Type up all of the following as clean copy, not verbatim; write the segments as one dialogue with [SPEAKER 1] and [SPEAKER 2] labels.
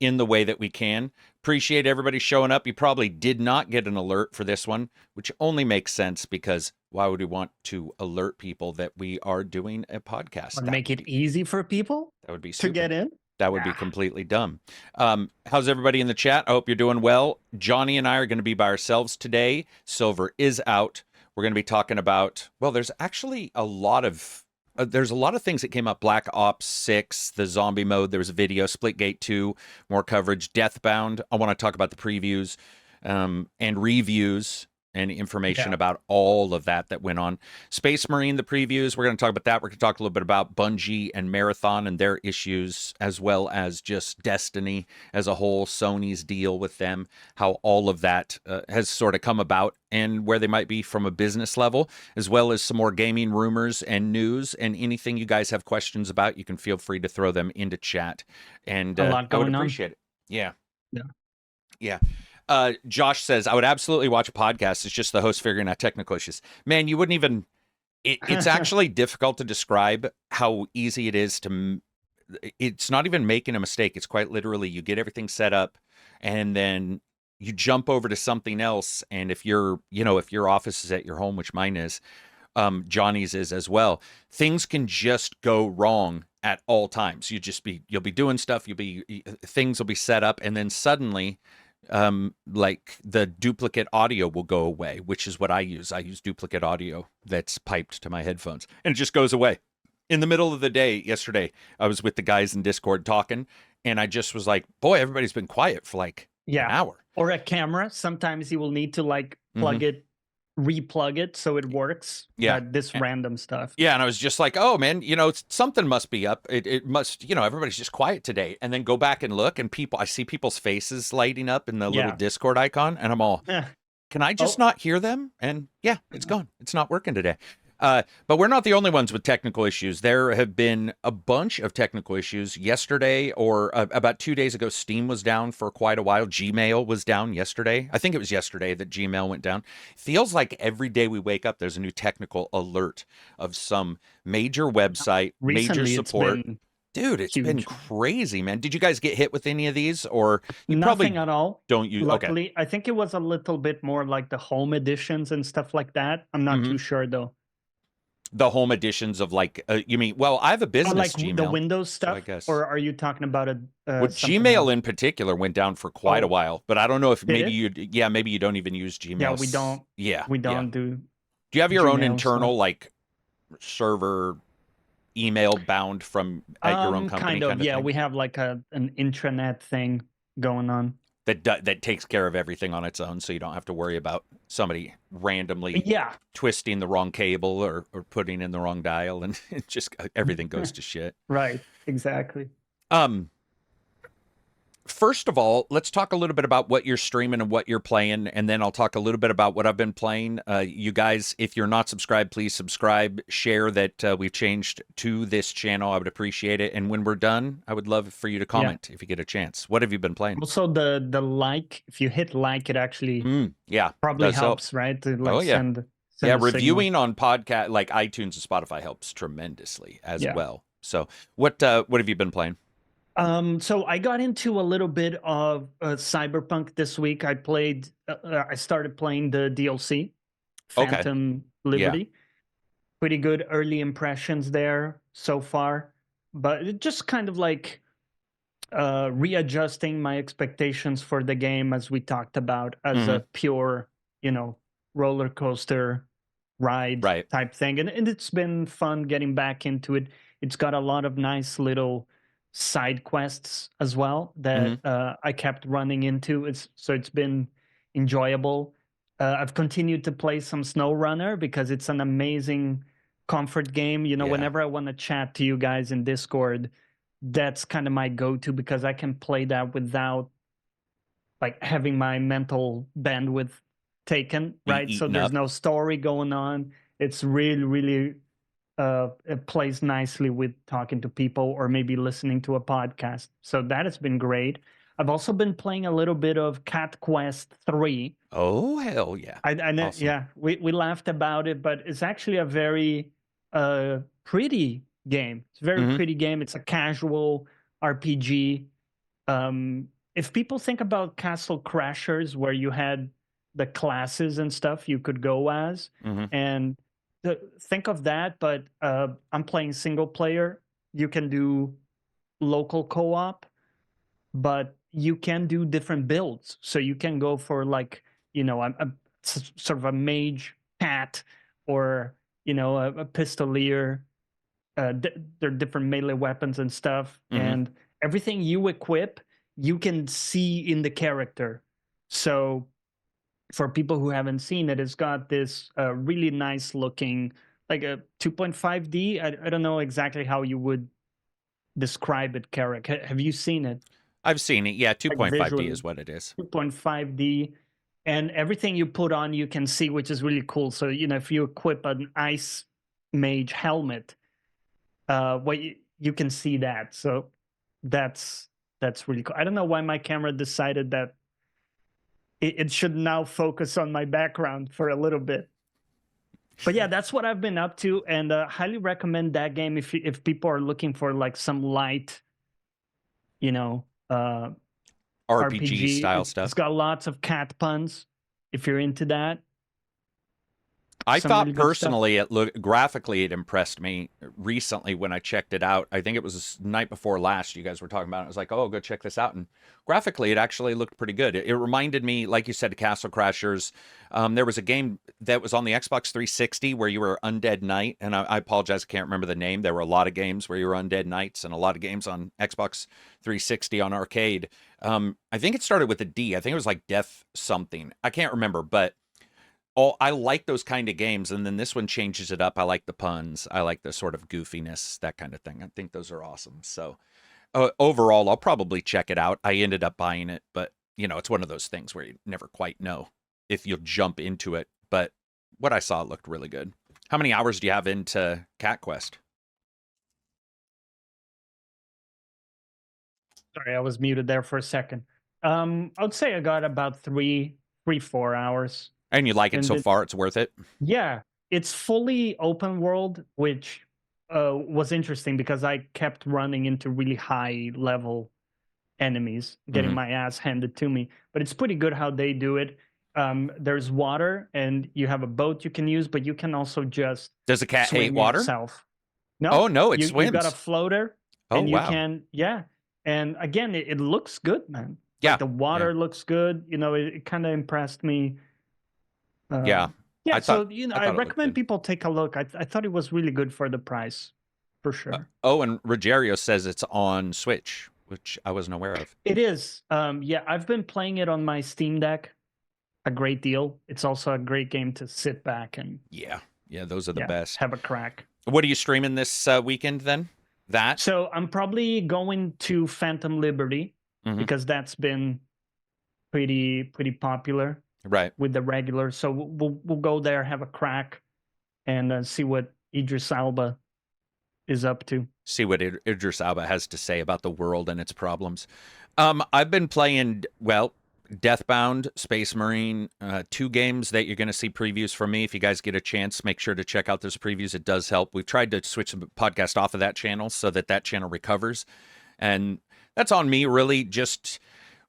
[SPEAKER 1] in the way that we can. Appreciate everybody showing up. You probably did not get an alert for this one, which only makes sense because why would we want to alert people that we are doing a podcast?
[SPEAKER 2] Or make it easy for people
[SPEAKER 1] that would be
[SPEAKER 2] to
[SPEAKER 1] stupid.
[SPEAKER 2] get in?
[SPEAKER 1] That would be completely dumb. How's everybody in the chat? I hope you're doing well. Johnny and I are going to be by ourselves today. Silver is out. We're going to be talking about, well, there's actually a lot of things that came up. Black Ops 6, the zombie mode. There was a video. Splitgate 2, more coverage. Deathbound. I want to talk about the previews and reviews and information about all of that went on. Space Marine, the previews, we're going to talk about that. We're going to talk a little bit about Bungie and Marathon and their issues, as well as just Destiny as a whole, Sony's deal with them, how all of that has sort of come about and where they might be from a business level, as well as some more gaming rumors and news, and anything you guys have questions about, you can feel free to throw them into chat. And I would appreciate it. Yeah. Josh says, I would absolutely watch a podcast. It's just the host figuring out technical issues. Man, you wouldn't even... It's actually difficult to describe how easy it is to... It's not even making a mistake. It's quite literally, you get everything set up, and then you jump over to something else. And if your office is at your home, which mine is, Johnny's is as well, things can just go wrong at all times. You'll be doing stuff, things will be set up, and then suddenly... like the duplicate audio will go away, which is what I use. I use duplicate audio that's piped to my headphones, and it just goes away. In the middle of the day yesterday, I was with the guys in Discord talking, and I just was like, boy, everybody's been quiet for like an hour.
[SPEAKER 2] Or a camera. Sometimes you will need to like plug it, replug it so it works. This random stuff.
[SPEAKER 1] Yeah, and I was just like, oh man, something must be up. It must, everybody's just quiet today. And then go back and look, and I see people's faces lighting up in the little Discord icon, and I'm all, can I just not hear them? And it's gone. It's not working today. But we're not the only ones with technical issues. There have been a bunch of technical issues. Yesterday, or about 2 days ago, Steam was down for quite a while. Gmail was down yesterday. I think it was yesterday that Gmail went down. Feels like every day we wake up, there's a new technical alert of some major website, major support. Dude, it's been crazy, man. Did you guys get hit with any of these, or you
[SPEAKER 2] nothing at all?
[SPEAKER 1] Don't use?
[SPEAKER 2] Luckily, I think it was a little bit more like the home editions and stuff like that. I'm not too sure though.
[SPEAKER 1] The home editions of like, you mean? Well, I have a business
[SPEAKER 2] like
[SPEAKER 1] Gmail,
[SPEAKER 2] the Windows stuff, I guess. Or are you talking about a?
[SPEAKER 1] Gmail else? In particular went down for quite a while, but I don't know if maybe you don't even use Gmail.
[SPEAKER 2] Yeah, we don't.
[SPEAKER 1] Yeah,
[SPEAKER 2] we don't do.
[SPEAKER 1] Do you have your own internal like server email bound from at your own company?
[SPEAKER 2] Kind of thing? We have like an intranet thing going on.
[SPEAKER 1] That takes care of everything on its own, so you don't have to worry about somebody randomly twisting the wrong cable or putting in the wrong dial, and it just everything goes to shit.
[SPEAKER 2] Right, exactly.
[SPEAKER 1] First of all, let's talk a little bit about what you're streaming and what you're playing, and then I'll talk a little bit about what I've been playing. You guys, if you're not subscribed, please subscribe. Share that we've changed to this channel. I would appreciate it. And when we're done, I would love for you to comment if you get a chance. What have you been playing?
[SPEAKER 2] Also, the like, if you hit like, it actually probably helps, right? To, like, send
[SPEAKER 1] reviewing on podcast like iTunes and Spotify helps tremendously as well. So what have you been playing?
[SPEAKER 2] So I got into a little bit of Cyberpunk this week. I started playing the DLC, Phantom Liberty. Pretty good early impressions there so far, but it just kind of like readjusting my expectations for the game, as we talked about, as a pure, roller coaster ride type thing. And it's been fun getting back into it. It's got a lot of nice little side quests as well that I kept running into. It's been enjoyable. I've continued to play some SnowRunner because it's an amazing comfort game. Whenever I want to chat to you guys in Discord, that's kind of my go-to, because I can play that without like having my mental bandwidth taken, right? So there's no story going on. It's really, really it plays nicely with talking to people or maybe listening to a podcast. So that has been great. I've also been playing a little bit of Cat Quest 3.
[SPEAKER 1] Oh, hell yeah.
[SPEAKER 2] I know, awesome. We laughed about it, but it's actually a very pretty game. It's a very pretty game. It's a casual RPG. if people think about Castle Crashers, where you had the classes and stuff you could go as, and think of that, but I'm playing single player. You can do local co-op, but you can do different builds. So you can go for like, sort of a mage cat, or a pistolier. They're different melee weapons and stuff, and everything you equip, you can see in the character. So for people who haven't seen it, it's got this really nice looking, like a 2.5D. I don't know exactly how you would describe it, Carrick. Have you seen it?
[SPEAKER 1] I've seen it. Yeah, 2.5D
[SPEAKER 2] visually,
[SPEAKER 1] is what it is.
[SPEAKER 2] 2.5D. And everything you put on, you can see, which is really cool. So, if you equip an ice mage helmet, you can see that. So that's really cool. I don't know why my camera decided that it should now focus on my background for a little bit. But yeah, that's what I've been up to, and highly recommend that game if people are looking for like some light,
[SPEAKER 1] RPG style stuff.
[SPEAKER 2] It's got lots of cat puns if you're into that.
[SPEAKER 1] I thought really personally graphically it impressed me recently when I checked it out. I think it was the night before last you guys were talking about it. I was like, oh, go check this out. And graphically it actually looked pretty good. It reminded me, like you said, of Castle Crashers. There was a game that was on the Xbox 360 where you were Undead Knight. And I apologize, I can't remember the name. There were a lot of games where you were Undead Knights and a lot of games on Xbox 360 on arcade. I think it started with a D. I think it was like Death something. I can't remember, but I like those kind of games, and then this one changes it up. I like the puns. I like the sort of goofiness, that kind of thing. I think those are awesome. So overall, I'll probably check it out. I ended up buying it, but, it's one of those things where you never quite know if you'll jump into it. But what I saw looked really good. How many hours do you have into Cat Quest?
[SPEAKER 2] Sorry, I was muted there for a second. I would say I got about 4 hours.
[SPEAKER 1] And you like it so far? It's worth it?
[SPEAKER 2] Yeah. It's fully open world, which was interesting because I kept running into really high level enemies, getting my ass handed to me. But it's pretty good how they do it. There's water, and you have a boat you can use, but you can also just
[SPEAKER 1] Does a cat hate water?
[SPEAKER 2] Yourself. No.
[SPEAKER 1] Oh, no, it swims.
[SPEAKER 2] You got a floater.
[SPEAKER 1] Oh,
[SPEAKER 2] and you
[SPEAKER 1] wow.
[SPEAKER 2] can, yeah. And again, it looks good, man. Yeah. Like the water looks good. It kind of impressed me.
[SPEAKER 1] Yeah.
[SPEAKER 2] I recommend people take a look. I thought it was really good for the price, for sure.
[SPEAKER 1] And Rogerio says it's on Switch, which I wasn't aware of.
[SPEAKER 2] It is. I've been playing it on my Steam Deck a great deal. It's also a great game to sit back and...
[SPEAKER 1] Yeah, those are the best.
[SPEAKER 2] Have a crack.
[SPEAKER 1] What are you streaming this weekend, then? That?
[SPEAKER 2] So I'm probably going to Phantom Liberty, because that's been pretty popular.
[SPEAKER 1] Right.
[SPEAKER 2] With the regular. So we'll go there, have a crack, and see what Idris Elba is up to.
[SPEAKER 1] See what Idris Elba has to say about the world and its problems. I've been playing, Deathbound, Space Marine, 2 games that you're going to see previews from me. If you guys get a chance, make sure to check out those previews. It does help. We've tried to switch the podcast off of that channel so that channel recovers. And that's on me, really, just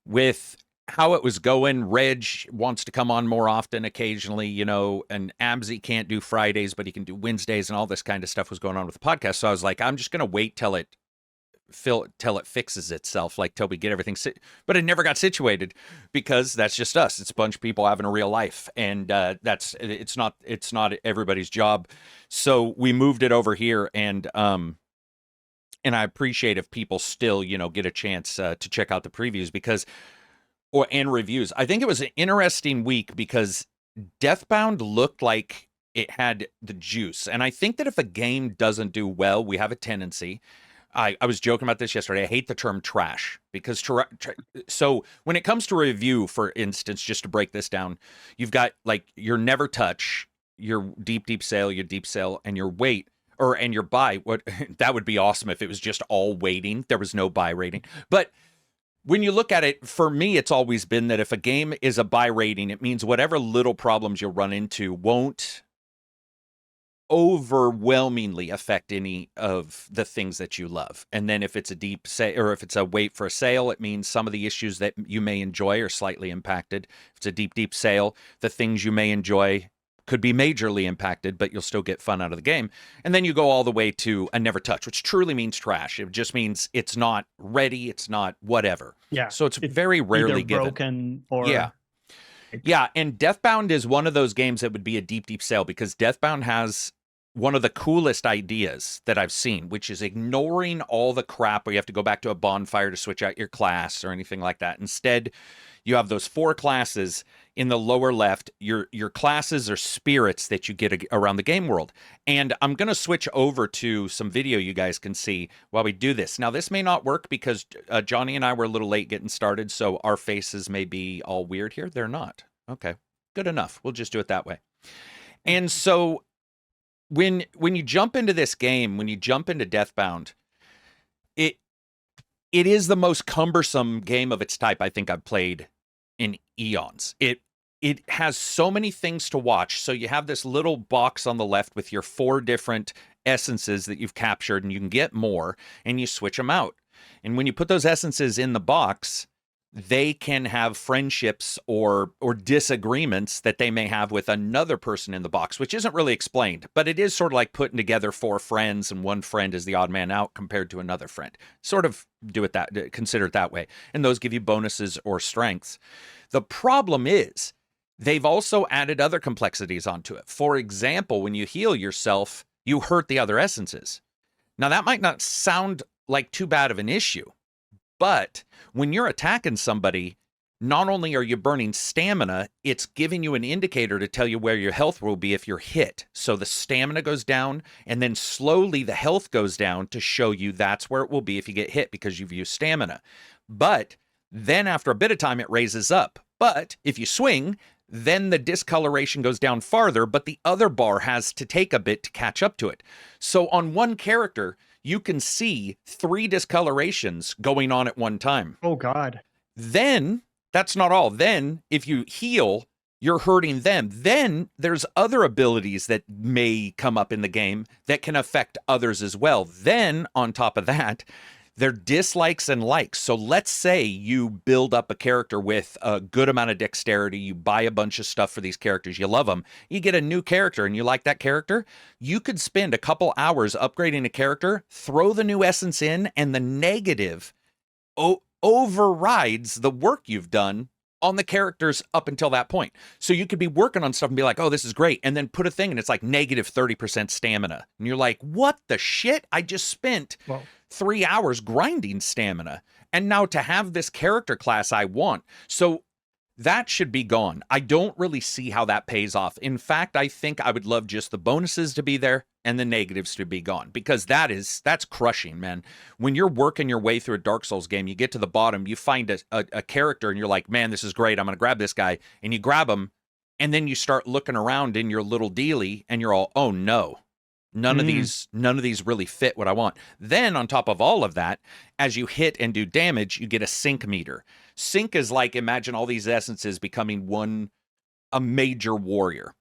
[SPEAKER 1] with how it was going. Reg wants to come on more often occasionally, and Absy can't do Fridays, but he can do Wednesdays, and all this kind of stuff was going on with the podcast. So I was like, I'm just going to wait till it fixes itself, like till we get everything but it never got situated, because that's just us. It's a bunch of people having a real life, and it's not everybody's job. So we moved it over here, and I appreciate if people still, get a chance to check out the previews and reviews. I think it was an interesting week because Deathbound looked like it had the juice. And I think that if a game doesn't do well, we have a tendency. I was joking about this yesterday. I hate the term trash, because so when it comes to review, for instance, just to break this down, you've got like your never touch, your deep sale, and your wait, and your buy. That would be awesome if it was just all waiting. There was no buy rating. But when you look at it, for me, it's always been that if a game is a buy rating, it means whatever little problems you'll run into won't overwhelmingly affect any of the things that you love. And then if it's a deep sale, or if it's a wait for a sale, it means some of the issues that you may enjoy are slightly impacted. If it's a deep sale, the things you may enjoy could be majorly impacted, but you'll still get fun out of the game. And then you go all the way to a never touch, which truly means trash. It just means it's not ready, it's not whatever.
[SPEAKER 2] Yeah.
[SPEAKER 1] So it's very rarely given.
[SPEAKER 2] Broken or
[SPEAKER 1] yeah, and Deathbound is one of those games that would be a deep sale, because Deathbound has one of the coolest ideas that I've seen, which is ignoring all the crap where you have to go back to a bonfire to switch out your class or anything like that. Instead, you have those 4 classes in the lower left. Your classes are spirits that you get around the game world. And I'm going to switch over to some video you guys can see while we do this. Now, this may not work because Johnny and I were a little late getting started, so our faces may be all weird here. They're not. Okay, good enough. We'll just do it that way. And so when you jump into this game, when you jump into Deathbound, it is the most cumbersome game of its type I think I've played in eons. It has so many things to watch. So you have this little box on the left with your 4 different essences that you've captured, and you can get more, and you switch them out. And when you put those essences in the box, they can have friendships or disagreements that they may have with another person in the box, which isn't really explained, but it is sort of like putting together 4 friends and one friend is the odd man out compared to another friend. Sort of consider it that way. And those give you bonuses or strengths. The problem is they've also added other complexities onto it. For example, when you heal yourself, you hurt the other essences. Now, that might not sound like too bad of an issue, but when you're attacking somebody, not only are you burning stamina, it's giving you an indicator to tell you where your health will be if you're hit. So the stamina goes down, and then slowly the health goes down to show you that's where it will be if you get hit because you've used stamina. But then after a bit of time, it raises up. But if you swing, then the discoloration goes down farther, but the other bar has to take a bit to catch up to it. So on one character, you can see 3 discolorations going on at one time.
[SPEAKER 2] Oh, God.
[SPEAKER 1] Then, that's not all. Then, if you heal, you're hurting them. Then, there's other abilities that may come up in the game that can affect others as well. Then, on top of that, they're dislikes and likes. So let's say you build up a character with a good amount of dexterity, you buy a bunch of stuff for these characters, you love them, you get a new character and you like that character, you could spend a couple hours upgrading a character, throw the new essence in, and the negative overrides the work you've done on the characters up until that point. So you could be working on stuff and be like, oh, this is great, and then put a thing and it's like negative 30% stamina. And you're like, what the shit? I just spent 3 hours grinding stamina. And now to have this character class I want. So that should be gone. I don't really see how that pays off. In fact, I think I would love just the bonuses to be there and the negatives to be gone, because that's crushing, man. When you're working your way through a Dark Souls game, you get to the bottom, you find a character and you're like, man, this is great. I'm going to grab this guy. And you grab him, and then you start looking around in your little dealie and you're all, oh no. None of these really fit what I want. Then on top of all of that, as you hit and do damage, you get a sync meter. Sync is like, imagine all these essences becoming a major warrior.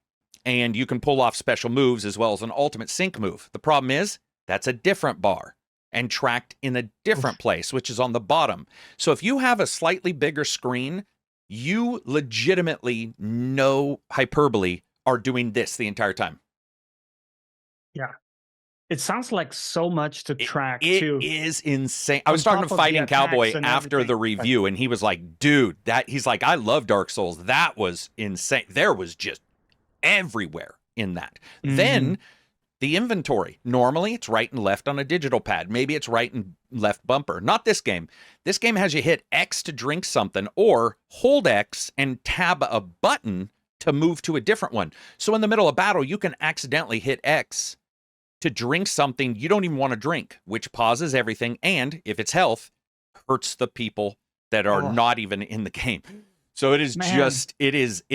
[SPEAKER 1] And you can pull off special moves as well as an ultimate sync move. The problem is, that's a different bar and tracked in a different place, which is on the bottom. So if you have a slightly bigger screen, you legitimately, no hyperbole, are doing this the entire time.
[SPEAKER 2] Yeah. It sounds like so much to track, too.
[SPEAKER 1] It is insane. I was talking to Fighting Cowboy after the review, and he was like, dude, he's like, I love Dark Souls. That was insane. There was just everywhere in that. Then the inventory. Normally, it's right and left on a digital pad. Maybe it's right and left bumper. Not this game. This game has you hit X to drink something, or hold X and tab a button to move to a different one. So in the middle of battle, you can accidentally hit X to drink something you don't even want to drink, which pauses everything, and if it's health, hurts the people that are not even in the game. So it is it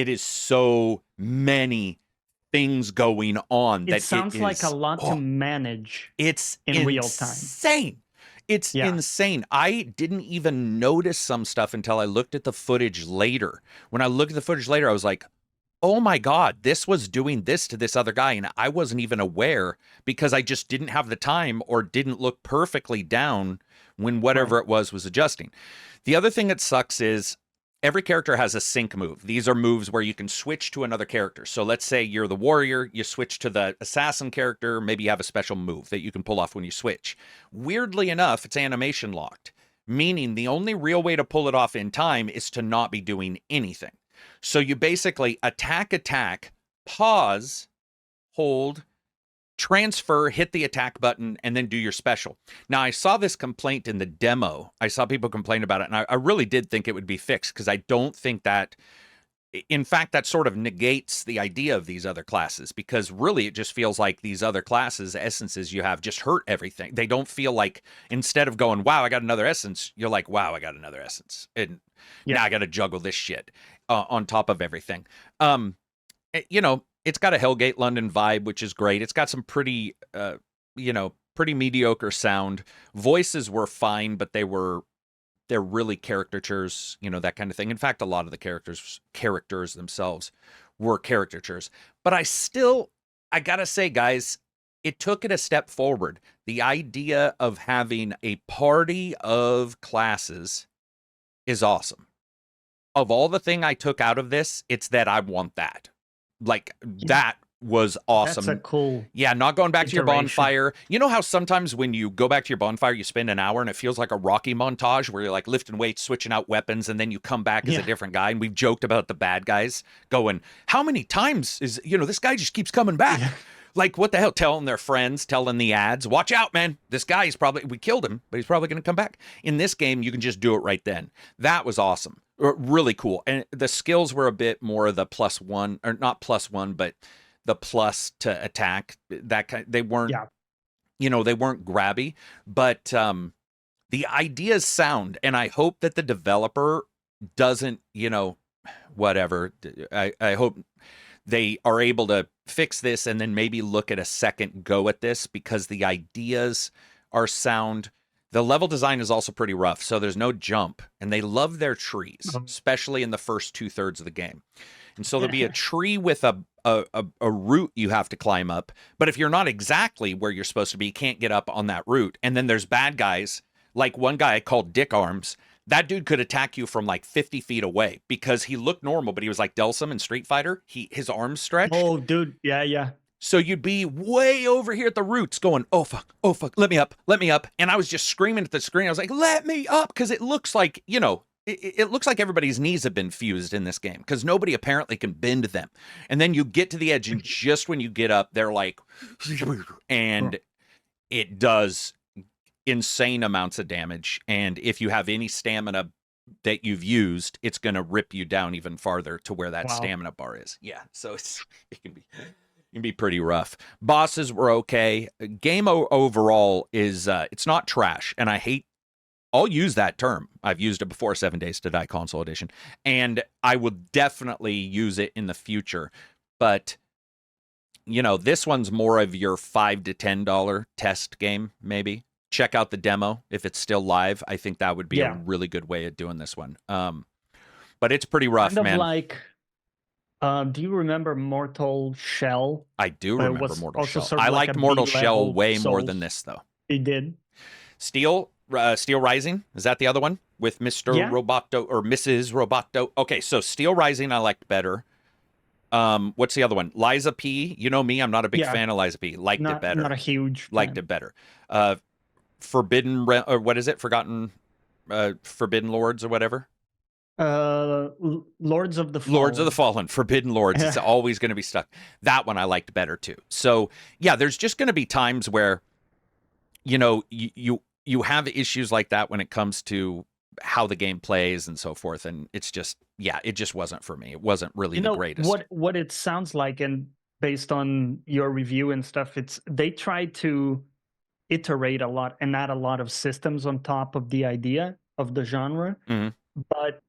[SPEAKER 1] is so many things going on that
[SPEAKER 2] it sounds like a lot to manage.
[SPEAKER 1] It's
[SPEAKER 2] in real time.
[SPEAKER 1] Insane. It's insane. I didn't even notice some stuff until I looked at the footage later. When I looked at the footage later, I was like, oh my God, this was doing this to this other guy. And I wasn't even aware because I just didn't have the time or didn't look perfectly down when whatever it was adjusting. The other thing that sucks is every character has a sync move. These are moves where you can switch to another character. So let's say you're the warrior, you switch to the assassin character, maybe you have a special move that you can pull off when you switch. Weirdly enough, it's animation locked, meaning the only real way to pull it off in time is to not be doing anything. So you basically attack, pause, hold, transfer, hit the attack button, and then do your special. Now, I saw this complaint in the demo. I saw people complain about it, and I really did think it would be fixed because I don't think that, in fact, that sort of negates the idea of these other classes because really it just feels like these other classes, essences you have just hurt everything. They don't feel like instead of going, wow, I got another essence, you're like, wow, I got another essence. And now I got to juggle this shit on top of everything. You know, it's got a Hellgate London vibe, which is great. It's got some pretty, you know, pretty mediocre sound. Voices were fine, but they're really caricatures, you know, that kind of thing. In fact, a lot of the characters themselves were caricatures. But I gotta say, guys, it took it a step forward. The idea of having a party of classes is awesome. Of all the thing I took out of this, it's that I want that. Like, that was awesome.
[SPEAKER 2] That's a cool.
[SPEAKER 1] Yeah, not going back to your bonfire. You know how sometimes when you go back to your bonfire, you spend an hour and it feels like a Rocky montage where you're like lifting weights, switching out weapons, and then you come back as a different guy. And we've joked about the bad guys going, how many times is, you know, this guy just keeps coming back. Yeah. Like, what the hell? Telling their friends, telling the ads, watch out, man. This guy is probably, we killed him, but he's probably going to come back. In this game, you can just do it right then. That was awesome. Really cool. And the skills were a bit more of the +1, or not +1, but the plus to attack. That kind, they weren't, you know, they weren't grabby, but the idea is sound. And I hope that the developer doesn't, you know, whatever. I hope they are able to fix this and then maybe look at a second go at this because the ideas are sound. The level design is also pretty rough, so there's no jump, and they love their trees, especially in the first 2/3 of the game. And so there'll be a tree with a root you have to climb up, but if you're not exactly where you're supposed to be, you can't get up on that root. And then there's bad guys, like one guy called Dick Arms. That dude could attack you from like 50 feet away because he looked normal, but he was like Delsum in Street Fighter. His arms stretched.
[SPEAKER 2] Oh, dude. Yeah.
[SPEAKER 1] So you'd be way over here at the roots going, oh, fuck, let me up. And I was just screaming at the screen. I was like, let me up. Because it looks like, you know, it looks like everybody's knees have been fused in this game because nobody apparently can bend them. And then you get to the edge and just when you get up, they're like, and it does insane amounts of damage. And if you have any stamina that you've used, it's going to rip you down even farther to where that stamina bar is. Yeah. So it can be pretty rough. Bosses were okay. Game overall is, it's not trash. And I'll use that term. I've used it before, 7 Days to Die Console Edition. And I will definitely use it in the future. But, you know, this one's more of your $5 to $10 test game, maybe. Check out the demo if it's still live. I think that would be a really good way of doing this one. But it's pretty rough,
[SPEAKER 2] kind of
[SPEAKER 1] man.
[SPEAKER 2] Like, do you remember Mortal Shell?
[SPEAKER 1] I do remember Mortal Shell. I liked Mortal Shell way more than this, though.
[SPEAKER 2] It did.
[SPEAKER 1] Steel Rising, is that the other one with Mr. Roboto or Mrs. Roboto? Okay, so Steel Rising I liked better. What's the other one? Liza P. You know me, I'm not a big fan of Liza P. Liked it better.
[SPEAKER 2] Not a huge fan.
[SPEAKER 1] Liked it better. Forbidden or what is it? Forbidden Lords or whatever.
[SPEAKER 2] Lords of the Fallen.
[SPEAKER 1] Lords of the Fallen, Forbidden Lords. It's always going to be stuck. That one I liked better too. So yeah, there's just going to be times where, you know, you have issues like that when it comes to how the game plays and so forth. And it's just, it just wasn't for me. It wasn't really the greatest.
[SPEAKER 2] What it sounds like, and based on your review and stuff, they tried to iterate a lot and add a lot of systems on top of the idea of the genre. But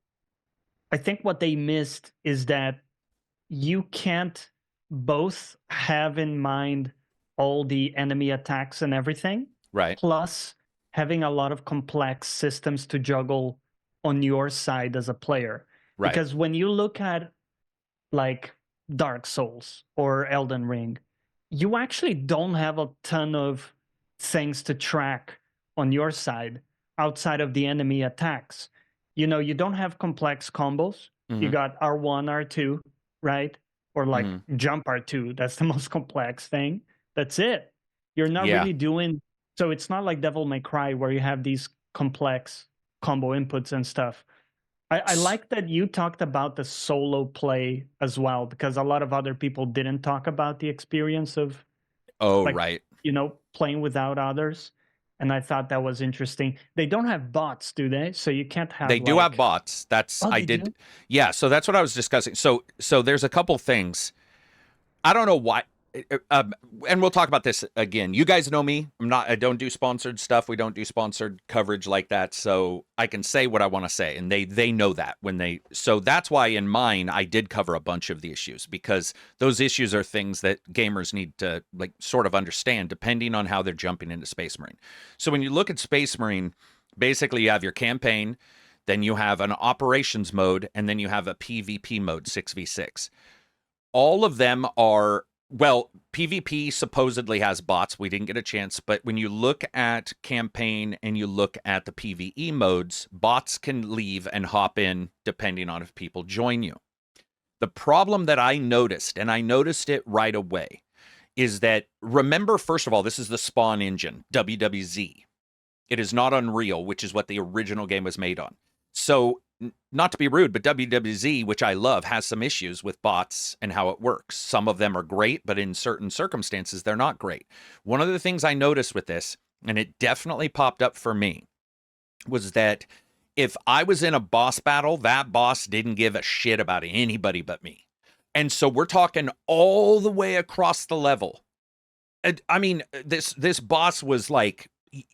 [SPEAKER 2] I think what they missed is that you can't both have in mind all the enemy attacks and everything,
[SPEAKER 1] right?
[SPEAKER 2] Plus having a lot of complex systems to juggle on your side as a player. Right. Because when you look at like Dark Souls or Elden Ring, you actually don't have a ton of things to track on your side outside of the enemy attacks. You know, you don't have complex combos. You got R1, R2, right? Or like jump R2. That's the most complex thing. That's it. You're not really doing, so it's not like Devil May Cry where you have these complex combo inputs and stuff. I like that you talked about the solo play as well, because a lot of other people didn't talk about the experience of,
[SPEAKER 1] right.
[SPEAKER 2] You know, playing without others. And I thought that was interesting. They don't have bots, do they? So you can't have.
[SPEAKER 1] They do have bots. That's I did.
[SPEAKER 2] Do?
[SPEAKER 1] Yeah. So that's what I was discussing. So there's a couple things. I don't know why. And we'll talk about this again. You guys know me. I don't do sponsored stuff. We don't do sponsored coverage like that. So I can say what I want to say, and they know that so that's why in mine I did cover a bunch of the issues, because those issues are things that gamers need to like sort of understand depending on how they're jumping into Space Marine. So when you look at Space Marine, basically you have your campaign, then you have an operations mode, and then you have a PvP mode, 6v6. All of them are, well, PvP supposedly has bots. We didn't get a chance, but when you look at campaign and you look at the PvE modes, bots can leave and hop in depending on if people join you. The problem that I noticed, and I noticed it right away, is that, remember, first of all, this is the spawn engine, WWZ. It is not Unreal, which is what the original game was made on. So, not to be rude, but WWZ, which I love, has some issues with bots and how it works. Some of them are great, but in certain circumstances, they're not great. One of the things I noticed with this, and it definitely popped up for me, was that if I was in a boss battle, that boss didn't give a shit about anybody but me. And so we're talking all the way across the level. I mean, this boss was like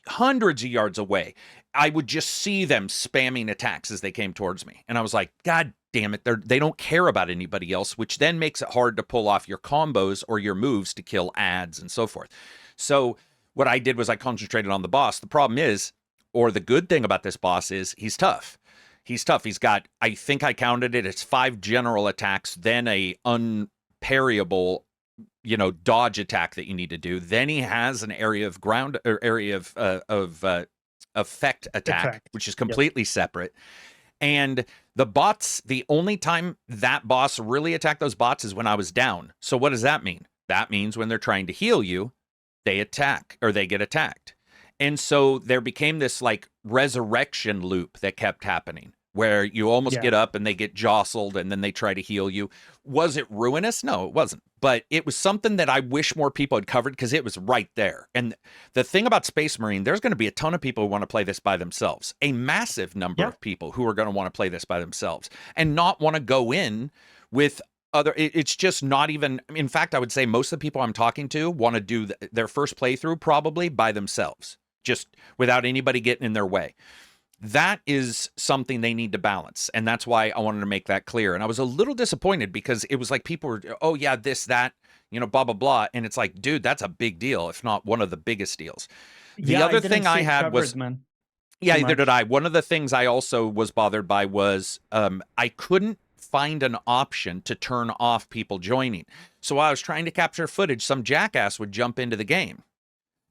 [SPEAKER 1] hundreds of yards away. I would just see them spamming attacks as they came towards me. And I was like, God damn it, they don't care about anybody else, which then makes it hard to pull off your combos or your moves to kill ads and so forth. So what I did was I concentrated on the boss. The problem is, or the good thing about this boss is, he's tough. He's tough. He's got, I think I counted it, it's 5 general attacks, then a unparryable, you know, dodge attack that you need to do. Then he has an area of ground, or area of effect attack, which is completely separate. And the bots, the only time that boss really attacked those bots is when I was down. So what does that mean? That means when they're trying to heal you, they attack, or they get attacked. And so there became this like resurrection loop that kept happening, where you almost get up and they get jostled and then they try to heal you. Was it ruinous? No, it wasn't. But it was something that I wish more people had covered, because it was right there. And the thing about Space Marine, there's going to be a ton of people who want to play this by themselves. A massive number of people who are going to want to play this by themselves and not want to go in with other. It's just not even, in fact, I would say most of the people I'm talking to want to do their first playthrough probably by themselves, just without anybody getting in their way. That is something they need to balance. And that's why I wanted to make that clear. And I was a little disappointed, because it was like people were, oh yeah, this, that, you know, blah, blah, blah. And it's like, dude, that's a big deal, if not one of the biggest deals. The other thing I had was, neither did I. One of the things I also was bothered by was I couldn't find an option to turn off people joining. So while I was trying to capture footage, some jackass would jump into the game.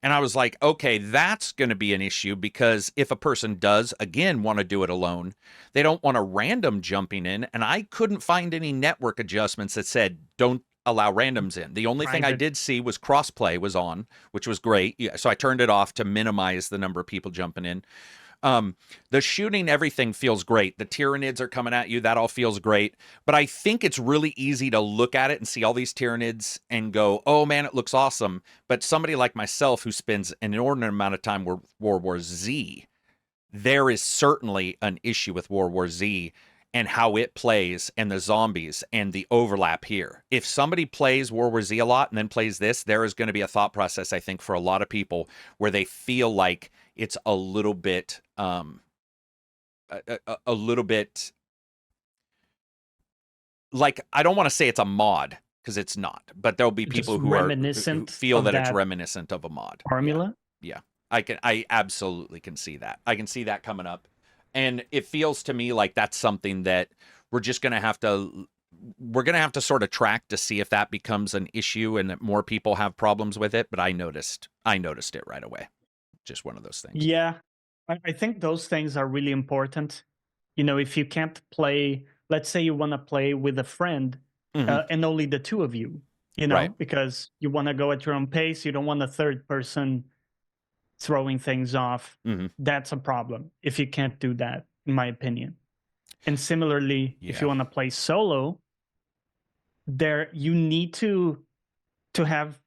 [SPEAKER 1] And I was like, okay, that's going to be an issue, because if a person does, again, want to do it alone, they don't want a random jumping in. And I couldn't find any network adjustments that said, don't allow randoms in. The only thing I did see was crossplay was on, which was great. So I turned it off to minimize the number of people jumping in. The shooting, everything feels great. The Tyranids are coming at you. That all feels great. But I think it's really easy to look at it and see all these Tyranids and go, oh man, it looks awesome. But somebody like myself who spends an inordinate amount of time with World War Z, there is certainly an issue with World War Z and how it plays, and the zombies and the overlap here. If somebody plays World War Z a lot and then plays this, there is going to be a thought process, I think, for a lot of people where they feel like it's a little bit, like, I don't want to say it's a mod, because it's not, but there'll be people who feel that it's reminiscent of a mod
[SPEAKER 2] formula.
[SPEAKER 1] Yeah. I absolutely can see that. I can see that coming up. And it feels to me like that's something that we're just going to have to we're going to have to sort of track to see if that becomes an issue and that more people have problems with it. But I noticed it right away. Just one of those things.
[SPEAKER 2] Yeah, I think those things are really important. If you can't play, let's say you want to play with a friend and only the two of you,
[SPEAKER 1] Right.
[SPEAKER 2] because you want to go at your own pace. You don't want a third person throwing things off. That's a problem if you can't do that, in my opinion. And similarly, if you want to play solo, you need to have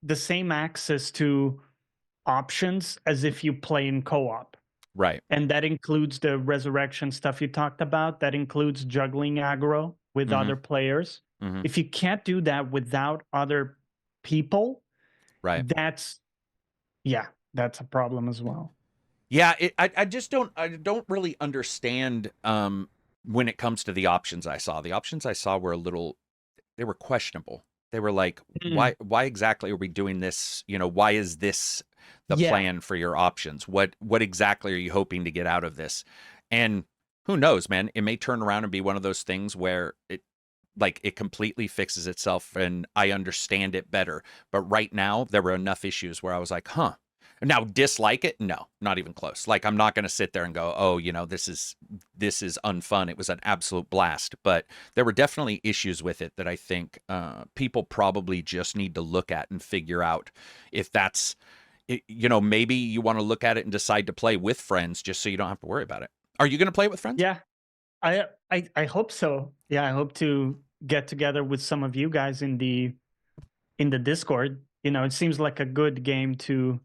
[SPEAKER 2] the same access to options as if you play in co-op.
[SPEAKER 1] Right.
[SPEAKER 2] And that includes the resurrection stuff you talked about. That includes juggling aggro with other players. If you can't do that without other people,
[SPEAKER 1] right,
[SPEAKER 2] that's a problem as well.
[SPEAKER 1] Yeah, I don't really understand when it comes to the options I saw. The options I saw were they were questionable. They were like, why exactly are we doing this? Why is this the plan for your options? What exactly are you hoping to get out of this? And who knows, man? It may turn around and be one of those things where it completely fixes itself and I understand it better. But right now, there were enough issues where I was like, huh. Now, dislike it? No, not even close. Like, I'm not going to sit there and go, oh, this is unfun. It was an absolute blast. But there were definitely issues with it that I think people probably just need to look at and figure out if that's, maybe you want to look at it and decide to play with friends just so you don't have to worry about it. Are you going to play with friends?
[SPEAKER 2] Yeah, I hope so. Yeah, I hope to get together with some of you guys in the Discord. It seems like a good game to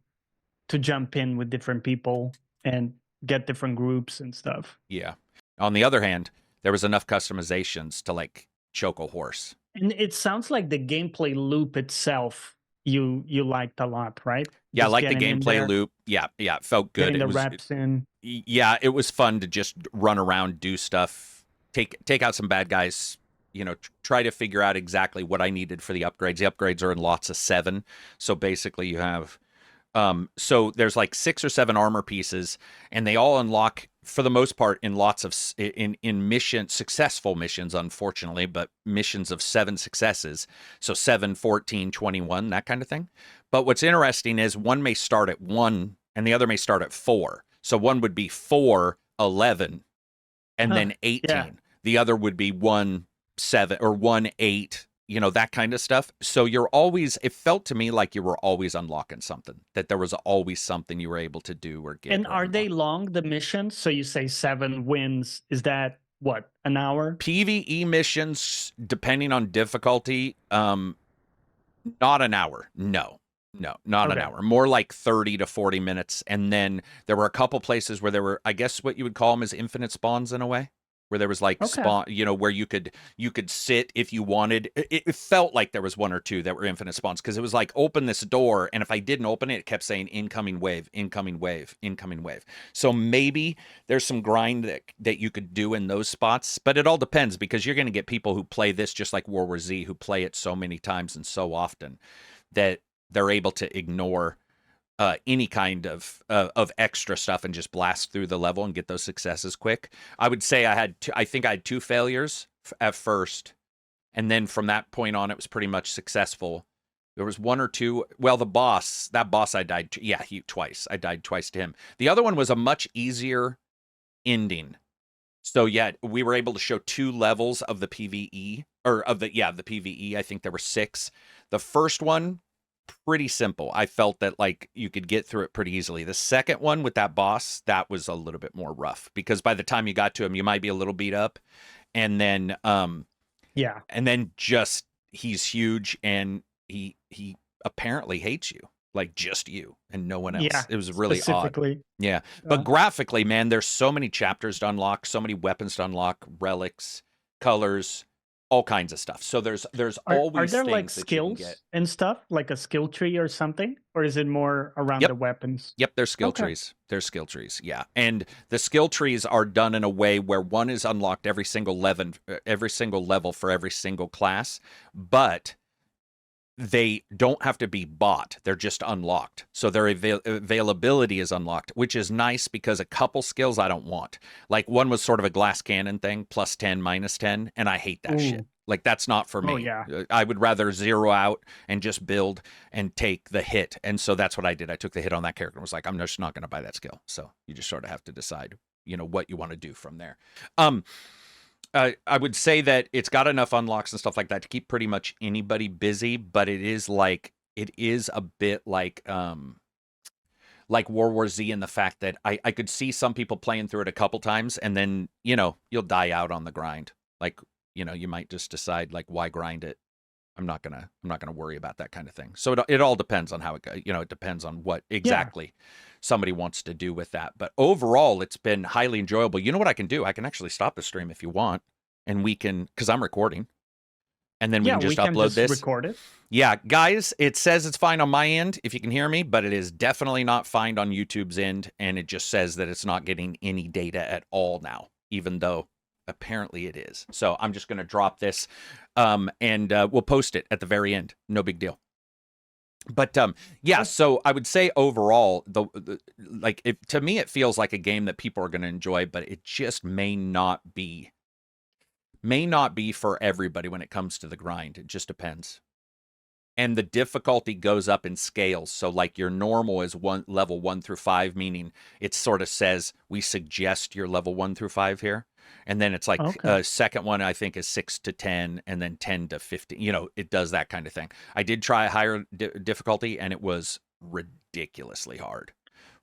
[SPEAKER 2] jump in with different people and get different groups and stuff.
[SPEAKER 1] Yeah. On the other hand, there was enough customizations to choke a horse.
[SPEAKER 2] And it sounds like the gameplay loop itself you liked a lot, right?
[SPEAKER 1] Yeah, I like the gameplay loop. Yeah, it felt good.
[SPEAKER 2] Getting the reps in.
[SPEAKER 1] Yeah, it was fun to just run around, do stuff, take out some bad guys, try to figure out exactly what I needed for the upgrades. The upgrades are in lots of 7. So basically you have so there's 6 or 7 armor pieces, and they all unlock for the most part in lots of successful missions, unfortunately, but missions of 7 successes. So 7, 14, 21, that kind of thing. But what's interesting is one may start at 1 and the other may start at 4. So one would be 4, 11, and then 18. Yeah. The other would be 1, 7 or 1, 8. That kind of stuff. So it felt to me like you were always unlocking something, that there was always something you were able to do or get.
[SPEAKER 2] And are they long, the missions? So you say 7 wins. Is that what, an hour?
[SPEAKER 1] PvE missions, depending on difficulty, not an hour. No, not an hour. More like 30 to 40 minutes. And then there were a couple places where there were, I guess what you would call them is infinite spawns in a way. Where there was spawn, where you could sit if you wanted. It felt like there was 1 or 2 that were infinite spawns because it was open this door, and if I didn't open it, it kept saying incoming wave, incoming wave, incoming wave. So maybe there's some grind that you could do in those spots, but it all depends because you're going to get people who play this just like World War Z, who play it so many times and so often that they're able to ignore any kind of extra stuff and just blast through the level and get those successes quick. I would say I think I had 2 failures at first, and then from that point on, it was pretty much successful. There was 1 or 2. Well, that boss I died to. Yeah, twice. I died twice to him. The other one was a much easier ending. So yeah, we were able to show 2 levels of the PvE the PvE. I think there were 6. The first one, pretty simple. I felt that you could get through it pretty easily. The second one with that boss, that was a little bit more rough because by the time you got to him, you might be a little beat up, and then and then just he's huge and he apparently hates you, just you and no one else.
[SPEAKER 2] Yeah,
[SPEAKER 1] it was really odd. Yeah, but graphically, man, there's so many chapters to unlock, so many weapons to unlock, relics, colors, all kinds of stuff. So there's always
[SPEAKER 2] are there
[SPEAKER 1] things
[SPEAKER 2] skills
[SPEAKER 1] that you can get.
[SPEAKER 2] And stuff, like a skill tree or something, or is it more around the weapons?
[SPEAKER 1] Yep, there's skill trees. There's skill trees, yeah. And the skill trees are done in a way where one is unlocked every single level for every single class, but they don't have to be bought. They're just unlocked. So their availability is unlocked, which is nice because a couple skills I don't want. One was sort of a glass cannon thing, +10, -10, and I hate that shit. Like, that's not for me.
[SPEAKER 2] Oh yeah.
[SPEAKER 1] I would rather zero out and just build and take the hit. And so that's what I did. I took the hit on that character and was like, I'm just not going to buy that skill. So you just sort of have to decide, what you want to do from there. I would say that it's got enough unlocks and stuff like that to keep pretty much anybody busy, but it is a bit like World War Z in the fact that I could see some people playing through it a couple times and then, you'll die out on the grind. Like, you might just decide, like, why grind it? I'm not gonna worry about that kind of thing. So it all depends on how it goes. It depends on what exactly somebody wants to do with that. But overall, it's been highly enjoyable. You know what I can do? I can actually stop the stream if you want, and we can, because I'm recording, and then we can just upload this.
[SPEAKER 2] Record it.
[SPEAKER 1] Yeah, guys, it says it's fine on my end if you can hear me, but it is definitely not fine on YouTube's end, and it just says that it's not getting any data at all now, even though apparently it is. So I'm just going to drop this, and we'll post it at the very end. No big deal. But yeah, so I would say overall, to me, it feels like a game that people are going to enjoy, but it just may not be for everybody when it comes to the grind. It just depends. And the difficulty goes up in scales. So like your normal is level 1 through 5, meaning it sort of says we suggest your level 1 through 5 here. And then it's like second one, I think, is 6 to 10, and then 10 to 15. It does that kind of thing. I did try a higher difficulty, and it was ridiculously hard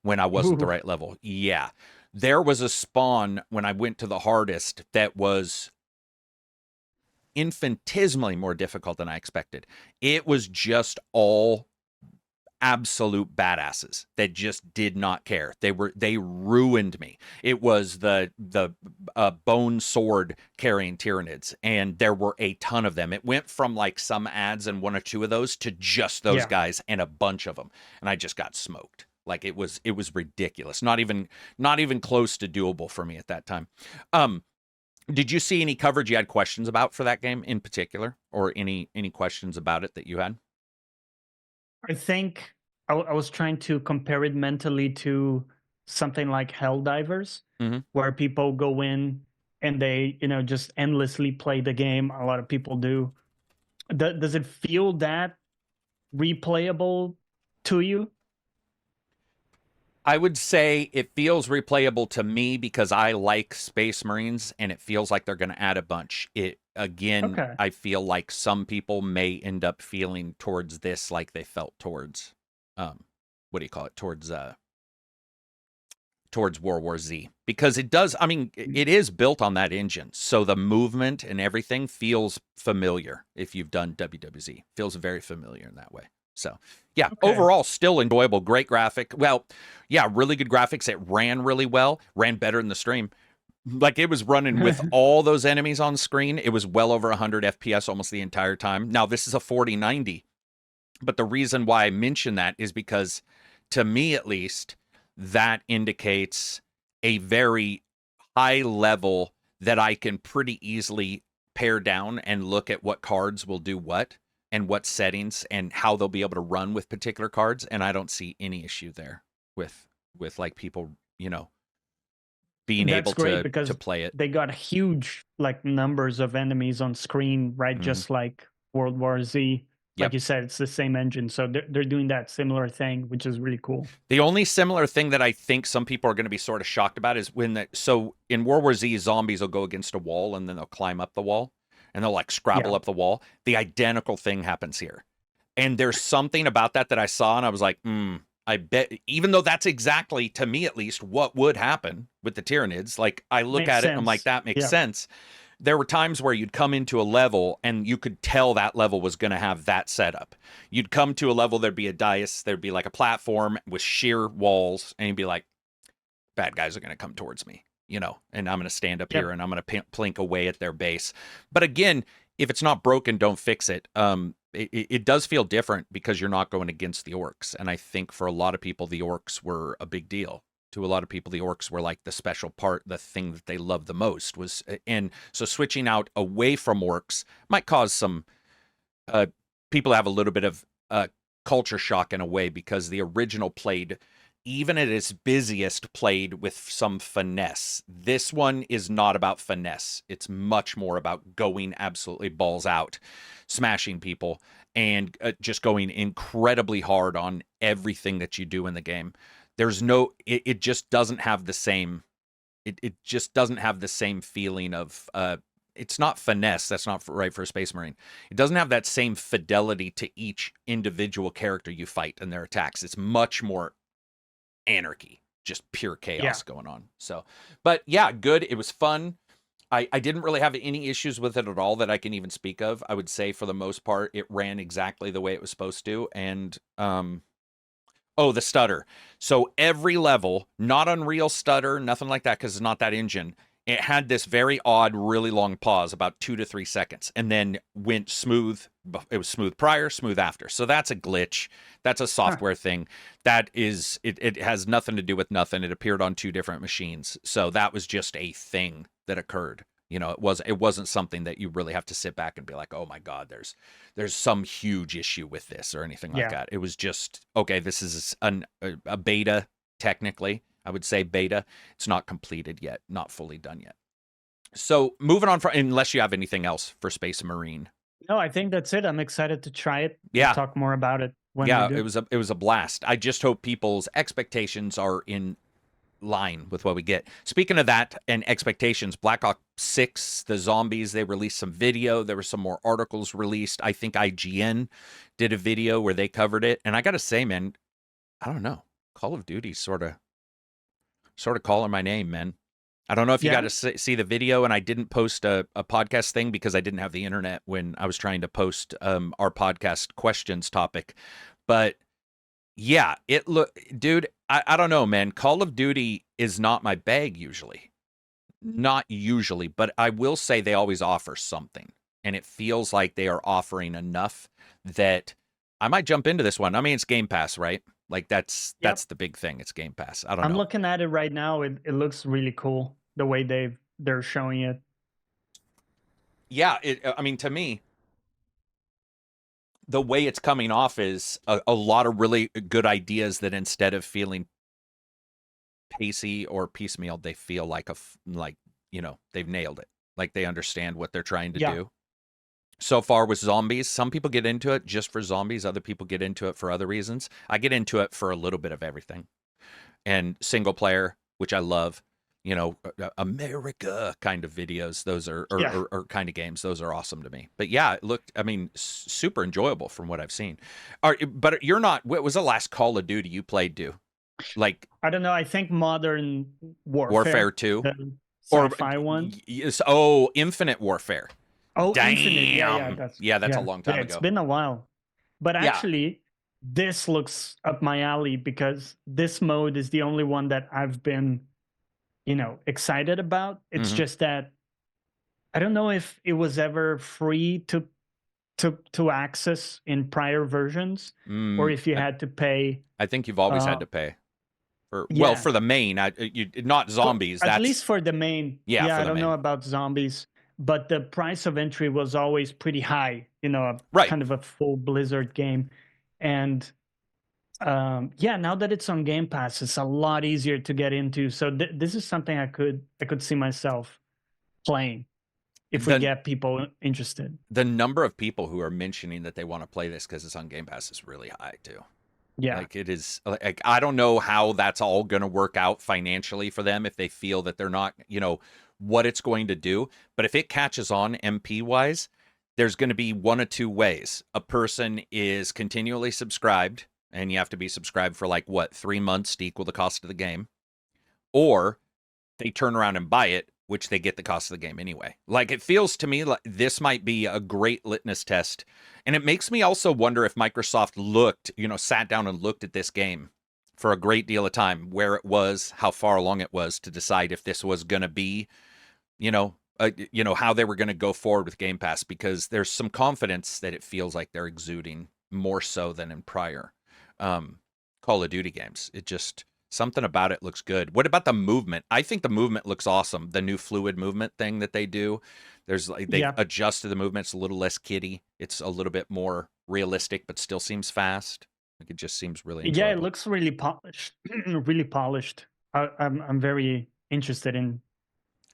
[SPEAKER 1] when I wasn't the right level. Yeah. There was a spawn when I went to the hardest that was infinitesimally more difficult than I expected. It was just all absolute badasses that just did not care. They ruined me. It was the bone sword carrying Tyranids, and there were a ton of them. It went from like some ads and 1 or 2 of those to just those guys and a bunch of them, and I just got smoked. Like it was ridiculous. Not even close to doable for me at that time. Did you see any coverage you had questions about for that game in particular, or any questions about it that you had?
[SPEAKER 2] I think I was trying to compare it mentally to something like Helldivers, where people go in and they, just endlessly play the game. A lot of people do. Does it feel that replayable to you?
[SPEAKER 1] I would say it feels replayable to me because I like Space Marines, and it feels like they're going to add a bunch. I feel like some people may end up feeling towards this like they felt towards, towards World War Z, because it does. I mean, it is built on that engine, so the movement and everything feels familiar. If you've done WWZ, feels very familiar in that way. So yeah, overall still enjoyable, great graphic. Well, yeah, really good graphics. It ran really well, ran better in the stream. Like it was running with all those enemies on screen. It was well over 100 FPS almost the entire time. Now this is a 4090, but the reason why I mention that is because, to me at least, that indicates a very high level that I can pretty easily pare down and look at what cards will do what, and what settings and how they'll be able to run with particular cards. And I don't see any issue there with like people, being able to play it.
[SPEAKER 2] They got huge like numbers of enemies on screen, right? Just like World War Z. Like you said, it's the same engine. So they're doing that similar thing, which is really cool.
[SPEAKER 1] The only similar thing that I think some people are going to be sort of shocked about is so in World War Z, zombies will go against a wall and then they'll climb up the wall. And they'll like scrabble up the wall. The identical thing happens here. And there's something about that I saw, and I was like, I bet, even though that's exactly, to me at least, what would happen with the Tyranids. Like, I look at it and I'm like, that makes sense. There were times where you'd come into a level and you could tell that level was going to have that setup. You'd come to a level, there'd be a dais, there'd be like a platform with sheer walls, and you'd be like, bad guys are going to come towards me. And I'm going to stand up here and I'm going to plink away at their base. But again, if it's not broken, don't fix it. It does feel different because you're not going against the orcs. And I think for a lot of people, the orcs were a big deal. To a lot of people, the orcs were like the special part, the thing that they loved the most was. And so switching out away from orcs might cause some people to have a little bit of culture shock in a way, because the original played even at its busiest, played with some finesse. This one is not about finesse. It's much more about going absolutely balls out, smashing people, and just going incredibly hard on everything that you do in the game. There's no, it just doesn't have the same, it just doesn't have the same feeling of, it's not finesse. That's not right for a Space Marine. It doesn't have that same fidelity to each individual character you fight and their attacks. It's much more anarchy, just pure chaos going on. So, but yeah, good. It was fun. I didn't really have any issues with it at all that I can even speak of. I would say for the most part, it ran exactly the way it was supposed to. And, oh, the stutter. So every level, not Unreal stutter, nothing like that, because it's not that engine. It had this very odd, really long pause, about 2 to 3 seconds, and then went smooth. It was smooth prior, smooth after. So that's a glitch. That's a software thing. That is, it has nothing to do with nothing. It appeared on 2 different machines. So that was just a thing that occurred. You know, it wasn't something that you really have to sit back and be like, oh my God, there's some huge issue with this or anything like that. It was just, okay, this is a beta, technically. I would say beta. It's not completed yet, not fully done yet. So moving on from, unless you have anything else for Space Marine.
[SPEAKER 2] No, I think that's it. I'm excited to try it.
[SPEAKER 1] Yeah.
[SPEAKER 2] We'll talk more about it when we do.
[SPEAKER 1] It was a blast. I just hope people's expectations are in line with what we get. Speaking of that and expectations, Black Ops 6, the zombies, they released some video. There were some more articles released. I think IGN did a video where they covered it. And I got to say, man, I don't know. Call of Duty sort of calling my name, man. I don't know if you got to see the video, and I didn't post a podcast thing because I didn't have the internet when I was trying to post our podcast questions topic. But yeah, dude, I don't know, man. Call of Duty is not my bag usually. Not usually, but I will say they always offer something. And it feels like they are offering enough that I might jump into this one. I mean, it's Game Pass, right? Like that's the big thing. It's Game Pass. I don't know.
[SPEAKER 2] I'm looking at it right now. It looks really cool the way they're showing it.
[SPEAKER 1] Yeah, I mean, to me, the way it's coming off is a lot of really good ideas that instead of feeling pacey or piecemeal, they feel like they've nailed it. Like they understand what they're trying to do. So far with zombies, some people get into it just for zombies. Other people get into it for other reasons. I get into it for a little bit of everything. And single player, which I love, you know, America kind of videos. Those are kind of games. Those are awesome to me. But yeah, it looked, I mean, super enjoyable from what I've seen. But you're not, what was the last Call of Duty you played, Like,
[SPEAKER 2] I don't know. I think Modern
[SPEAKER 1] Warfare 2?
[SPEAKER 2] The sci-fi one?
[SPEAKER 1] Oh, Infinite Warfare.
[SPEAKER 2] Oh,
[SPEAKER 1] damn.
[SPEAKER 2] Infinite.
[SPEAKER 1] That's a long time ago.
[SPEAKER 2] It's been a while. But actually, this looks up my alley because this mode is the only one that I've been, excited about. It's just that I don't know if it was ever free to access in prior versions or if you had to pay.
[SPEAKER 1] I think you've always had to pay. Well, for the main, not zombies.
[SPEAKER 2] At least for the main.
[SPEAKER 1] Yeah,
[SPEAKER 2] I don't know about zombies. But the price of entry was always pretty high, kind of a full Blizzard game. And now that it's on Game Pass, it's a lot easier to get into. So this is something I could see myself playing if we get people interested.
[SPEAKER 1] The number of people who are mentioning that they want to play this because it's on Game Pass is really high too.
[SPEAKER 2] Yeah.
[SPEAKER 1] Like it is, like, I don't know how that's all going to work out financially for them if they feel that they're not, what it's going to do. But if it catches on MP wise, there's going to be one of two ways. A person is continually subscribed and you have to be subscribed for 3 months to equal the cost of the game, or they turn around and buy it, which they get the cost of the game anyway. Like, it feels to me like this might be a great litmus test. And it makes me also wonder if Microsoft sat down and looked at this game for a great deal of time, where it was, how far along it was, to decide if this was going to be, how they were going to go forward with Game Pass, because there's some confidence that it feels like they're exuding more so than in prior Call of Duty games. It just, something about it looks good. What about the movement? I think the movement looks awesome. The new fluid movement thing that they do, they adjusted the movement. It's a little less kiddie. It's a little bit more realistic, but still seems fast. Like, it just seems really
[SPEAKER 2] Yeah, it
[SPEAKER 1] enjoyable.
[SPEAKER 2] looks really polished. Really polished. I'm very interested in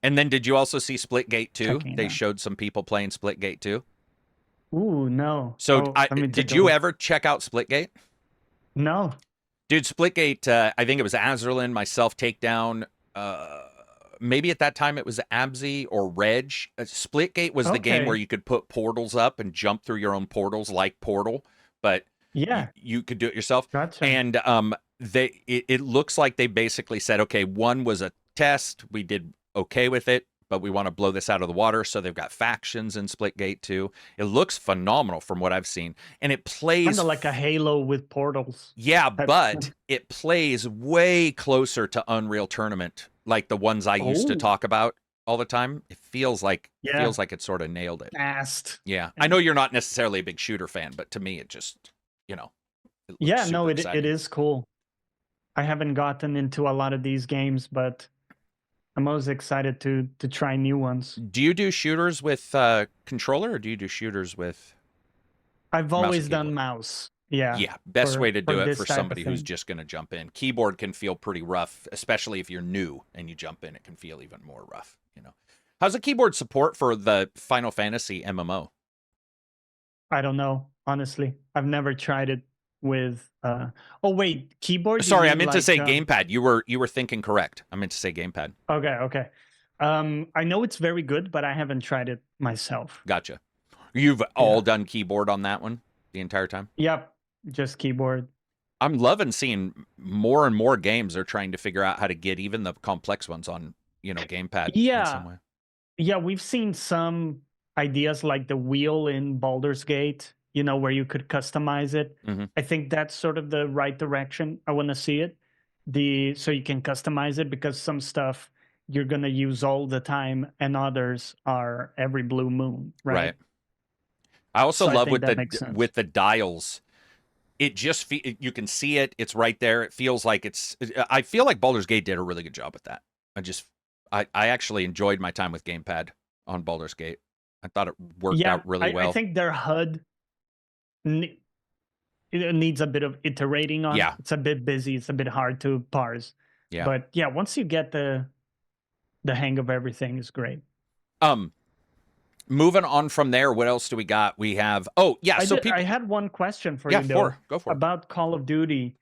[SPEAKER 1] And then did you also see Splitgate 2?
[SPEAKER 2] checking it
[SPEAKER 1] They
[SPEAKER 2] out.
[SPEAKER 1] showed some people playing Splitgate 2.
[SPEAKER 2] Ooh, no.
[SPEAKER 1] So
[SPEAKER 2] Oh, let me take
[SPEAKER 1] did
[SPEAKER 2] a
[SPEAKER 1] you
[SPEAKER 2] look.
[SPEAKER 1] ever check out Splitgate?
[SPEAKER 2] No.
[SPEAKER 1] Dude, Splitgate, I think it was Azerlin, myself, Takedown. Maybe at that time it was Abzy or Reg. Splitgate was the game where
[SPEAKER 2] Okay.
[SPEAKER 1] you could put portals up and jump through your own portals like Portal, but
[SPEAKER 2] Yeah.
[SPEAKER 1] you could do it yourself.
[SPEAKER 2] Gotcha.
[SPEAKER 1] And it looks like they basically said, okay, one was a test. We did okay with it, but we want to blow this out of the water. So they've got factions in Splitgate too. It looks phenomenal from what I've seen. And it plays
[SPEAKER 2] Kind of like a Halo with portals.
[SPEAKER 1] yeah,
[SPEAKER 2] Type.
[SPEAKER 1] but it plays way closer to Unreal Tournament, like the ones I used to
[SPEAKER 2] Oh,
[SPEAKER 1] talk about all the time. It feels like
[SPEAKER 2] yeah.
[SPEAKER 1] it sort of nailed it.
[SPEAKER 2] Fast.
[SPEAKER 1] Yeah. I know
[SPEAKER 2] And
[SPEAKER 1] you're not necessarily a big shooter fan, but to me it just, it looks
[SPEAKER 2] yeah, no,
[SPEAKER 1] super
[SPEAKER 2] it
[SPEAKER 1] exciting.
[SPEAKER 2] is cool. I haven't gotten into a lot of these games, but I'm always excited to try new ones.
[SPEAKER 1] Do you do shooters with controller or do you do shooters with
[SPEAKER 2] I've
[SPEAKER 1] mouse and
[SPEAKER 2] always done
[SPEAKER 1] keyboard?
[SPEAKER 2] mouse. Yeah,
[SPEAKER 1] Yeah, best way to
[SPEAKER 2] for
[SPEAKER 1] do it
[SPEAKER 2] this
[SPEAKER 1] for
[SPEAKER 2] type of
[SPEAKER 1] somebody who's
[SPEAKER 2] thing.
[SPEAKER 1] just going to jump in. Keyboard can feel pretty rough, especially if you're new and you jump in. It can feel even more rough. How's the keyboard support for the Final Fantasy MMO?
[SPEAKER 2] I don't know, honestly. I've never tried it with oh wait, keyboard, you
[SPEAKER 1] Sorry, I
[SPEAKER 2] mean
[SPEAKER 1] meant to
[SPEAKER 2] like
[SPEAKER 1] say gamepad. You were thinking correct. I meant to say gamepad.
[SPEAKER 2] okay. I know it's very good, but I haven't tried it myself.
[SPEAKER 1] Gotcha. You've all
[SPEAKER 2] Yeah.
[SPEAKER 1] done keyboard on that one the entire time?
[SPEAKER 2] Yep, just keyboard.
[SPEAKER 1] I'm loving seeing more and more games they're trying to figure out how to get even the complex ones on, gamepad in some
[SPEAKER 2] Yeah.
[SPEAKER 1] way.
[SPEAKER 2] Yeah, we've seen some ideas like the wheel in Baldur's Gate, where you could customize it.
[SPEAKER 1] Mm-hmm.
[SPEAKER 2] I think that's sort of the right direction. I want to see it. So you can customize it, because some stuff you're going to use all the time and others are every blue moon, right?
[SPEAKER 1] I also
[SPEAKER 2] So I
[SPEAKER 1] love
[SPEAKER 2] think that makes sense.
[SPEAKER 1] with the dials. It just you can see it. It's right there. It feels like I feel like Baldur's Gate did a really good job with that. I actually enjoyed my time with gamepad on Baldur's Gate. I thought it worked
[SPEAKER 2] Yeah,
[SPEAKER 1] out really
[SPEAKER 2] I
[SPEAKER 1] well.
[SPEAKER 2] think their HUD it needs a bit of iterating on.
[SPEAKER 1] Yeah.
[SPEAKER 2] It's a bit busy. It's a bit hard to parse.
[SPEAKER 1] Yeah.
[SPEAKER 2] But yeah, once you get the hang of everything, is great.
[SPEAKER 1] Moving on from there, what else do we got? We have
[SPEAKER 2] I had one question for you though
[SPEAKER 1] go for it.
[SPEAKER 2] about Call of Duty.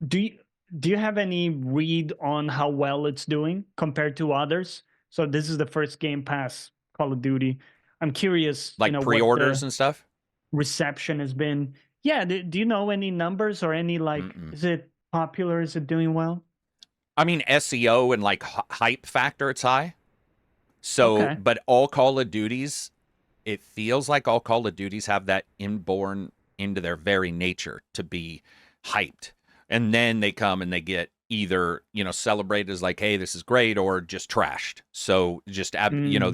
[SPEAKER 2] Do you do you have any read on how well it's doing compared to others? So this is the first Game Pass Call of Duty. I'm curious,
[SPEAKER 1] Like
[SPEAKER 2] what
[SPEAKER 1] pre-orders
[SPEAKER 2] the
[SPEAKER 1] and stuff?
[SPEAKER 2] reception has been. Yeah, do you know any numbers or any is it popular? Is it doing well?
[SPEAKER 1] I mean, SEO and like hype factor, it's high. So,
[SPEAKER 2] Okay.
[SPEAKER 1] but all Call of Duties, it feels like all Call of Duties have that inborn into their very nature to be hyped. And then they come and they get either, celebrated as like, hey, this is great, or just trashed. So just,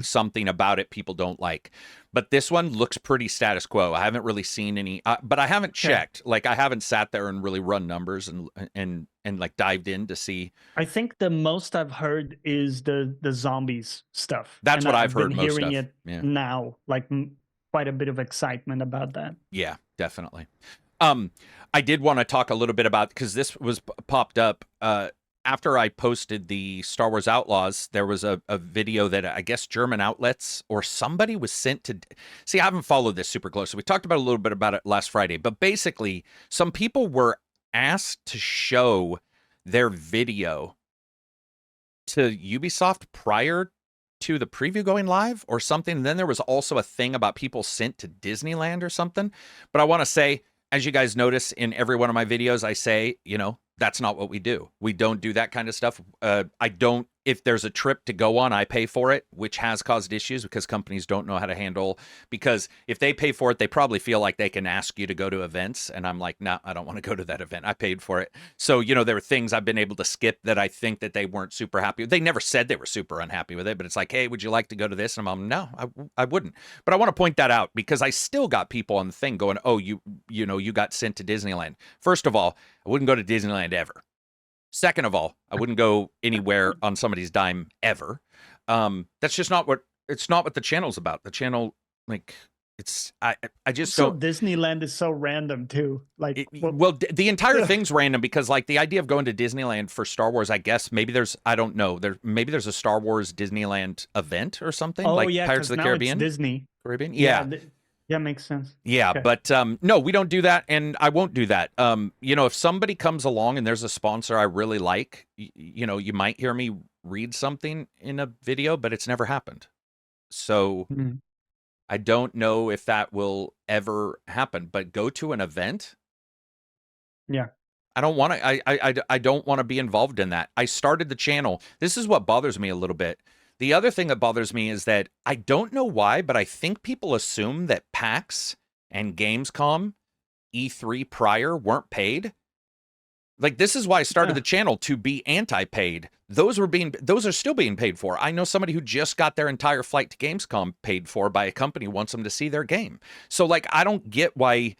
[SPEAKER 1] something about it people don't like. But this one looks pretty status quo. I haven't really seen any, but I haven't checked. Like, I haven't sat there and really run numbers and like dived in to see.
[SPEAKER 2] I think the most I've heard is the zombies stuff.
[SPEAKER 1] That's
[SPEAKER 2] And
[SPEAKER 1] what I've heard
[SPEAKER 2] been
[SPEAKER 1] most
[SPEAKER 2] hearing
[SPEAKER 1] stuff.
[SPEAKER 2] it
[SPEAKER 1] Yeah.
[SPEAKER 2] now, like quite a bit of excitement about that.
[SPEAKER 1] Yeah, definitely. I did want to talk a little bit about, because this was popped up after I posted the Star Wars Outlaws. There was a video that I guess German outlets or somebody was sent to see. I haven't followed this super closely. We talked about a little bit about it last Friday, but basically some people were asked to show their video to Ubisoft prior to the preview going live or something. And then there was also a thing about people sent to Disneyland or something. But I want to say, as you guys notice in every one of my videos, I say, that's not what we do. We don't do that kind of stuff. I don't, if there's a trip to go on, I pay for it, which has caused issues because companies don't know how to handle, because if they pay for it, they probably feel like they can ask you to go to events. And I'm like, no, I don't want to go to that event. I paid for it. So, there are things I've been able to skip that I think that they weren't super happy with. They never said they were super unhappy with it, but it's like, hey, would you like to go to this? And I'm like, no, I wouldn't. But I want to point that out because I still got people on the thing going, oh, you got sent to Disneyland. First of all, I wouldn't go to Disneyland ever. Second of all, I wouldn't go anywhere on somebody's dime ever. That's just not what the channel's about. The channel, like, I just
[SPEAKER 2] So
[SPEAKER 1] don't.
[SPEAKER 2] Disneyland is so random too. Like,
[SPEAKER 1] Well, the entire thing's random because like the idea of going to Disneyland for Star Wars, I guess maybe I don't know, maybe there's a Star Wars Disneyland event or something
[SPEAKER 2] oh
[SPEAKER 1] like
[SPEAKER 2] yeah,
[SPEAKER 1] Pirates
[SPEAKER 2] because
[SPEAKER 1] of the
[SPEAKER 2] now it's
[SPEAKER 1] Caribbean.
[SPEAKER 2] Disney.
[SPEAKER 1] Yeah.
[SPEAKER 2] Yeah, makes sense.
[SPEAKER 1] Yeah,
[SPEAKER 2] Okay.
[SPEAKER 1] but no, we don't do that, and I won't do that. If somebody comes along and there's a sponsor I really like, you might hear me read something in a video, but it's never happened. So
[SPEAKER 2] Mhm.
[SPEAKER 1] I don't know if that will ever happen. But go to an event.
[SPEAKER 2] Yeah.
[SPEAKER 1] I don't want to. I don't want to be involved in that. I started the channel. This is what bothers me a little bit. The other thing that bothers me is that I don't know why, but I think people assume that PAX and Gamescom E3 prior weren't paid. Like, this is why I started the channel, to be anti-paid. Those are still being paid for. I know somebody who just got their entire flight to Gamescom paid for by a company who wants them to see their game. So like, I don't get why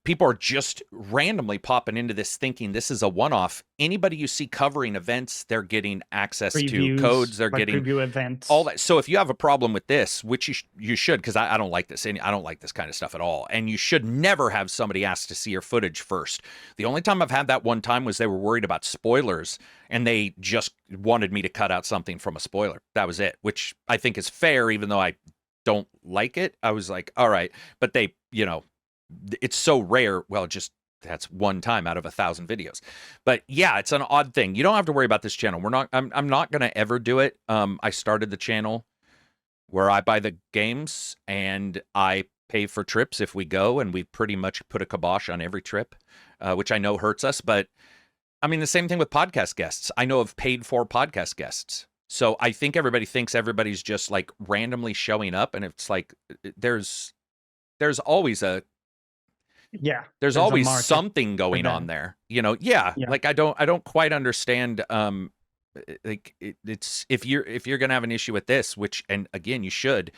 [SPEAKER 1] people are just randomly popping into this thinking this is a one-off. Anybody you see covering events, they're getting access to codes, they're getting
[SPEAKER 2] preview events,
[SPEAKER 1] all that. So if you have a problem with this, which you should, because I don't like this, I don't like this kind of stuff at all, and you should never have somebody ask to see your footage first. The only time I've had that one time was they were worried about spoilers, and they just wanted me to cut out something from a spoiler. That was it, which I think is fair, even though I don't like it. I was like, all right, but they, it's so rare. Well, just that's one time out of 1,000 videos. But yeah, it's an odd thing. You don't have to worry about this channel. I'm not going to ever do it. I started the channel where I buy the games and I pay for trips if we go, and we pretty much put a kibosh on every trip, which I know hurts us. But I mean, the same thing with podcast guests. I know of paid for podcast guests. So I think everybody thinks everybody's just like randomly showing up, and it's like there's always there's always something going on there, like I don't quite understand. Like it's if you're gonna have an issue with this, which, and again, you should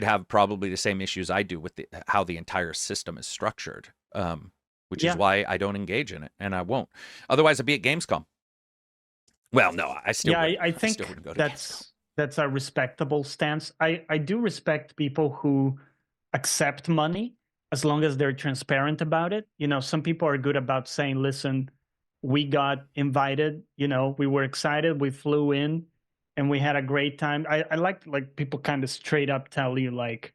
[SPEAKER 1] have probably the same issues I do with how the entire system is structured, which is why I don't engage in it, and I won't. Otherwise, I'd be at Gamescom. Well, no, I still
[SPEAKER 2] I think
[SPEAKER 1] still wouldn't go to
[SPEAKER 2] that's a respectable stance. I do respect people who accept money as long as they're transparent about it. Some people are good about saying, listen, we got invited, we were excited, we flew in, and we had a great time. I like people kind of straight up tell you like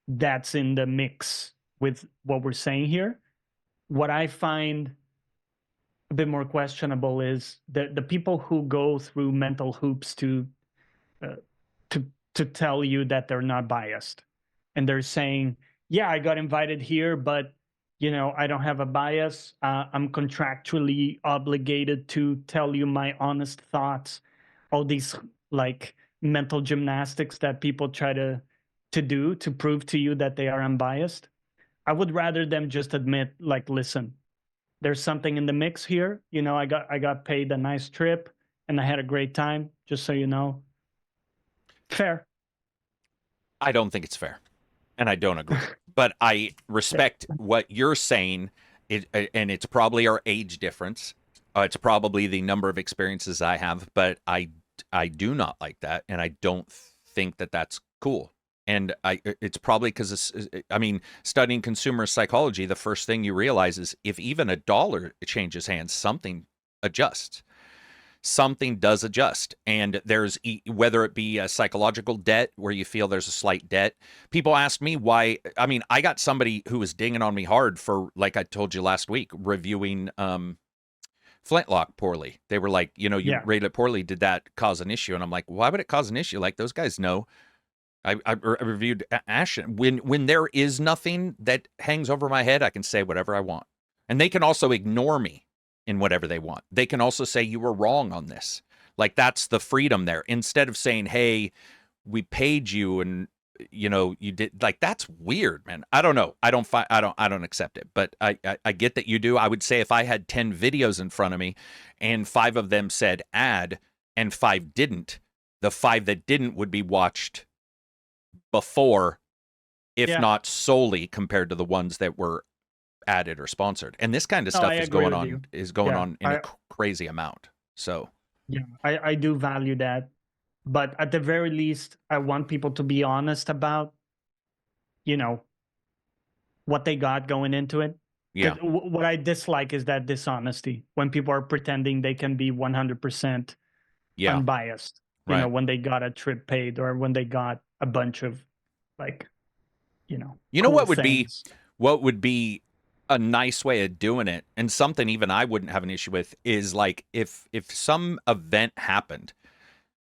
[SPEAKER 2] that's in the mix with what we're saying here. What I find a bit more questionable is the people who go through mental hoops to tell you that they're not biased, and they're saying, yeah, I got invited here, but I don't have a bias. I'm contractually obligated to tell you my honest thoughts. All these like mental gymnastics that people try to do to prove to you that they are unbiased. I would rather them just admit, like, listen, there's something in the mix here. I got paid a nice trip and I had a great time, just so you know. Fair.
[SPEAKER 1] I don't think it's fair, and I don't agree. But I respect what you're saying, and it's probably our age difference. It's probably the number of experiences I have, but I do not like that, and I don't think that that's cool. And it's probably because, I mean, studying consumer psychology, the first thing you realize is if even a dollar changes hands, something adjusts. Something does adjust, and there's, whether it be a psychological debt where you feel there's a slight debt. People ask me why. I mean, I got somebody who was dinging on me hard for, like I told you last week, reviewing Flintlock poorly. They were like, you rated it poorly, did that cause an issue? And I'm like, why would it cause an issue? Like, those guys know. I reviewed Ashen. When there is nothing that hangs over my head, I can say whatever I want, and they can also ignore me in whatever they want. They can also say you were wrong on this. Like, that's the freedom there. Instead of saying, hey, we paid you and you did, like, that's weird, man. I don't know. I don't accept it, but I get that you do. I would say if I had 10 videos in front of me and 5 of them said ad and 5 didn't, the 5 that didn't would be watched before, if not solely, compared to the ones that were added or sponsored. And this kind of stuff is going on in a crazy amount. So
[SPEAKER 2] yeah, I do value that, but at the very least, I want people to be honest about what they got going into it.
[SPEAKER 1] Yeah.
[SPEAKER 2] What I dislike is that dishonesty when people are pretending they can be 100%
[SPEAKER 1] Yeah.
[SPEAKER 2] unbiased. You
[SPEAKER 1] Right.
[SPEAKER 2] know, when they got a trip paid or when they got a bunch of like,
[SPEAKER 1] cool what would be a nice way of doing it, and something even I wouldn't have an issue with, is like if some event happened,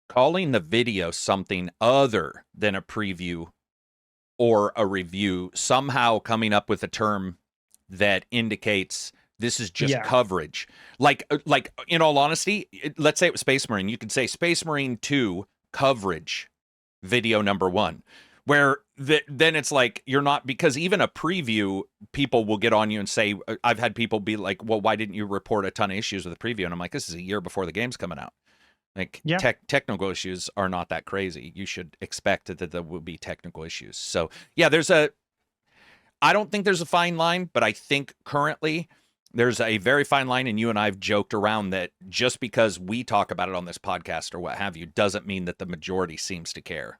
[SPEAKER 1] calling the video something other than a preview or a review, somehow coming up with a term that indicates this is just coverage. Like in all honesty, let's say it was Space Marine. You could say Space Marine 2 coverage video number 1. Where then it's like you're not, because even a preview, people will get on you and say, I've had people be like, well, why didn't you report a ton of issues with the preview? And I'm like, this is a year before the game's coming out. Like technical issues are not that crazy. You should expect that there will be technical issues. So yeah, I don't think there's a fine line, but I think currently there's a very fine line, and you and I have joked around that just because we talk about it on this podcast or what have you, doesn't mean that the majority seems to care,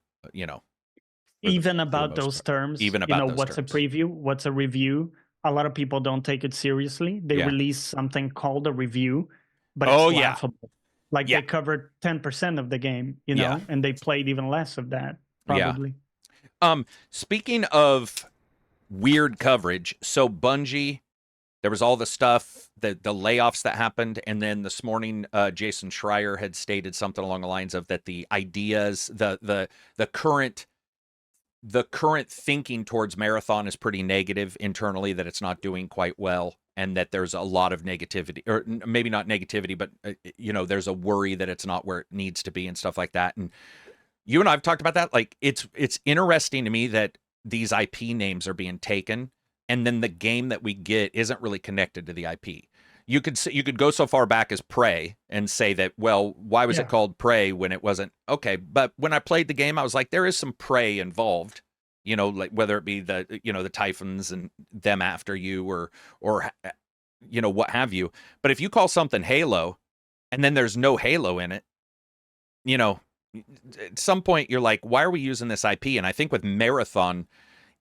[SPEAKER 2] even about those terms.
[SPEAKER 1] Even about
[SPEAKER 2] what's terms. A preview, what's a review? A lot of people don't take it seriously. They release something called a review, but it's laughable. Like they covered 10% of the game, and they played even less of that, probably.
[SPEAKER 1] Yeah. Speaking of weird coverage, so Bungie, there was all the stuff, the layoffs that happened, and then this morning, Jason Schreier had stated something along the lines of that the ideas, the current thinking towards Marathon is pretty negative internally, that it's not doing quite well, and that there's a lot of negativity, or maybe not negativity, but there's a worry that it's not where it needs to be and stuff like that. And you and I have talked about that. Like it's interesting to me that these IP names are being taken, and then the game that we get isn't really connected to the IP. You could go so far back as Prey and say that, well, why was it called Prey when it wasn't? Okay, but when I played the game, I was like, there is some prey involved, like whether it be the the Typhons and them after you or what have you. But if you call something Halo and then there's no Halo in it, at some point you're like, why are we using this IP? And I think with Marathon,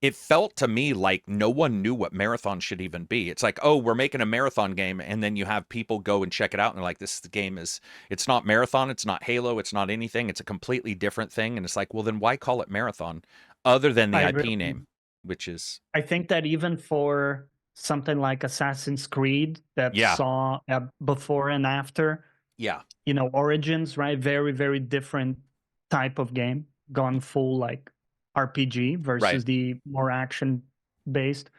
[SPEAKER 1] it felt to me like no one knew what Marathon should even be. It's like, oh, we're making a Marathon game, and then you have people go and check it out, and they're like, this game it's not Marathon, it's not Halo, it's not anything, it's a completely different thing. And it's like, well, then why call it Marathon other than the IP name, which is...
[SPEAKER 2] I think that even for something like Assassin's Creed that saw before and after, Origins, right? Very, very different type of game, gone full like RPG versus the more action based.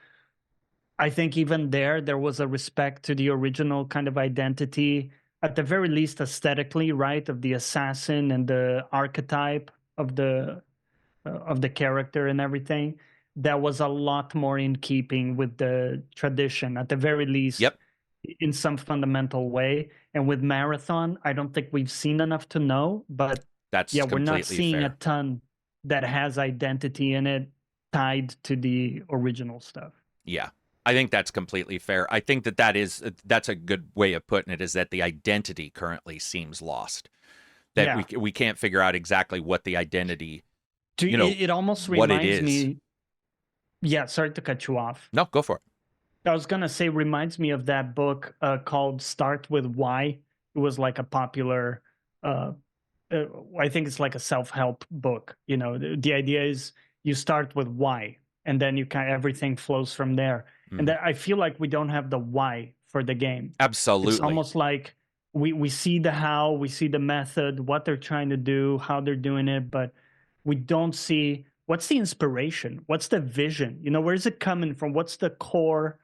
[SPEAKER 2] I think even there was a respect to the original kind of identity, at the very least aesthetically, right, of the assassin and the archetype of the character and everything. That was a lot more in keeping with the tradition, at the very least, in some fundamental way. And with Marathon, I don't think we've seen enough to know, but we're not seeing a ton that has identity in it tied to the original stuff.
[SPEAKER 1] Yeah, I think that's completely fair. I think that's a good way of putting it, is that the identity currently seems lost. That we can't figure out exactly what the identity,
[SPEAKER 2] it almost reminds me. Yeah, sorry to cut you off.
[SPEAKER 1] No, go for it.
[SPEAKER 2] I was going to say, reminds me of that book called Start With Why. It was like a popular... I think it's like a self-help book. The idea is you start with why, and then everything flows from there. And I feel like we don't have the why for the game.
[SPEAKER 1] Absolutely.
[SPEAKER 2] It's almost like we see the how, we see the method, what they're trying to do, how they're doing it, but we don't see what's the inspiration, what's the vision, where is it coming from, what's the core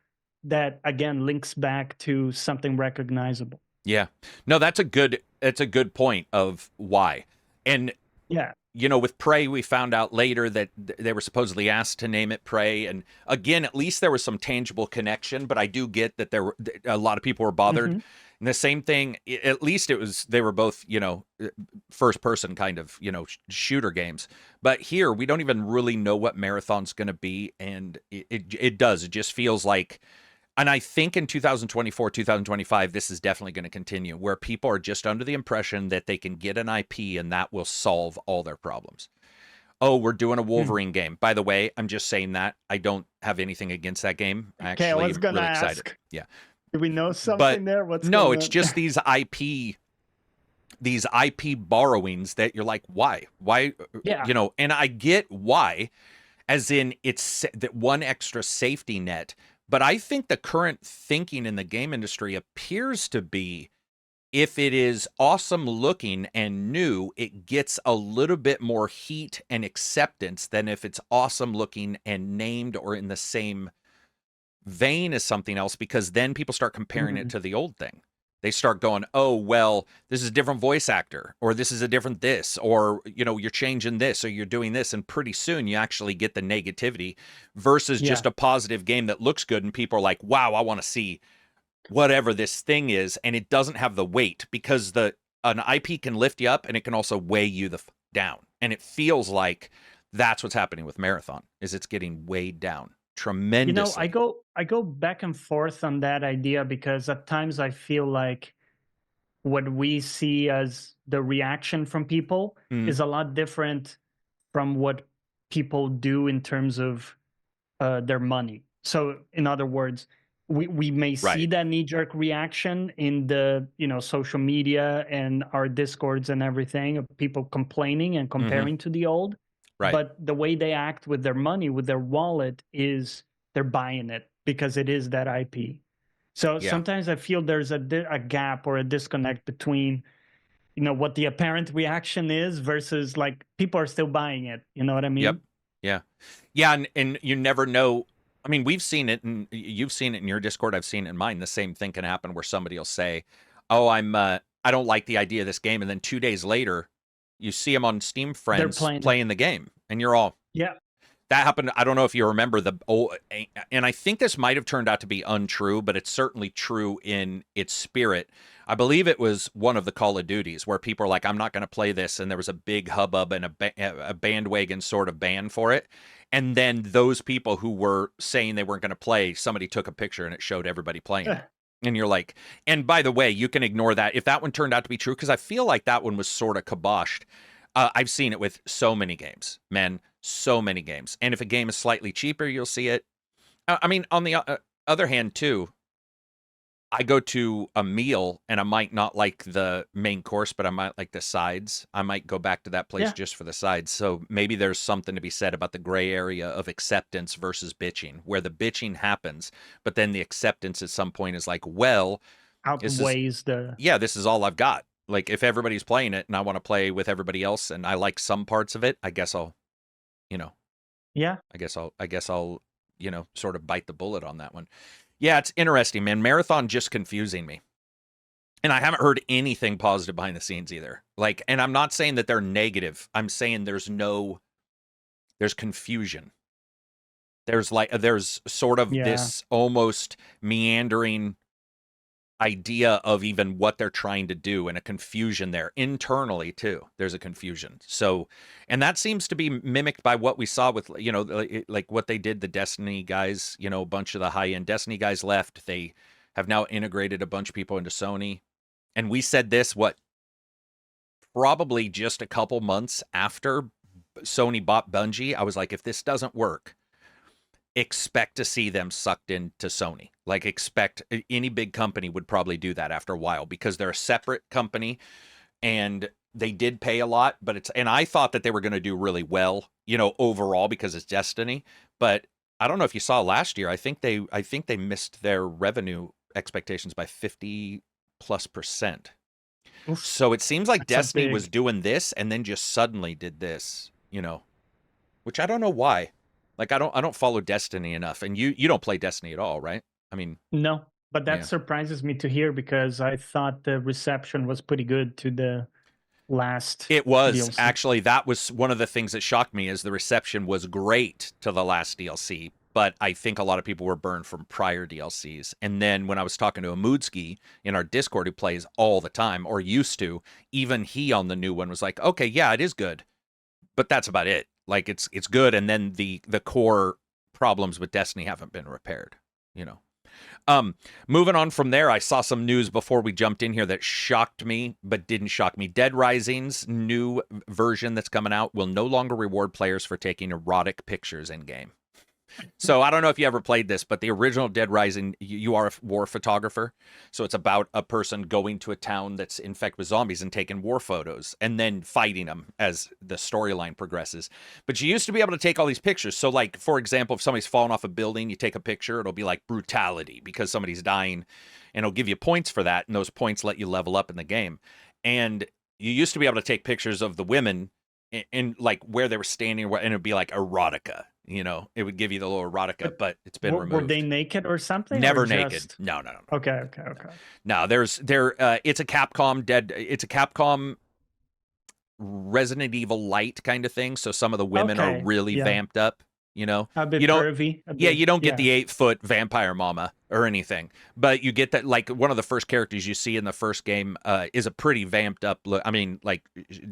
[SPEAKER 2] that, again, links back to something recognizable.
[SPEAKER 1] Yeah. No, that's a good point of why. And with Prey, we found out later that they were supposedly asked to name it Prey, and again, at least there was some tangible connection, but I do get that a lot of people were bothered. And the same thing, at least they were both, first person kind of, shooter games. But here we don't even really know what Marathon's going to be, and it just feels like... And I think in 2024, 2025, this is definitely going to continue, where people are just under the impression that they can get an IP and that will solve all their problems. Oh, we're doing a Wolverine game. By the way, I'm just saying that. I don't have anything against that game. I
[SPEAKER 2] Okay, I
[SPEAKER 1] actually
[SPEAKER 2] was
[SPEAKER 1] am
[SPEAKER 2] gonna
[SPEAKER 1] really excited.
[SPEAKER 2] ask.
[SPEAKER 1] Yeah.
[SPEAKER 2] Do we know
[SPEAKER 1] But
[SPEAKER 2] something there? What's
[SPEAKER 1] no,
[SPEAKER 2] going
[SPEAKER 1] it's
[SPEAKER 2] on?
[SPEAKER 1] just these IP borrowings that you're like, why? Why,
[SPEAKER 2] Yeah.
[SPEAKER 1] you know, and I get why, as in it's that one extra safety net. But I think the current thinking in the game industry appears to be, if it is awesome looking and new, it gets a little bit more heat and acceptance than if it's awesome looking and named or in the same vein as something else, because then people start comparing it to the old thing. They start going, oh, well, this is a different voice actor, or this is a different this, or, you know, you're changing this, or you're doing this. And pretty soon you actually get the negativity versus just a positive game that looks good. And people are like, wow, I want to see whatever this thing is. And it doesn't have the weight, because an IP can lift you up and it can also weigh you down. And it feels like that's what's happening with Marathon, is it's getting weighed down tremendously.
[SPEAKER 2] You know, I go back and forth on that idea, because at times I feel like what we see as the reaction from people is a lot different from what people do in terms of their money. So in other words, we may see that knee-jerk reaction in the, you know, social media and our discords and everything, of people complaining and comparing to the old. But the way they act with their money, with their wallet, is they're buying it because it is that IP. So sometimes I feel there's a gap or a disconnect between, you know, what the apparent reaction is versus like people are still buying it. You know what I mean?
[SPEAKER 1] Yep. Yeah. Yeah. And you never know. I mean, we've seen it, and you've seen it in your Discord. I've seen it in mine. The same thing can happen where somebody will say, oh, I don't like the idea of this game. And then 2 days later, you see them on Steam Friends playing the game, and you're all, that happened. I don't know if you remember and I think this might have turned out to be untrue, but it's certainly true in its spirit. I believe it was one of the Call of Duties where people are like, I'm not going to play this. And there was a big hubbub and a bandwagon sort of ban for it. And then those people who were saying they weren't going to play, somebody took a picture and it showed everybody playing it. And you're like, and by the way, you can ignore that if that one turned out to be true, because I feel like that one was sort of kiboshed. I've seen it with so many games, man, so many games. And if a game is slightly cheaper, you'll see it. I mean, on the other hand, too, I go to a meal and I might not like the main course, but I might like the sides. I might go back to that place just for the sides. So maybe there's something to be said about the gray area of acceptance versus bitching, where the bitching happens, but then the acceptance at some point is like, well,
[SPEAKER 2] outweighs
[SPEAKER 1] this is all I've got. Like, if everybody's playing it and I want to play with everybody else and I like some parts of it, I guess I'll, you know, I guess I'll, you know, sort of bite the bullet on that one. Yeah, it's interesting, man. Marathon just confusing me. And I haven't heard anything positive behind the scenes either. Like, and I'm not saying that they're negative. I'm saying there's confusion. There's sort of this almost meandering idea of even what they're trying to do, and a confusion there internally too. There's a confusion. So, and that seems to be mimicked by what we saw with, you know, like what they did, the Destiny guys, you know, a bunch of the high-end Destiny guys left. They have now integrated a bunch of people into Sony. And we said this, probably just a couple months after Sony bought Bungie. I was like, if this doesn't work, expect to see them sucked into Sony. Like, expect any big company would probably do that after a while, because they're a separate company and they did pay a lot, but and I thought that they were going to do really well, you know, overall, because it's Destiny. But I don't know if you saw last year, I think they missed their revenue expectations by 50+%. Oof. So it seems like Destiny was doing this and then just suddenly did this, you know, which I don't know why. Like, I don't follow Destiny enough, and you don't play Destiny at all, right? I mean,
[SPEAKER 2] no, but that surprises me to hear, because I thought the reception was pretty good to the last.
[SPEAKER 1] It was
[SPEAKER 2] DLC.
[SPEAKER 1] Actually, that was one of the things that shocked me, is the reception was great to the last DLC, but I think a lot of people were burned from prior DLCs. And then when I was talking to a Moodski in our Discord, who plays all the time, or used to, even he on the new one was like, okay, yeah, it is good, but that's about it. Like, it's good, and then the core problems with Destiny haven't been repaired, you know. Moving on from there, I saw some news before we jumped in here that shocked me, but didn't shock me. Dead Rising's new version that's coming out will no longer reward players for taking erotic pictures in game. So I don't know if you ever played this, but the original Dead Rising, you are a war photographer. So it's about a person going to a town that's infected with zombies and taking war photos and then fighting them as the storyline progresses. But you used to be able to take all these pictures. So like, for example, if somebody's fallen off a building, you take a picture, it'll be like brutality because somebody's dying, and it'll give you points for that. And those points let you level up in the game. And you used to be able to take pictures of the women in like where they were standing, and it'd be like erotica. You know, it would give you the little erotica, but it's been removed.
[SPEAKER 2] Were they naked or something?
[SPEAKER 1] Never
[SPEAKER 2] or
[SPEAKER 1] naked.
[SPEAKER 2] just...
[SPEAKER 1] No.
[SPEAKER 2] Okay.
[SPEAKER 1] No, it's a Capcom Resident Evil Light kind of thing. So some of the women are really vamped up, you know.
[SPEAKER 2] A bit curvy.
[SPEAKER 1] You don't get the 8-foot vampire mama or anything, but you get that, like, one of the first characters you see in the first game is a pretty vamped up look. I mean, like,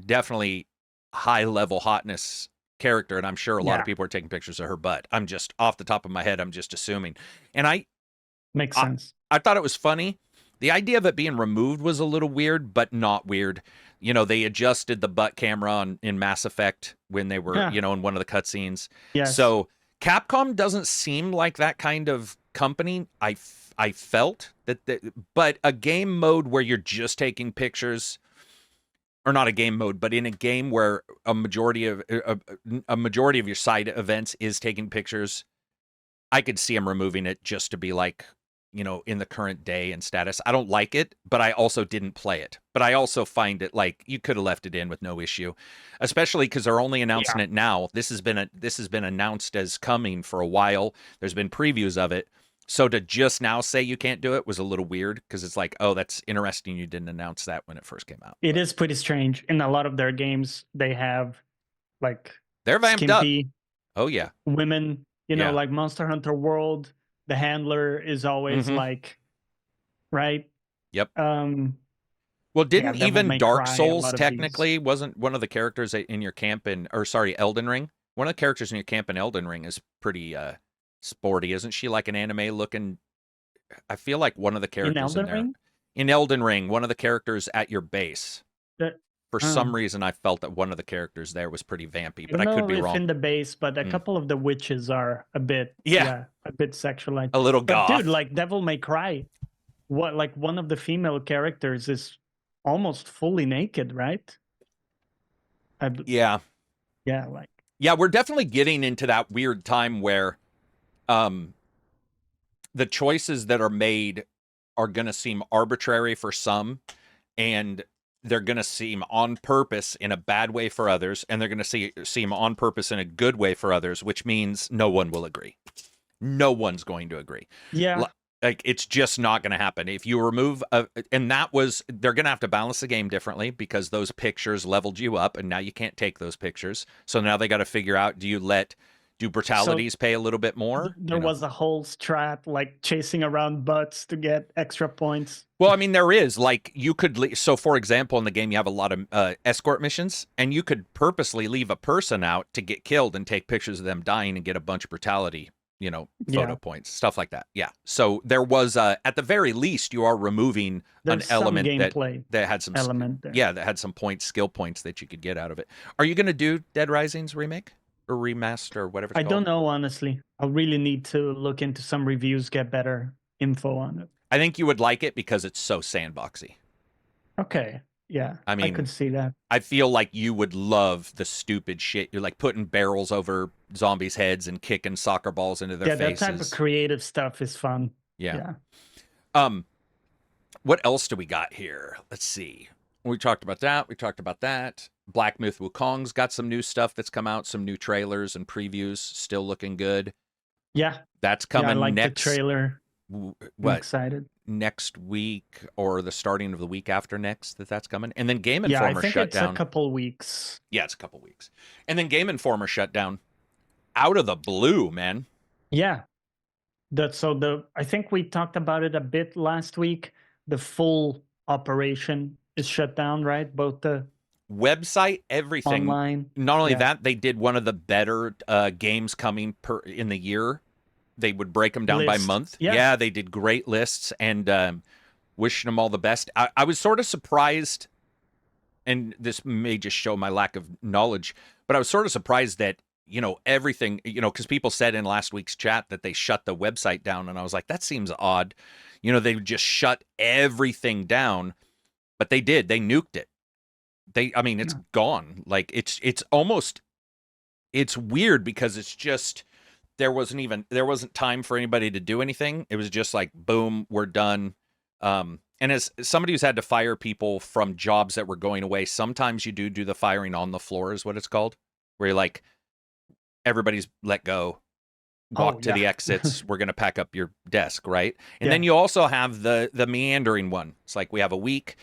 [SPEAKER 1] definitely high level hotness character, and I'm sure a lot of people are taking pictures of her butt. I'm just off the top of my head, I'm just assuming. And
[SPEAKER 2] makes sense.
[SPEAKER 1] I thought it was funny. The idea of it being removed was a little weird, but not weird. You know, they adjusted the butt camera in Mass Effect when they were, you know, in one of the cutscenes.
[SPEAKER 2] Yes.
[SPEAKER 1] So Capcom doesn't seem like that kind of company. I felt that, but a game mode where you're just taking pictures, or not a game mode, but in a game where a majority of your side events is taking pictures, I could see them removing it just to be like, you know, in the current day and status. I don't like it, but I also didn't play it. But I also find it like you could have left it in with no issue, especially because they're only announcing it now. This has been announced as coming for a while. There's been previews of it. So to just now say you can't do it was a little weird, because it's like, oh, that's interesting. You didn't announce that when it first came out.
[SPEAKER 2] It is pretty strange. In a lot of their games, they have like
[SPEAKER 1] they're vamped
[SPEAKER 2] skimpy
[SPEAKER 1] up. Oh yeah,
[SPEAKER 2] women. You know, like Monster Hunter World, the handler is always like, right?
[SPEAKER 1] Yep. Well, didn't even Dark Souls technically wasn't one of the characters in your camp Elden Ring? One of the characters in your camp in Elden Ring is pretty sporty, isn't she? Like an anime looking. I feel like one of the characters in Elden Ring, one of the characters at your base. For some reason, I felt that one of the characters there was pretty vampy, but I could be wrong.
[SPEAKER 2] In the base, but a couple of the witches are a bit, a bit sexualized,
[SPEAKER 1] a little goth.
[SPEAKER 2] But dude, like Devil May Cry, like one of the female characters is almost fully naked, right?
[SPEAKER 1] Yeah, we're definitely getting into that weird time where the choices that are made are going to seem arbitrary for some, and they're going to seem on purpose in a bad way for others, and they're going to seem on purpose in a good way for others, which means no one will agree. No one's going to agree.
[SPEAKER 2] Yeah.
[SPEAKER 1] Like, it's just not going to happen. If you remove, they're going to have to balance the game differently, because those pictures leveled you up, and now you can't take those pictures. So now they got to figure out, do brutalities pay a little bit more?
[SPEAKER 2] There was a whole strat, like chasing around butts to get extra points.
[SPEAKER 1] Well, I mean, there is, like, you could, so for example, in the game, you have a lot of escort missions, and you could purposely leave a person out to get killed and take pictures of them dying and get a bunch of brutality, photo points, stuff like that. Yeah. So there was, at the very least, you are removing an element that had some
[SPEAKER 2] element there.
[SPEAKER 1] Yeah, that had some skill points that you could get out of it. Are you going to do Dead Rising's remake? Or remaster, or whatever it's called?
[SPEAKER 2] I don't know, honestly. I really need to look into some reviews, get better info on it.
[SPEAKER 1] I think you would like it because it's so sandboxy.
[SPEAKER 2] Okay, yeah.
[SPEAKER 1] I mean,
[SPEAKER 2] I could see that.
[SPEAKER 1] I feel like you would love the stupid shit. You're like putting barrels over zombies' heads and kicking soccer balls into their faces.
[SPEAKER 2] Yeah, that type of creative stuff is fun.
[SPEAKER 1] Yeah. What else do we got here? Let's see. We talked about that. Black Myth Wukong's got some new stuff that's come out, some new trailers and previews, still looking good.
[SPEAKER 2] Yeah.
[SPEAKER 1] That's coming
[SPEAKER 2] I like
[SPEAKER 1] next.
[SPEAKER 2] The trailer.
[SPEAKER 1] What?
[SPEAKER 2] I'm excited.
[SPEAKER 1] Next week or the starting of the week after next that's coming. And then Game Informer shut down.
[SPEAKER 2] Yeah, I think it's a couple weeks.
[SPEAKER 1] Yeah, it's a couple weeks. And then Game Informer shut down out of the blue, man.
[SPEAKER 2] Yeah. I think we talked about it a bit last week. The full operation is shut down, right? Both the
[SPEAKER 1] website, everything.
[SPEAKER 2] Online.
[SPEAKER 1] Not only that, they did one of the better games coming in the year they would break them down by
[SPEAKER 2] List.
[SPEAKER 1] month.
[SPEAKER 2] Yeah.
[SPEAKER 1] Yeah, they did great lists, and wishing them all the best. I was sort of surprised, and this may just show my lack of knowledge, but I was sort of surprised that, everything, because people said in last week's chat that they shut the website down, and I was like, that seems odd. They just shut everything down, but they did. They nuked it. It's gone. Like, it's almost, it's weird because it's just, there wasn't time for anybody to do anything. It was just like, boom, we're done. And as somebody who's had to fire people from jobs that were going away, sometimes you do the firing on the floor is what it's called, where you're like, everybody's let go, walk to the exits, we're going to pack up your desk, right? And then you also have the meandering one. It's like, we have a week.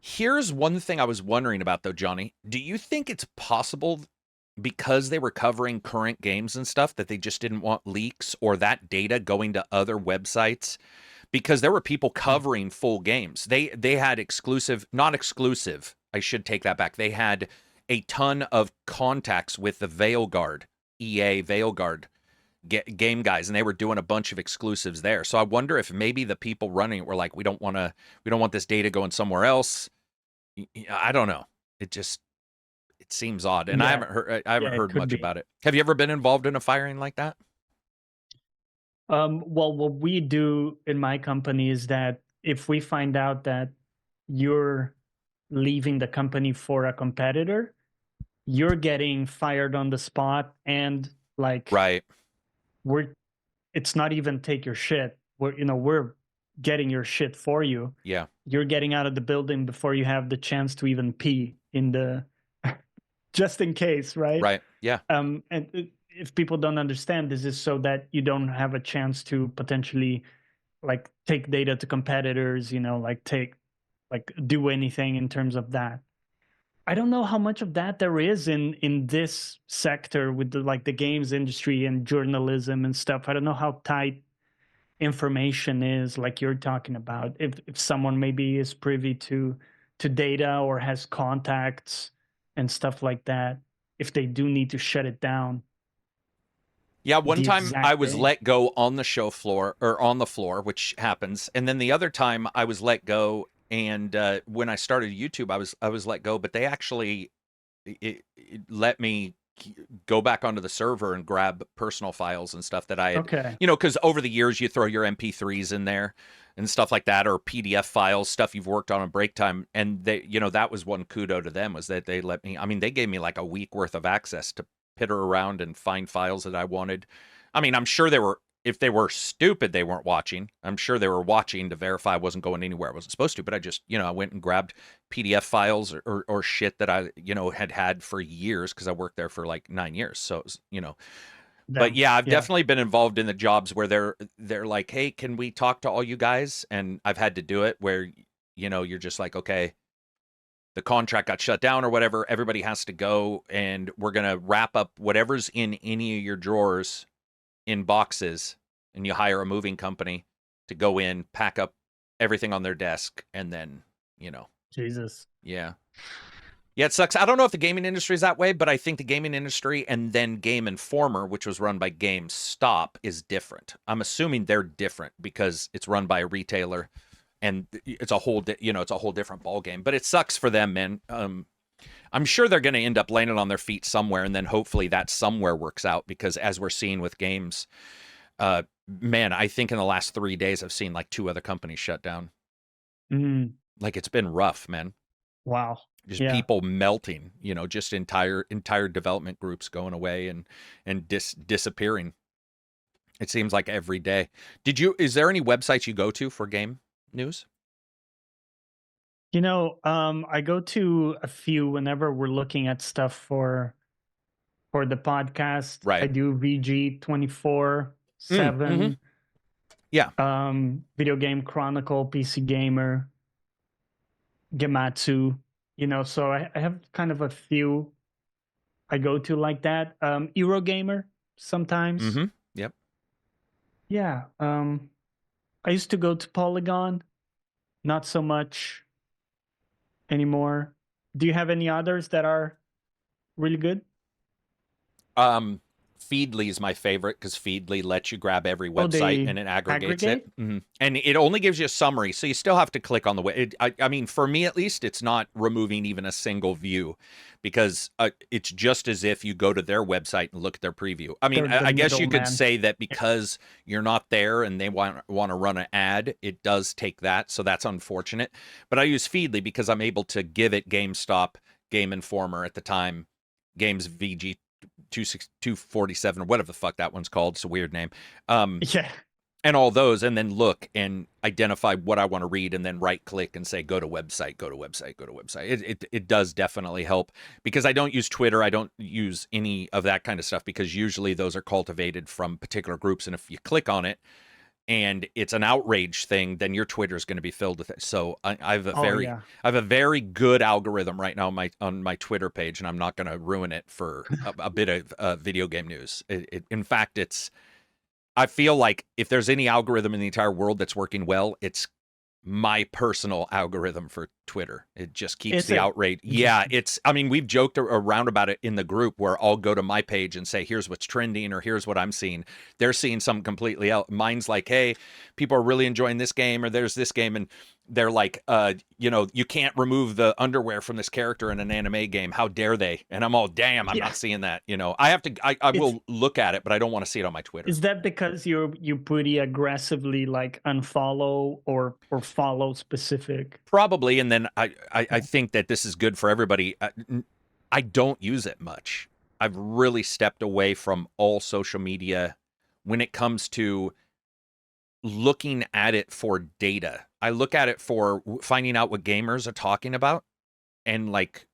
[SPEAKER 1] Here's one thing I was wondering about, though, Johnny. Do you think it's possible, because they were covering current games and stuff, that they just didn't want leaks or that data going to other websites? Because there were people covering full games. They had not exclusive. I should take that back. They had a ton of contacts with the Veilguard, EA Veilguard game guys, and they were doing a bunch of exclusives there. So I wonder if maybe the people running it were like, we don't want this data going somewhere else. I don't know. It seems odd, and I haven't heard much about it. Have you ever been involved in a firing like that?
[SPEAKER 2] Well, what we do in my company is that if we find out that you're leaving the company for a competitor, you're getting fired on the spot, and like,
[SPEAKER 1] right,
[SPEAKER 2] it's not even take your shit. We're getting your shit for you.
[SPEAKER 1] Yeah.
[SPEAKER 2] You're getting out of the building before you have the chance to even pee in the, just in case, right?
[SPEAKER 1] Right. Yeah.
[SPEAKER 2] And if people don't understand, this is so that you don't have a chance to potentially like take data to competitors, do anything in terms of that. I don't know how much of that there is in this sector with the games industry and journalism and stuff. I don't know how tight information is, like you're talking about. If someone maybe is privy to data or has contacts and stuff like that, if they do need to shut it down.
[SPEAKER 1] Yeah, one time I was let go on the show floor, or on the floor, which happens, and then the other time I was let go, and when I started YouTube, I was let go, but they actually it let me go back onto the server and grab personal files and stuff that I had, because over the years you throw your MP3s in there and stuff like that, or PDF files, stuff you've worked on break time, and they, that was one kudo to them, was that they let me. They gave me like a week worth of access to pitter around and find files that I wanted. I'm sure if they were stupid, they weren't watching. I'm sure they were watching to verify I wasn't going anywhere I wasn't supposed to, but I just, I went and grabbed PDF files or shit that I, had for years, because I worked there for like 9 years. So, it was, but yeah, I've definitely been involved in the jobs where they're like, hey, can we talk to all you guys? And I've had to do it where, you're just like, okay, the contract got shut down or whatever, everybody has to go, and we're going to wrap up whatever's in any of your drawers in boxes, and you hire a moving company to go in, pack up everything on their desk, and then,
[SPEAKER 2] Jesus.
[SPEAKER 1] Yeah. Yeah, it sucks. I don't know if the gaming industry is that way, but I think the gaming industry and then Game Informer, which was run by GameStop, is different. I'm assuming they're different because it's run by a retailer, and it's a whole, it's a whole different ball game. But it sucks for them, man. I'm sure they're going to end up landing on their feet somewhere, and then hopefully that somewhere works out, because as we're seeing with games, man, I think in the last 3 days I've seen like 2 other companies shut down. Like, it's been rough, man.
[SPEAKER 2] Wow.
[SPEAKER 1] Just people melting, just entire development groups going away and disappearing. It seems like every day. Is there any websites you go to for game news?
[SPEAKER 2] I go to a few whenever we're looking at stuff for the podcast.
[SPEAKER 1] Right.
[SPEAKER 2] I do VG 24/7.
[SPEAKER 1] Yeah.
[SPEAKER 2] Video Game Chronicle, PC Gamer, Gematsu. So I have kind of a few I go to like that. Eurogamer sometimes.
[SPEAKER 1] Yep.
[SPEAKER 2] Yeah. I used to go to Polygon, not so much anymore. Do you have any others that are really good?
[SPEAKER 1] Feedly is my favorite because Feedly lets you grab every
[SPEAKER 2] Oh,
[SPEAKER 1] website
[SPEAKER 2] they
[SPEAKER 1] and it aggregates
[SPEAKER 2] aggregate?
[SPEAKER 1] it. And it only gives you a summary, so you still have to click on the way. I mean, for me at least, it's not removing even a single view because it's just as if you go to their website and look at their preview. I mean,
[SPEAKER 2] They're the
[SPEAKER 1] I guess you could
[SPEAKER 2] middleman.
[SPEAKER 1] say that because you're not there and they want to run an ad, it does take that, so that's unfortunate. But I use Feedly because I'm able to give it GameStop, Game Informer at the time, Games VG 247 or whatever the fuck that one's called. It's a weird name.
[SPEAKER 2] Yeah.
[SPEAKER 1] And all those, and then look and identify what I want to read, and then right click and say go to website, go to website, go to website. It does definitely help because I don't use Twitter. I don't use any of that kind of stuff because usually those are cultivated from particular groups, and if you click on it and it's an outrage thing, then your Twitter is going to be filled with it. So I have a very good algorithm right now on my Twitter page, and I'm not going to ruin it for a bit of video game news. In fact, I feel like if there's any algorithm in the entire world that's working well, it's my personal algorithm for Twitter. It just keeps the outrage. Yeah, I mean, we've joked around about it in the group where I'll go to my page and say, here's what's trending or here's what I'm seeing. They're seeing something completely else. Mine's like, hey, people are really enjoying this game or there's this game. And they're like, you can't remove the underwear from this character in an anime game. How dare they? And I'm all, damn, I'm not seeing that. I will look at it, but I don't want to see it on my Twitter.
[SPEAKER 2] Is that because you pretty aggressively like unfollow or follow specific?
[SPEAKER 1] Probably. And then I think that this is good for everybody. I don't use it much. I've really stepped away from all social media when it comes to looking at it for data. I look at it for finding out what gamers are talking about, and like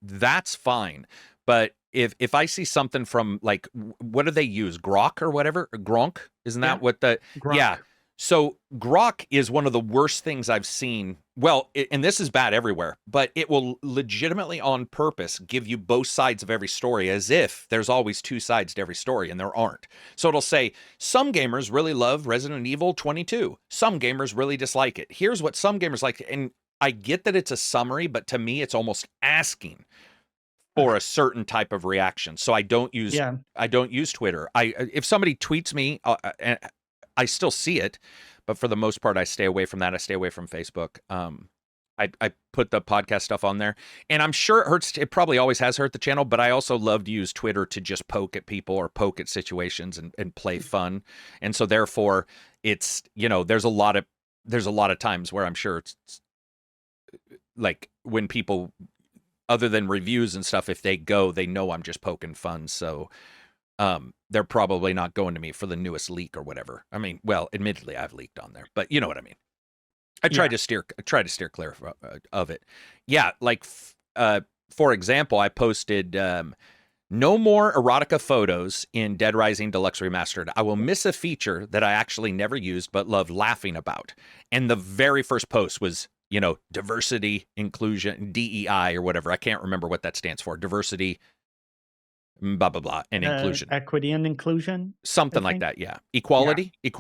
[SPEAKER 1] that's fine. But if I see something from like, what do they use? Grok or whatever? Gronk? Isn't that what the
[SPEAKER 2] Grok.
[SPEAKER 1] Yeah. So Grok is one of the worst things I've seen. Well, and this is bad everywhere, but it will legitimately on purpose give you both sides of every story as if there's always two sides to every story, and there aren't. So it'll say, some gamers really love Resident Evil 22. Some gamers really dislike it. Here's what some gamers like. And I get that it's a summary, but to me, it's almost asking for a certain type of reaction. So I don't use Twitter. If somebody tweets me, I still see it, but for the most part, I stay away from that. I stay away from Facebook. I put the podcast stuff on there, and I'm sure it hurts. It probably always has hurt the channel, but I also love to use Twitter to just poke at people or poke at situations and play fun. And so therefore it's, there's a lot of times where I'm sure it's like when people, other than reviews and stuff, if they know I'm just poking fun. So they're probably not going to me for the newest leak or whatever. I mean, well, admittedly, I've leaked on there, but you know what I mean. I try to steer clear of it. Yeah, like for example, I posted no more erotica photos in Dead Rising Deluxe Remastered. I will miss a feature that I actually never used but love laughing about. And the very first post was, diversity, inclusion, DEI or whatever. I can't remember what that stands for. Diversity, blah blah blah, and inclusion,
[SPEAKER 2] equity and inclusion,
[SPEAKER 1] something like that. Yeah, equality. And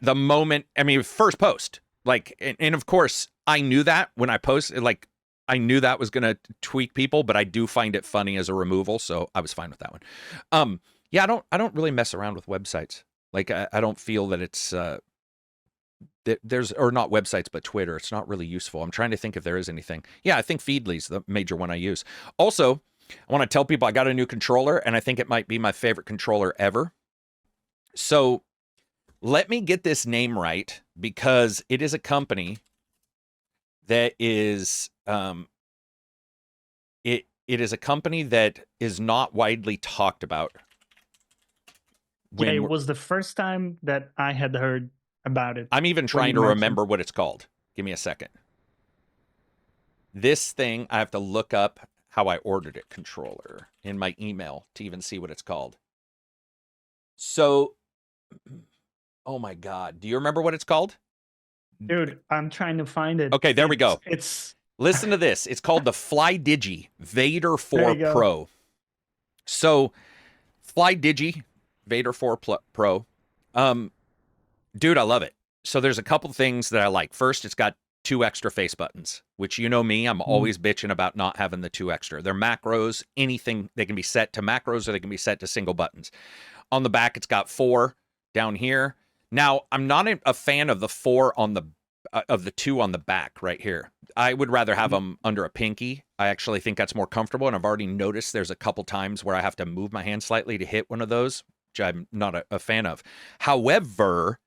[SPEAKER 1] the moment, first post, like, and of course I knew that when I posted, like, I knew that was gonna tweak people, but I do find it funny as a removal, so I was fine with that one. I don't really mess around with websites. Like, I don't feel that it's there's, or not websites, but Twitter. It's not really useful. I'm trying to think if there is anything. Yeah, I think Feedly's the major one I use. Also, I want to tell people I got a new controller, and I think it might be my favorite controller ever. So let me get this name right, because it is a company that is it is a company that is not widely talked about.
[SPEAKER 2] It was the first time that I had heard about it.
[SPEAKER 1] I'm even trying to remember what it's called. Give me a second. This thing, I have to look up how I ordered it, controller, in my email to even see what it's called. So, oh my God. Do you remember what it's called?
[SPEAKER 2] Dude, I'm trying to find it.
[SPEAKER 1] Okay, there we go.
[SPEAKER 2] It's
[SPEAKER 1] Listen to this. It's called the FlyDigi Vader 4 Pro. So, FlyDigi Vader 4 Pro. Dude, I love it. So there's a couple things that I like. First, it's got 2 extra face buttons, which you know me, I'm always bitching about not having the 2 extra. They're macros, anything, they can be set to macros or they can be set to single buttons. On the back, it's got 4 down here. Now, I'm not a fan of the 4 on the of the 2 on the back right here. I would rather have them under a pinky. I actually think that's more comfortable, and I've already noticed there's a couple times where I have to move my hand slightly to hit one of those, which I'm not a fan of. However,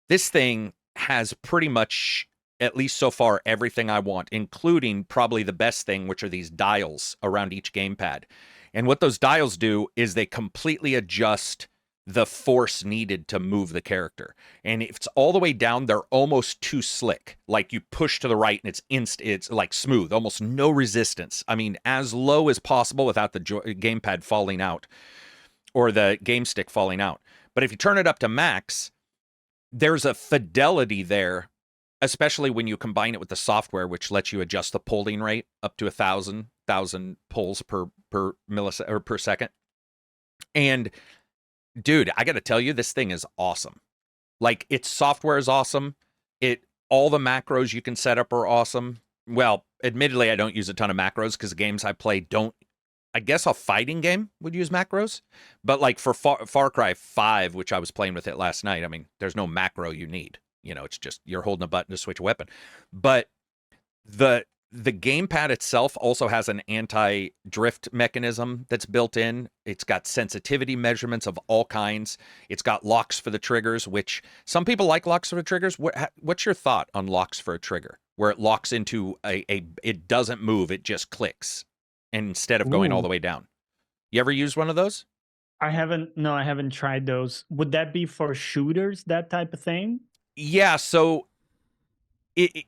[SPEAKER 1] this thing has pretty much, at least so far, everything I want, including probably the best thing, which are these dials around each gamepad. And what those dials do is they completely adjust the force needed to move the character. And if it's all the way down, they're almost too slick. Like you push to the right and it's like smooth, almost no resistance. I mean, as low as possible without the gamepad falling out or the game stick falling out. But if you turn it up to max, there's a fidelity there, especially when you combine it with the software, which lets you adjust the polling rate up to 1,000 pulls per millisecond or per second. And dude, I got to tell you, this thing is awesome. Like, its software is awesome. All the macros you can set up are awesome. Well, admittedly, I don't use a ton of macros because the games I play don't. I guess a fighting game would use macros, but like for Far Cry 5, which I was playing with it last night, I mean, there's no macro you need. You know, it's just you're holding a button to switch a weapon. But the gamepad itself also has an anti-drift mechanism that's built in. It's got sensitivity measurements of all kinds. It's got locks for the triggers, which some people like locks for the triggers. What's your thought on locks for a trigger, where it locks into it doesn't move, it just clicks, and instead of going all the way down? You ever use one of those?
[SPEAKER 2] I haven't tried those. Would that be for shooters, that type of thing?
[SPEAKER 1] Yeah, so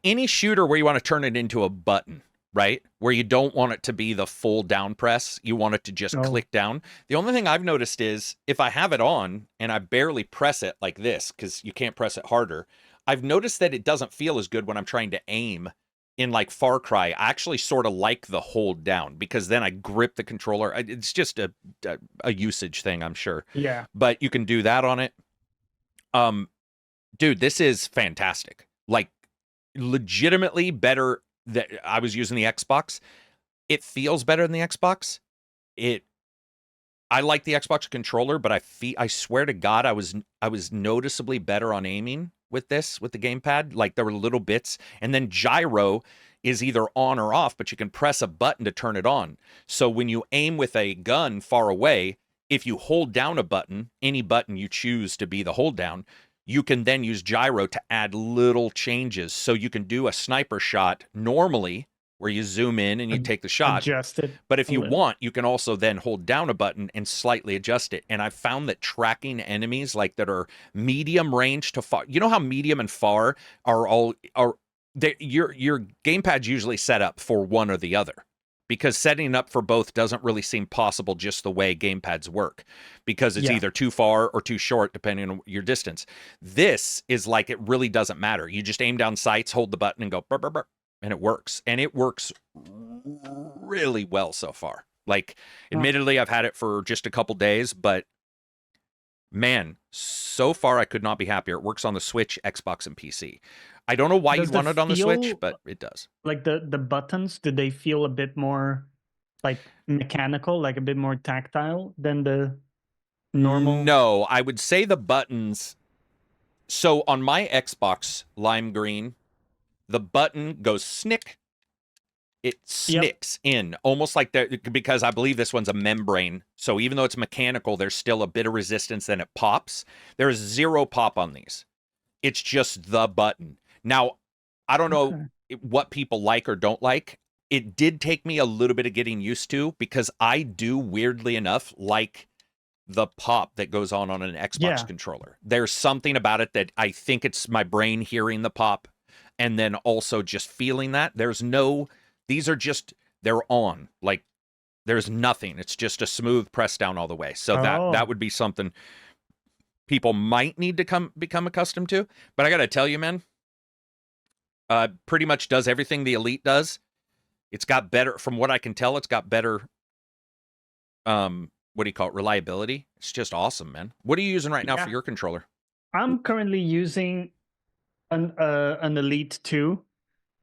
[SPEAKER 1] any shooter where you want to turn it into a button, right? Where you don't want it to be the full down press. You want it to just click down. The only thing I've noticed is if I have it on and I barely press it like this, because you can't press it harder, I've noticed that it doesn't feel as good when I'm trying to aim in like Far Cry. I actually sort of like the hold down because then I grip the controller. It's just a usage thing, I'm sure.
[SPEAKER 2] Yeah.
[SPEAKER 1] But you can do that on it. Dude, this is fantastic. Like, legitimately better. That I was using the Xbox. It feels better than the Xbox. I like the Xbox controller, but I swear to God, I was noticeably better on aiming with the gamepad. Like, there were little bits, and then gyro is either on or off, but you can press a button to turn it on. So when you aim with a gun far away, if you hold down a button, any button you choose to be the hold down, you can then use gyro to add little changes. So you can do a sniper shot normally where you zoom in and you take the shot.
[SPEAKER 2] Adjust it.
[SPEAKER 1] But if you want, you can also then hold down a button and slightly adjust it. And I've found that tracking enemies like that are medium range to far, you know how medium and far your gamepad's usually set up for one or the other, because setting up for both doesn't really seem possible just the way gamepads work, because it's either too far or too short, depending on your distance. This is like, it really doesn't matter. You just aim down sights, hold the button, and go, burr, burr, burr, and it works. And it works really well so far. Like, admittedly, I've had it for just a couple days, but man, so far I could not be happier. It works on the Switch, Xbox, and PC. I don't know why you want it on the Switch, but it does.
[SPEAKER 2] Like the buttons, do they feel a bit more like mechanical, like a bit more tactile than the normal?
[SPEAKER 1] No, I would say the buttons. So on my Xbox lime green, the button goes snick. It snicks in almost like that, because I believe this one's a membrane. So even though it's mechanical, there's still a bit of resistance, then it pops. There's zero pop on these. It's just the button. Now, I don't know what people like or don't like. It did take me a little bit of getting used to, because I do, weirdly enough, like the pop that goes on an Xbox controller. There's something about it that I think it's my brain hearing the pop and then also just feeling that. These are just, they're on. Like, there's nothing. It's just a smooth press down all the way. So that would be something people might need to become accustomed to. But I got to tell you, man, pretty much does everything the Elite does. It's got better, from what I can tell, it's got better, what do you call it, reliability. It's just awesome, man. What are you using right now for your controller?
[SPEAKER 2] I'm currently using an Elite 2.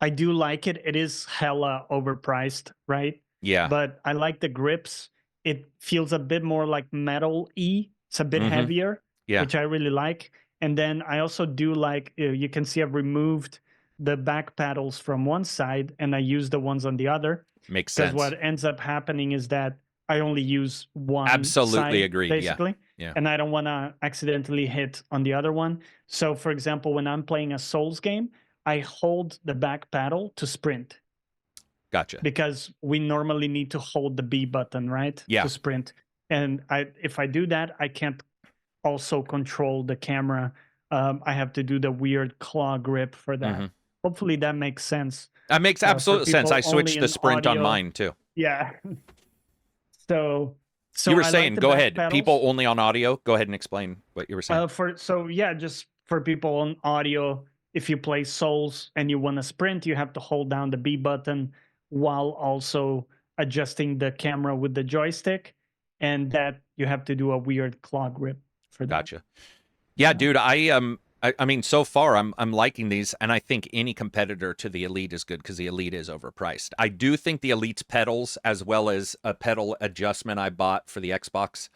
[SPEAKER 2] I do like it. It is hella overpriced, right?
[SPEAKER 1] Yeah.
[SPEAKER 2] But I like the grips. It feels a bit more like metal-y. It's a bit heavier,
[SPEAKER 1] Yeah.
[SPEAKER 2] which I really like. And then I also do like, you can see I've removed the back paddles from one side and I use the ones on the other.
[SPEAKER 1] Makes sense.
[SPEAKER 2] Because what ends up happening is that I only use one
[SPEAKER 1] Absolutely
[SPEAKER 2] side,
[SPEAKER 1] agreed.
[SPEAKER 2] basically.
[SPEAKER 1] Yeah.
[SPEAKER 2] And I don't want to accidentally hit on the other one. So, for example, when I'm playing a Souls game, I hold the back paddle to sprint.
[SPEAKER 1] Gotcha.
[SPEAKER 2] Because we normally need to hold the B button, right?
[SPEAKER 1] Yeah.
[SPEAKER 2] To sprint. And if I do that, I can't also control the camera. I have to do the weird claw grip for that. Hopefully that makes sense.
[SPEAKER 1] That makes absolute sense. I switched the sprint on mine too.
[SPEAKER 2] Yeah. So
[SPEAKER 1] you were
[SPEAKER 2] I
[SPEAKER 1] saying,
[SPEAKER 2] like
[SPEAKER 1] go ahead.
[SPEAKER 2] pedals.
[SPEAKER 1] People only on audio. Go ahead and explain what you were saying.
[SPEAKER 2] Just for people on audio, if you play Souls and you want to sprint, you have to hold down the B button while also adjusting the camera with the joystick, and that you have to do a weird claw grip for that.
[SPEAKER 1] Gotcha. Yeah, dude. I mean, so far I'm liking these, and I think any competitor to the Elite is good because the Elite is overpriced. I do think the Elite's pedals, as well as a pedal adjustment I bought for the Xbox,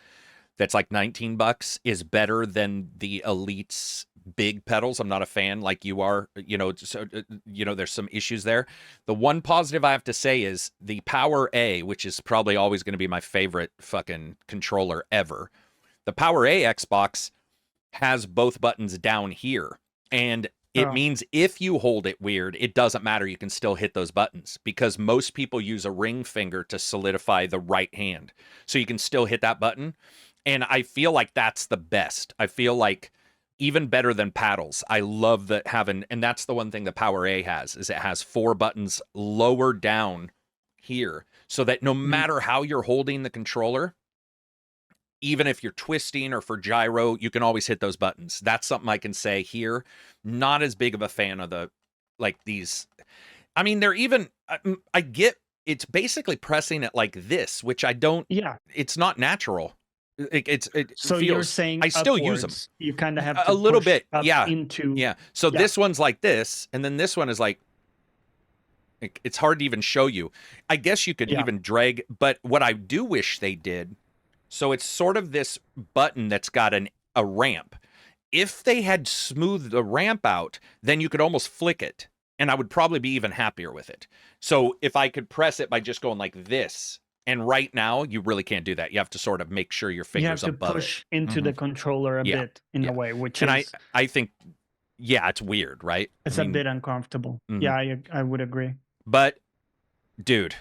[SPEAKER 1] that's like $19, is better than the Elite's big pedals. I'm not a fan like you are. So there's some issues there. The one positive I have to say is the Power A, which is probably always going to be my favorite fucking controller ever. The Power A Xbox has both buttons down here, and it means if you hold it weird, it doesn't matter. You can still hit those buttons because most people use a ring finger to solidify the right hand. So you can still hit that button. And I feel like that's the best. I feel like even better than paddles. I love that having, and that's the one thing the Power A has, is it has 4 buttons lower down here so that no matter how you're holding the controller, even if you're twisting or for gyro, you can always hit those buttons. That's something I can say here. Not as big of a fan of these. I mean, they're even, I get, it's basically pressing it like this, which I don't, it's not natural.
[SPEAKER 2] So you're saying
[SPEAKER 1] I still use them.
[SPEAKER 2] You kind of have to
[SPEAKER 1] a little
[SPEAKER 2] push
[SPEAKER 1] bit,
[SPEAKER 2] up
[SPEAKER 1] yeah,
[SPEAKER 2] into,
[SPEAKER 1] yeah. So this one's like this, and then this one is like, it's hard to even show you. I guess you could even drag, but what I do wish they did. So it's sort of this button that's got a ramp. If they had smoothed the ramp out, then you could almost flick it, and I would probably be even happier with it. So if I could press it by just going like this, and right now you really can't do that. You have to sort of make sure your fingers above it.
[SPEAKER 2] You have to push into the controller a bit in a way, which is...
[SPEAKER 1] I think, it's weird, right?
[SPEAKER 2] It's a bit uncomfortable. Yeah, I would agree.
[SPEAKER 1] But, dude...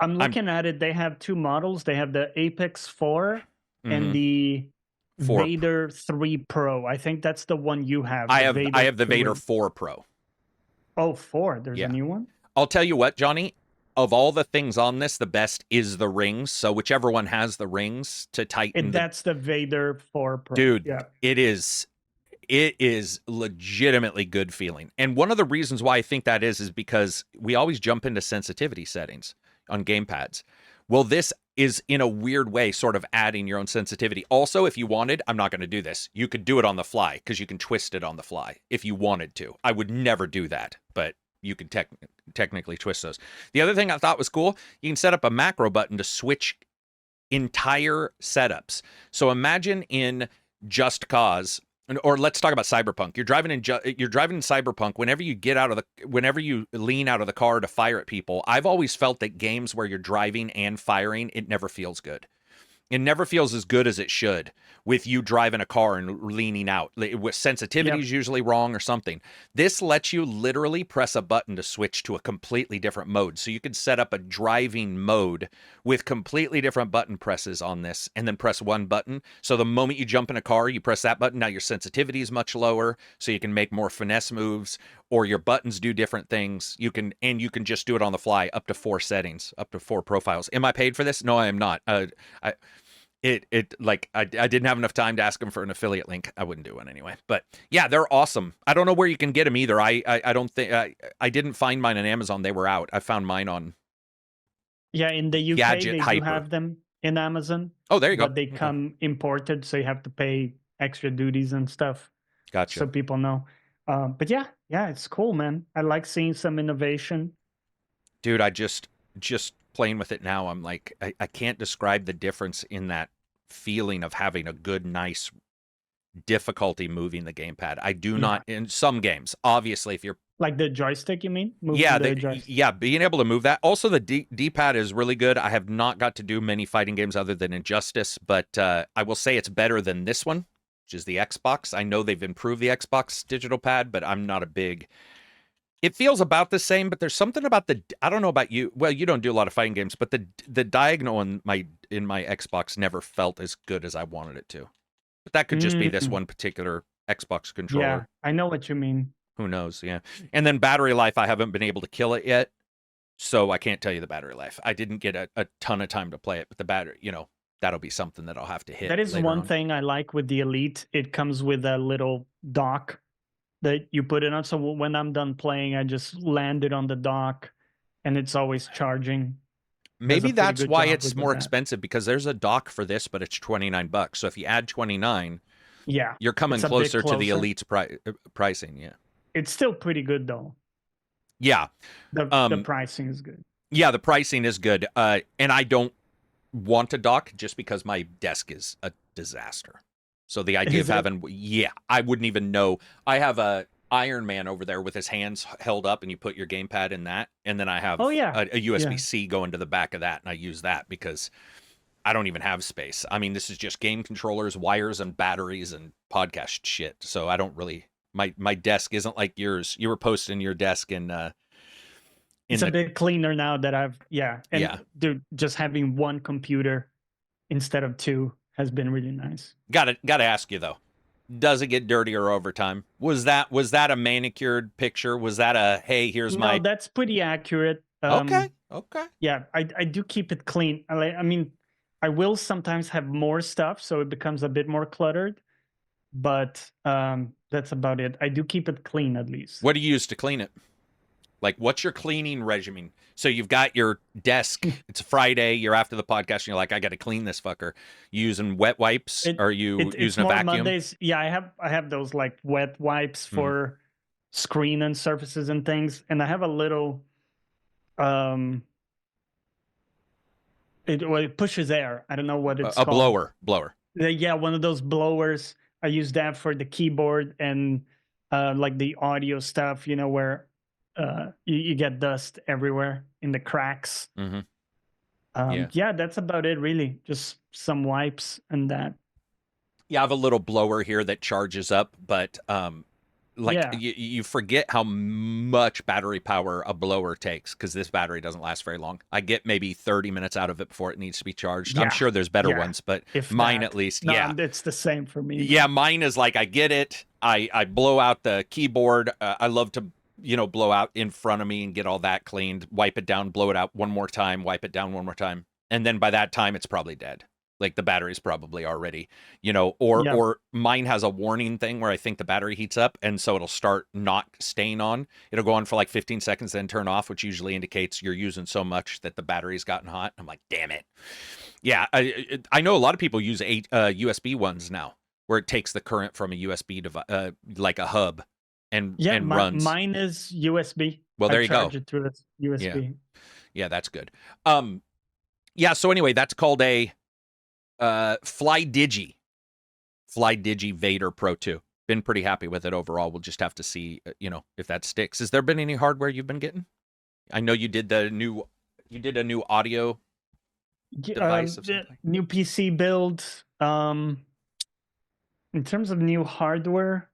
[SPEAKER 2] I'm looking at it. They have 2 models. They have the Apex 4 and the Vader 3 Pro. I think that's the one you have.
[SPEAKER 1] I have the Vader 4 Pro.
[SPEAKER 2] Oh, 4. There's a new one?
[SPEAKER 1] I'll tell you what, Johnny. Of all the things on this, the best is the rings. So whichever one has the rings to tighten.
[SPEAKER 2] And that's the Vader 4 Pro.
[SPEAKER 1] Dude, it is legitimately good feeling. And one of the reasons why I think that is because we always jump into sensitivity settings on gamepads. Well, this is in a weird way sort of adding your own sensitivity. Also, if you wanted, I'm not going to do this. You could do it on the fly because you can twist it on the fly if you wanted to. I would never do that, but you can technically twist those. The other thing I thought was cool, you can set up a macro button to switch entire setups. So imagine in Just Cause, or let's talk about Cyberpunk. You're driving in Cyberpunk. Whenever you lean out of the car to fire at people, I've always felt that games where you're driving and firing, it never feels good. It never feels as good as it should with you driving a car and leaning out. Sensitivity is usually wrong or something. This lets you literally press a button to switch to a completely different mode. So you could set up a driving mode with completely different button presses on this and then press one button. So the moment you jump in a car, you press that button. Now your sensitivity is much lower, so you can make more finesse moves, or your buttons do different things. You can just do it on the fly, up to 4 settings, up to 4 profiles. Am I paid for this? No, I am not. I didn't have enough time to ask them for an affiliate link. I wouldn't do one anyway. But yeah, they're awesome. I don't know where you can get them either. I don't think I didn't find mine on Amazon. They were out. I found mine on
[SPEAKER 2] in the UK.
[SPEAKER 1] Gadget
[SPEAKER 2] they
[SPEAKER 1] Hyper.
[SPEAKER 2] Do have them in Amazon.
[SPEAKER 1] Oh, there you go.
[SPEAKER 2] But they come imported, so you have to pay extra duties and stuff.
[SPEAKER 1] Gotcha.
[SPEAKER 2] So people know. But yeah, it's cool, man. I like seeing some innovation.
[SPEAKER 1] Dude, I just playing with it now, I'm like, I can't describe the difference in that feeling of having a good, nice difficulty moving the gamepad. I do not in some games. Obviously, if you're
[SPEAKER 2] like the joystick, you mean?
[SPEAKER 1] Yeah, being able to move that. Also, the D-pad is really good. I have not got to do many fighting games other than Injustice, but I will say it's better than this one, which is the Xbox. I know they've improved the Xbox digital pad, but I'm not a big... It feels about the same, but there's something about the... I don't know about you. Well, you don't do a lot of fighting games, but the diagonal in my Xbox never felt as good as I wanted it to. But that could just be this one particular Xbox controller.
[SPEAKER 2] Yeah, I know what you mean.
[SPEAKER 1] Who knows? Yeah. And then battery life, I haven't been able to kill it yet. So I can't tell you the battery life. I didn't get a ton of time to play it, but the battery, that'll be something that I'll have to hit.
[SPEAKER 2] That is one thing I like with the Elite. It comes with a little dock that you put it on. So when I'm done playing, I just land it on the dock and it's always charging.
[SPEAKER 1] Maybe that's why it's more expensive, because there's a dock for this, but it's $29. So if you add 29, you're coming closer to the Elite's pricing. Yeah.
[SPEAKER 2] It's still pretty good though.
[SPEAKER 1] Yeah.
[SPEAKER 2] The pricing is good.
[SPEAKER 1] Yeah, the pricing is good. And I don't want a dock just because my desk is a disaster. So the idea of having, I wouldn't even know. I have a Iron Man over there with his hands held up, and you put your gamepad in that. And then I have a USB-C going to the back of that, and I use that because I don't even have space. I mean, this is just game controllers, wires, and batteries, and podcast shit. So I don't really... My desk isn't like yours. You were posting your desk in
[SPEAKER 2] it's a bit cleaner now that dude, just having one computer instead of two has been really nice.
[SPEAKER 1] Gotta ask you though, does it get dirtier over time? Was that a manicured picture? Was that a hey, here's my...
[SPEAKER 2] that's pretty accurate.
[SPEAKER 1] Okay.
[SPEAKER 2] Yeah, I do keep it clean. I mean, I will sometimes have more stuff, so it becomes a bit more cluttered. But that's about it. I do keep it clean, at least.
[SPEAKER 1] What do you use to clean it? Like, what's your cleaning regimen? So you've got your desk. It's a Friday. You're after the podcast, and you're like, I got to clean this fucker. You using wet wipes? Or are you using a vacuum?
[SPEAKER 2] Mondays. Yeah, I have those like wet wipes for screen and surfaces and things, and I have a little it pushes air. I don't know what it's called.
[SPEAKER 1] A blower.
[SPEAKER 2] Yeah, one of those blowers. I use that for the keyboard and like the audio stuff, where you get dust everywhere in the cracks. Yeah, that's about it, really. Just some wipes and that.
[SPEAKER 1] Yeah, I have a little blower here that charges up, but you forget how much battery power a blower takes, because this battery doesn't last very long. I get maybe 30 minutes out of it before it needs to be charged. Yeah. I'm sure there's better ones, but mine at least,
[SPEAKER 2] it's the same for me.
[SPEAKER 1] Yeah, mine is like, I get it. I blow out the keyboard. I love to, blow out in front of me and get all that cleaned, wipe it down, blow it out one more time, wipe it down one more time. And then by that time, it's probably dead. Like the battery's probably already, or mine has a warning thing where I think the battery heats up, and so it'll start not staying on. It'll go on for like 15 seconds, then turn off, which usually indicates you're using so much that the battery's gotten hot. I'm like, damn it. Yeah, I know a lot of people use USB ones now, where it takes the current from a USB device, like a hub, and runs.
[SPEAKER 2] Mine is USB.
[SPEAKER 1] Well, there you go.
[SPEAKER 2] Charge it through this USB.
[SPEAKER 1] Yeah, that's good. So anyway, that's called a FlyDigi Vader Pro 2. Been pretty happy with it overall. We'll just have to see, if that sticks. Has there been any hardware you've been getting? I know you did a new audio device of something.
[SPEAKER 2] New PC build. In terms of new hardware,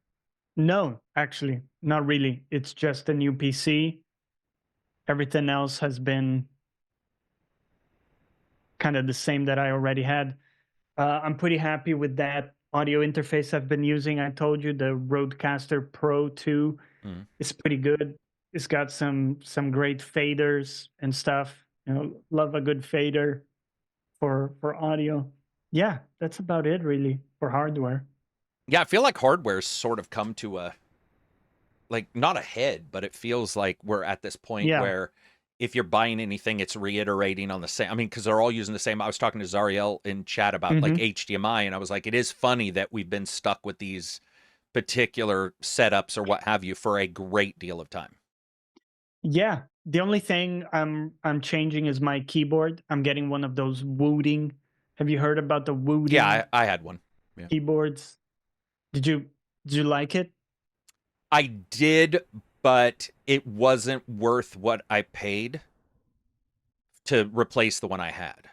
[SPEAKER 2] no, actually, not really. It's just a new PC. Everything else has been kind of the same that I already had. I'm pretty happy with that audio interface I've been using. I told you the Rodecaster Pro 2 is pretty good. It's got some great faders and stuff. Love a good fader for audio. Yeah, that's about it really for hardware.
[SPEAKER 1] Yeah, I feel like hardware's sort of come to a, like, not a head, but it feels like we're at this point where if you're buying anything, it's reiterating on the same. I mean, because they're all using the same. I was talking to Zariel in chat about like HDMI, and I was like, it is funny that we've been stuck with these particular setups or what have you for a great deal of time.
[SPEAKER 2] Yeah, the only thing I'm changing is my keyboard. I'm getting one of those Wooting. Have you heard about the Wooting
[SPEAKER 1] I had one. Yeah.
[SPEAKER 2] keyboards? Did you like it?
[SPEAKER 1] I did, but it wasn't worth what I paid to replace the one I had.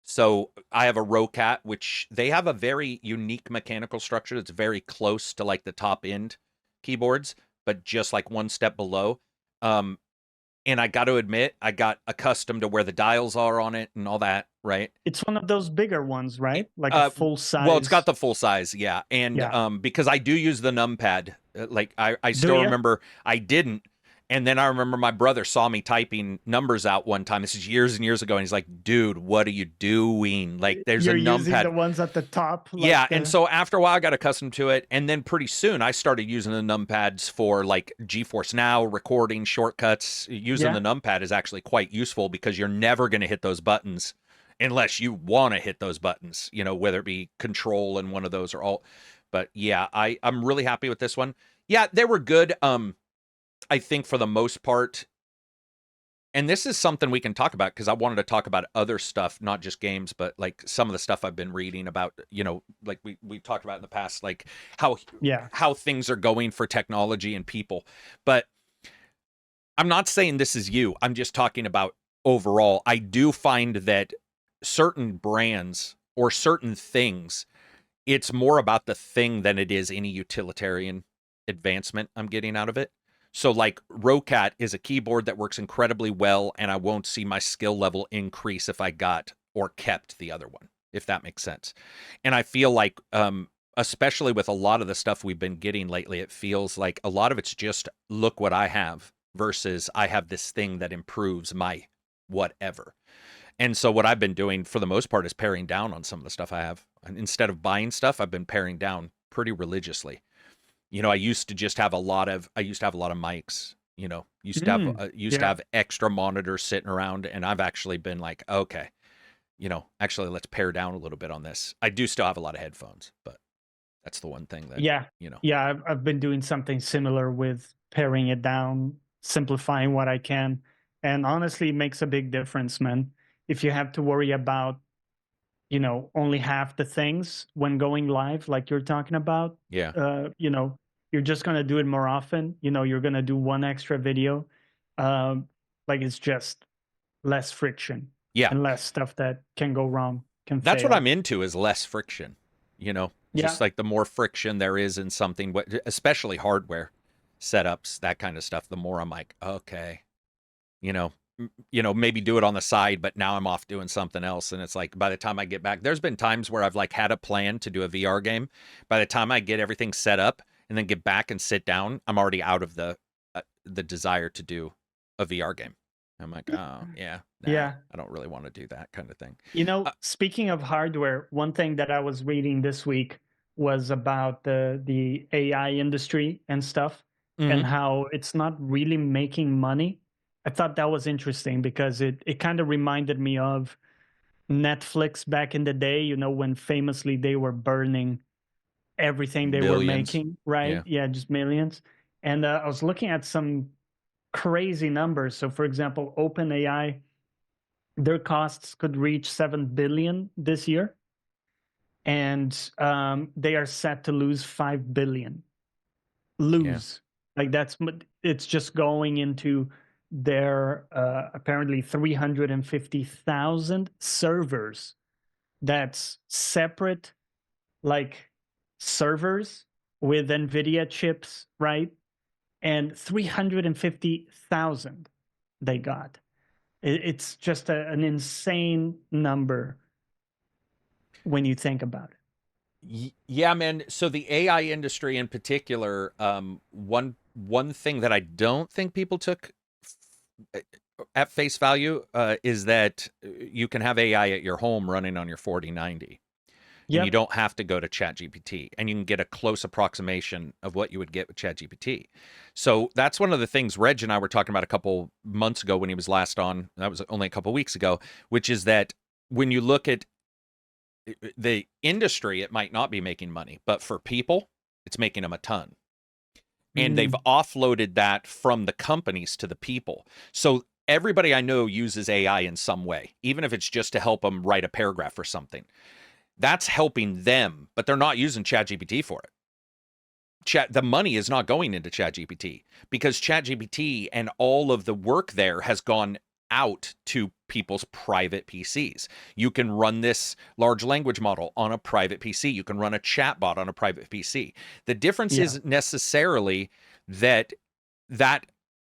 [SPEAKER 1] So I have a Rocat, which they have a very unique mechanical structure that's very close to like the top end keyboards, but just like one step below. And I got to admit, I got accustomed to where the dials are on it and all that, right?
[SPEAKER 2] It's one of those bigger ones, right? Like a full size.
[SPEAKER 1] Well, it's got the full size, yeah. And
[SPEAKER 2] Yeah.
[SPEAKER 1] Because I do use the numpad, like I
[SPEAKER 2] Do
[SPEAKER 1] still
[SPEAKER 2] ya?
[SPEAKER 1] remember I didn't. And then I remember my brother saw me typing numbers out one time. This is years and years ago. And he's like, dude, what are you doing? Like, there's
[SPEAKER 2] You're
[SPEAKER 1] a
[SPEAKER 2] using the
[SPEAKER 1] numpad.
[SPEAKER 2] ones at the top. Like
[SPEAKER 1] Yeah. And so after a while, I got accustomed to it. And then pretty soon, I started using the numpads for like GeForce Now, recording shortcuts. Using the numpad is actually quite useful because you're never going to hit those buttons unless you want to hit those buttons, you know, whether it be control and one of those or alt. But yeah, I'm really happy with this one. Yeah, they were good. I think for the most part, and this is something we can talk about because I wanted to talk about other stuff, not just games, but like some of the stuff I've been reading about, you know, like we talked about in the past, like how things are going for technology and people. But I'm not saying this is you. I'm just talking about overall. I do find that certain brands or certain things, it's more about the thing than it is any utilitarian advancement I'm getting out of it. So like Rocat is a keyboard that works incredibly well, and I won't see my skill level increase if I got or kept the other one, if that makes sense. And I feel like, especially with a lot of the stuff we've been getting lately, it feels like a lot of it's just look what I have versus I have this thing that improves my whatever. And so what I've been doing for the most part is paring down on some of the stuff I have. And instead of buying stuff, I've been paring down pretty religiously. You know, I used to have a lot of mics, you know, used to have extra monitors sitting around, and I've actually been like, okay, you know, actually let's pare down a little bit on this. I do still have a lot of headphones, but that's the one thing that, you know.
[SPEAKER 2] Yeah, I've been doing something similar with paring it down, simplifying what I can. And honestly, it makes a big difference, man. If you have to worry about, you know, only half the things when going live, like you're talking about, you know, you're just going to do it more often. You know, you're going to do one extra video. Like it's just less friction and less stuff that can go wrong.
[SPEAKER 1] That's what I'm into, is less friction, you know, just like the more friction there is in something, especially hardware setups, that kind of stuff, the more I'm like, okay, you know, maybe do it on the side, but now I'm off doing something else. And it's like, by the time I get back, there's been times where I've like had a plan to do a VR game. By the time I get everything set up and then get back and sit down, I'm already out of the desire to do a VR game. I'm like, oh yeah, I don't really want to do that kind of thing.
[SPEAKER 2] You know, speaking of hardware, one thing that I was reading this week was about the AI industry and stuff, and how it's not really making money. I thought that was interesting because it kind of reminded me of Netflix back in the day, you know, when famously they were burning everything they were making, right? Yeah, just millions. And I was looking at some crazy numbers. So, for example, OpenAI, their costs could reach 7 billion this year, and they are set to lose 5 billion. Like it's just going into their apparently 350,000 servers. That's separate, like servers with NVIDIA chips, right? And 350,000 they got. It's just an insane number when you think about it.
[SPEAKER 1] Yeah, man. So the AI industry in particular, one thing that I don't think people took at face value is that you can have AI at your home running on your 4090. And you don't have to go to ChatGPT, and you can get a close approximation of what you would get with ChatGPT. So that's one of the things Reg and I were talking about a couple months ago when he was last on. That was only a couple weeks ago, which is that when you look at the industry, it might not be making money, but for people, It's making them a ton. And they've offloaded that from the companies to the people. So everybody I know uses AI in some way, even if it's just to help them write a paragraph or something. That's helping them, but they're not using ChatGPT for it. The money is not going into ChatGPT because ChatGPT and all of the work there has gone out to people's private PCs. You can run this large language model on a private PC. You can run a chatbot on a private PC. The difference isn't necessarily that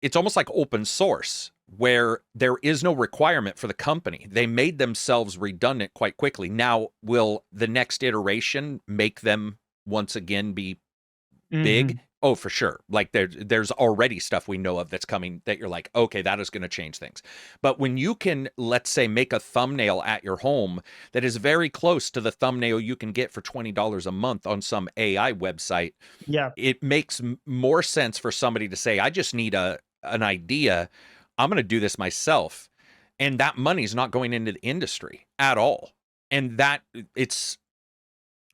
[SPEAKER 1] it's almost like open source, where there is no requirement for the company. They made themselves redundant quite quickly. Now, will the next iteration make them once again be big? Oh, for sure. Like there's already stuff we know of that's coming that you're like, okay, that is going to change things. But when you can, let's say, make a thumbnail at your home that is very close to the thumbnail you can get for $20 a month on some AI website, it makes more sense for somebody to say, I just need an idea. I'm going to do this myself. And that money's not going into the industry at all. And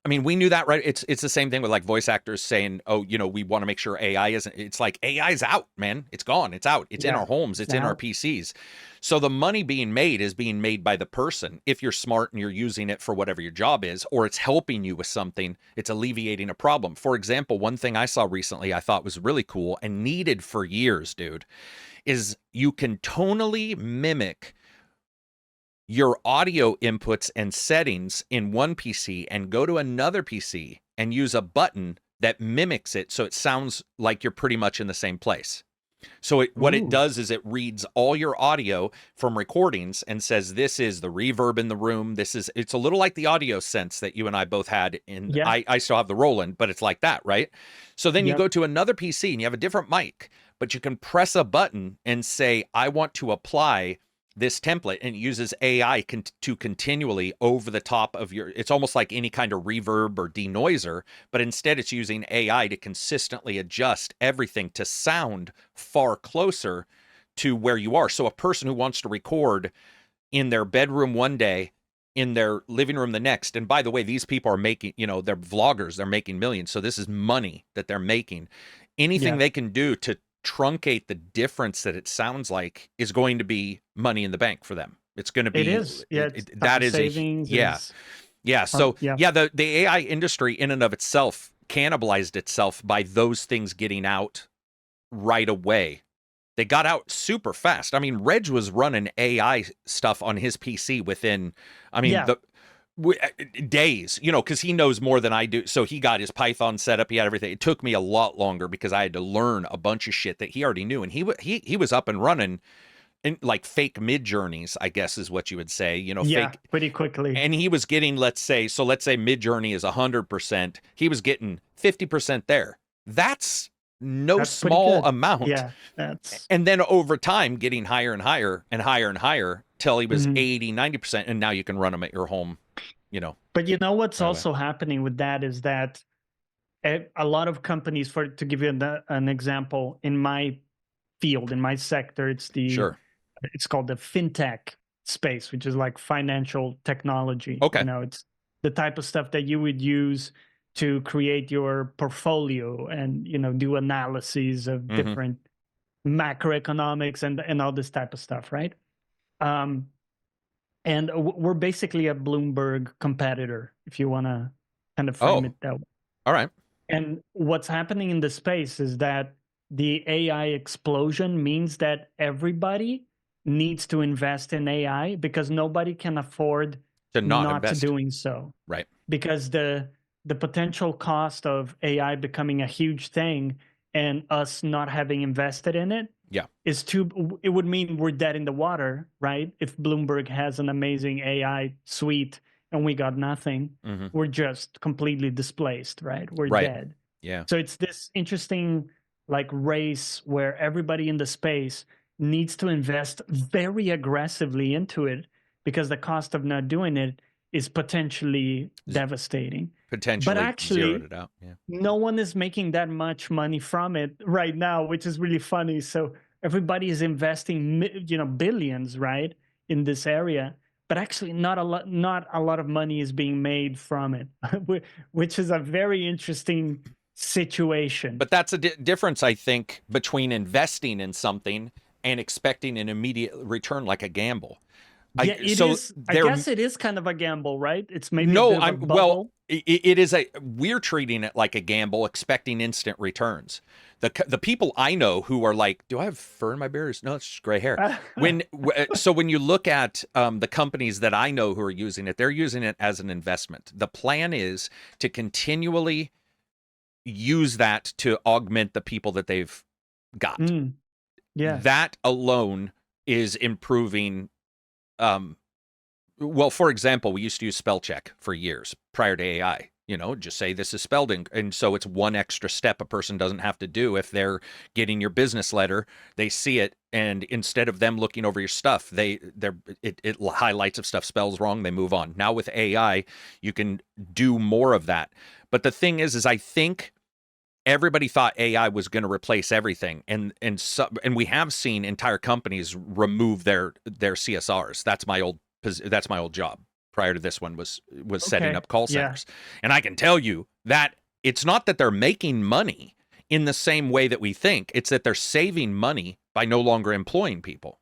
[SPEAKER 1] we knew that, right? It's the same thing with like voice actors saying, oh, we want to make sure AI isn't, it's like AI's out, man. It's gone. It's out. It's in our homes. It's in our PCs. So the money being made is being made by the person. If you're smart and you're using it for whatever your job is, or it's helping you with something, it's alleviating a problem. For example, one thing I saw recently I thought was really cool and needed for years, dude, is you can tonally mimic your audio inputs and settings in one PC and go to another PC and use a button that mimics it so it sounds like you're pretty much in the same place. So what it does is it reads all your audio from recordings and says, this is the reverb in the room. It's a little like the Audio Sense that you and I both had in, I still have the Roland, but it's like that, right? So then you go to another PC and you have a different mic, but you can press a button and say, I want to apply this template, and it uses AI to continually over the top of it's almost like any kind of reverb or denoiser, but instead it's using AI to consistently adjust everything to sound far closer to where you are. So a person who wants to record in their bedroom one day, in their living room the next, and by the way, these people are making, they're vloggers, they're making millions. So this is money that they're making. Anything they can do to truncate the difference that it sounds like is going to be money in the bank for them. It's going to be,
[SPEAKER 2] it is.
[SPEAKER 1] That is savings. So the AI industry in and of itself cannibalized itself by those things getting out right away. They got out super fast. I mean, Reg was running AI stuff on his PC within, days, because he knows more than I do. So he got his Python set up. He had everything. It took me a lot longer because I had to learn a bunch of shit that he already knew. And he was up and running in like fake mid journeys, I guess is what you would say, fake
[SPEAKER 2] pretty quickly.
[SPEAKER 1] And he was getting, let's say mid journey is 100%. He was getting 50% there. That's small amount. And then over time getting higher and higher and higher and higher till he was 80, 90%. And now you can run them at your home.
[SPEAKER 2] But what's also happening with that is that a lot of companies, to give you an example, in my field, in my sector, it's called the fintech space, which is like financial technology.
[SPEAKER 1] Okay.
[SPEAKER 2] It's the type of stuff that you would use to create your portfolio and, do analyses of different macroeconomics and all this type of stuff, right? And we're basically a Bloomberg competitor, if you want to kind of frame it that way.
[SPEAKER 1] All right.
[SPEAKER 2] And what's happening in the space is that the AI explosion means that everybody needs to invest in AI because nobody can afford
[SPEAKER 1] to not
[SPEAKER 2] doing so.
[SPEAKER 1] Right.
[SPEAKER 2] Because the potential cost of AI becoming a huge thing and us not having invested in it it would mean we're dead in the water, right? If Bloomberg has an amazing AI suite and we got nothing, we're just completely displaced, right? We're dead.
[SPEAKER 1] Yeah.
[SPEAKER 2] So it's this interesting like race where everybody in the space needs to invest very aggressively into it because the cost of not doing it is potentially devastating.
[SPEAKER 1] But
[SPEAKER 2] actually,
[SPEAKER 1] zeroed it out.
[SPEAKER 2] No one is making that much money from it right now, which is really funny. So everybody is investing, billions, right, in this area. But actually, not a lot of money is being made from it, which is a very interesting situation.
[SPEAKER 1] But that's a difference, I think, between investing in something and expecting an immediate return, like a gamble.
[SPEAKER 2] Yeah, it is. I guess it is kind of a gamble, right? It's maybe a bit of a bubble.
[SPEAKER 1] It is we're treating it like a gamble, expecting instant returns. The people I know who are like, do I have fur in my beard? No, it's just gray hair. So when you look at the companies that I know who are using it, they're using it as an investment. The plan is to continually use that to augment the people that they've got.
[SPEAKER 2] Yeah.
[SPEAKER 1] That alone is improving. Well, for example, we used to use spell check for years prior to AI. Just say this is spelled in, and so it's one extra step a person doesn't have to do. If they're getting your business letter, they see it, and instead of them looking over your stuff, it highlights if stuff spells wrong, they move on. Now with AI, you can do more of that. But the thing is I think everybody thought AI was going to replace everything, and we have seen entire companies remove their CSRs. That's my old job. Prior to this one was setting up call centers. Yeah. And I can tell you that it's not that they're making money in the same way that we think. It's that they're saving money by no longer employing people.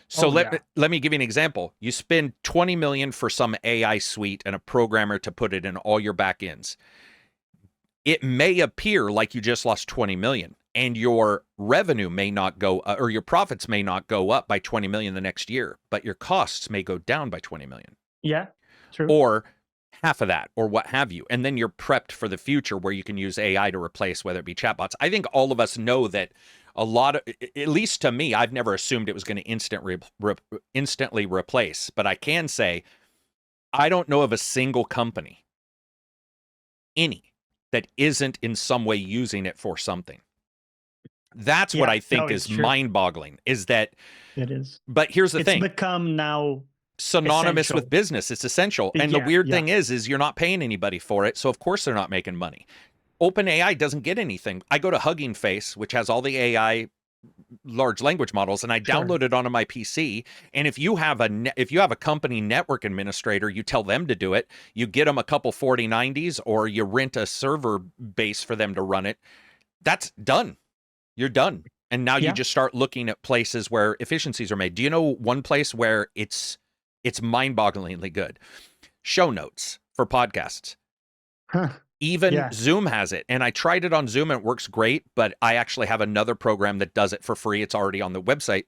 [SPEAKER 1] So let me give you an example. You spend $20 million for some AI suite and a programmer to put it in all your back ends. It may appear like you just lost $20 million, and your revenue may not go, or your profits may not go up by $20 million the next year, but your costs may go down by $20 million.
[SPEAKER 2] Yeah, true.
[SPEAKER 1] Or half of that, or what have you. And then you're prepped for the future where you can use AI to replace, whether it be chatbots. I think all of us know that a lot of, at least to me, I've never assumed it was going to instantly replace. But I can say, I don't know of a single company, that isn't in some way using it for something. That's what I think is mind-boggling, is that
[SPEAKER 2] it is.
[SPEAKER 1] But here's the thing.
[SPEAKER 2] It's become now
[SPEAKER 1] synonymous with business. It's essential. And the weird thing is you're not paying anybody for it. So of course they're not making money. OpenAI doesn't get anything. I go to Hugging Face, which has all the AI large language models, and I download it onto my PC. And if you have a company network administrator, you tell them to do it, you get them a couple 4090s, or you rent a server base for them to run it. That's done. You're done. And now you just start looking at places where efficiencies are made. Do you know one place where it's mind-bogglingly good? Show notes for podcasts. Even Zoom has it. And I tried it on Zoom and it works great, but I actually have another program that does it for free. It's already on the website.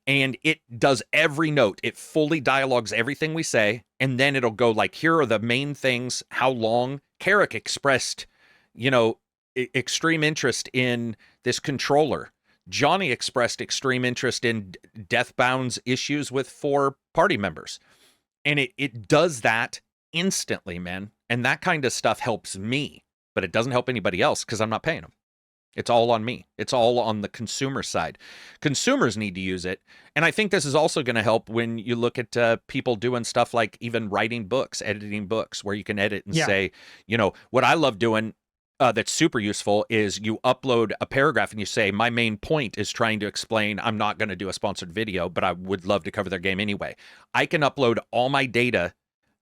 [SPEAKER 1] And it does every note. It fully dialogues everything we say. And then it'll go like, here are the main things, how long. Carrick expressed, extreme interest in this controller. Johnny expressed extreme interest in Deathbound's issues with 4 party members. And it does that instantly, man. And that kind of stuff helps me, but it doesn't help anybody else because I'm not paying them. It's all on me. It's all on the consumer side. Consumers need to use it. And I think this is also going to help when you look at people doing stuff like even writing books, editing books, where you can edit and say, what I love doing that's super useful is you upload a paragraph and you say, my main point is trying to explain, I'm not going to do a sponsored video, but I would love to cover their game anyway. I can upload all my data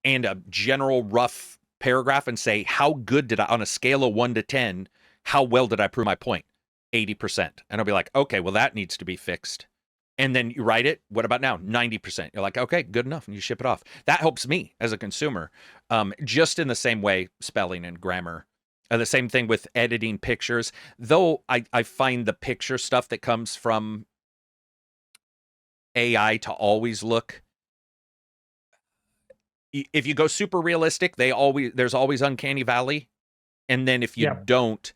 [SPEAKER 1] and a general rough paragraph and say, how good did I, on a scale of 1 to 10, how well did I prove my point? 80%. And I'll be like, okay, well, that needs to be fixed. And then you write it. What about now? 90%. You're like, okay, good enough. And you ship it off. That helps me as a consumer. Just in the same way, spelling and grammar. The same thing with editing pictures. Though I find the picture stuff that comes from AI to always look, if you go super realistic, there's always uncanny valley. And then if you don't,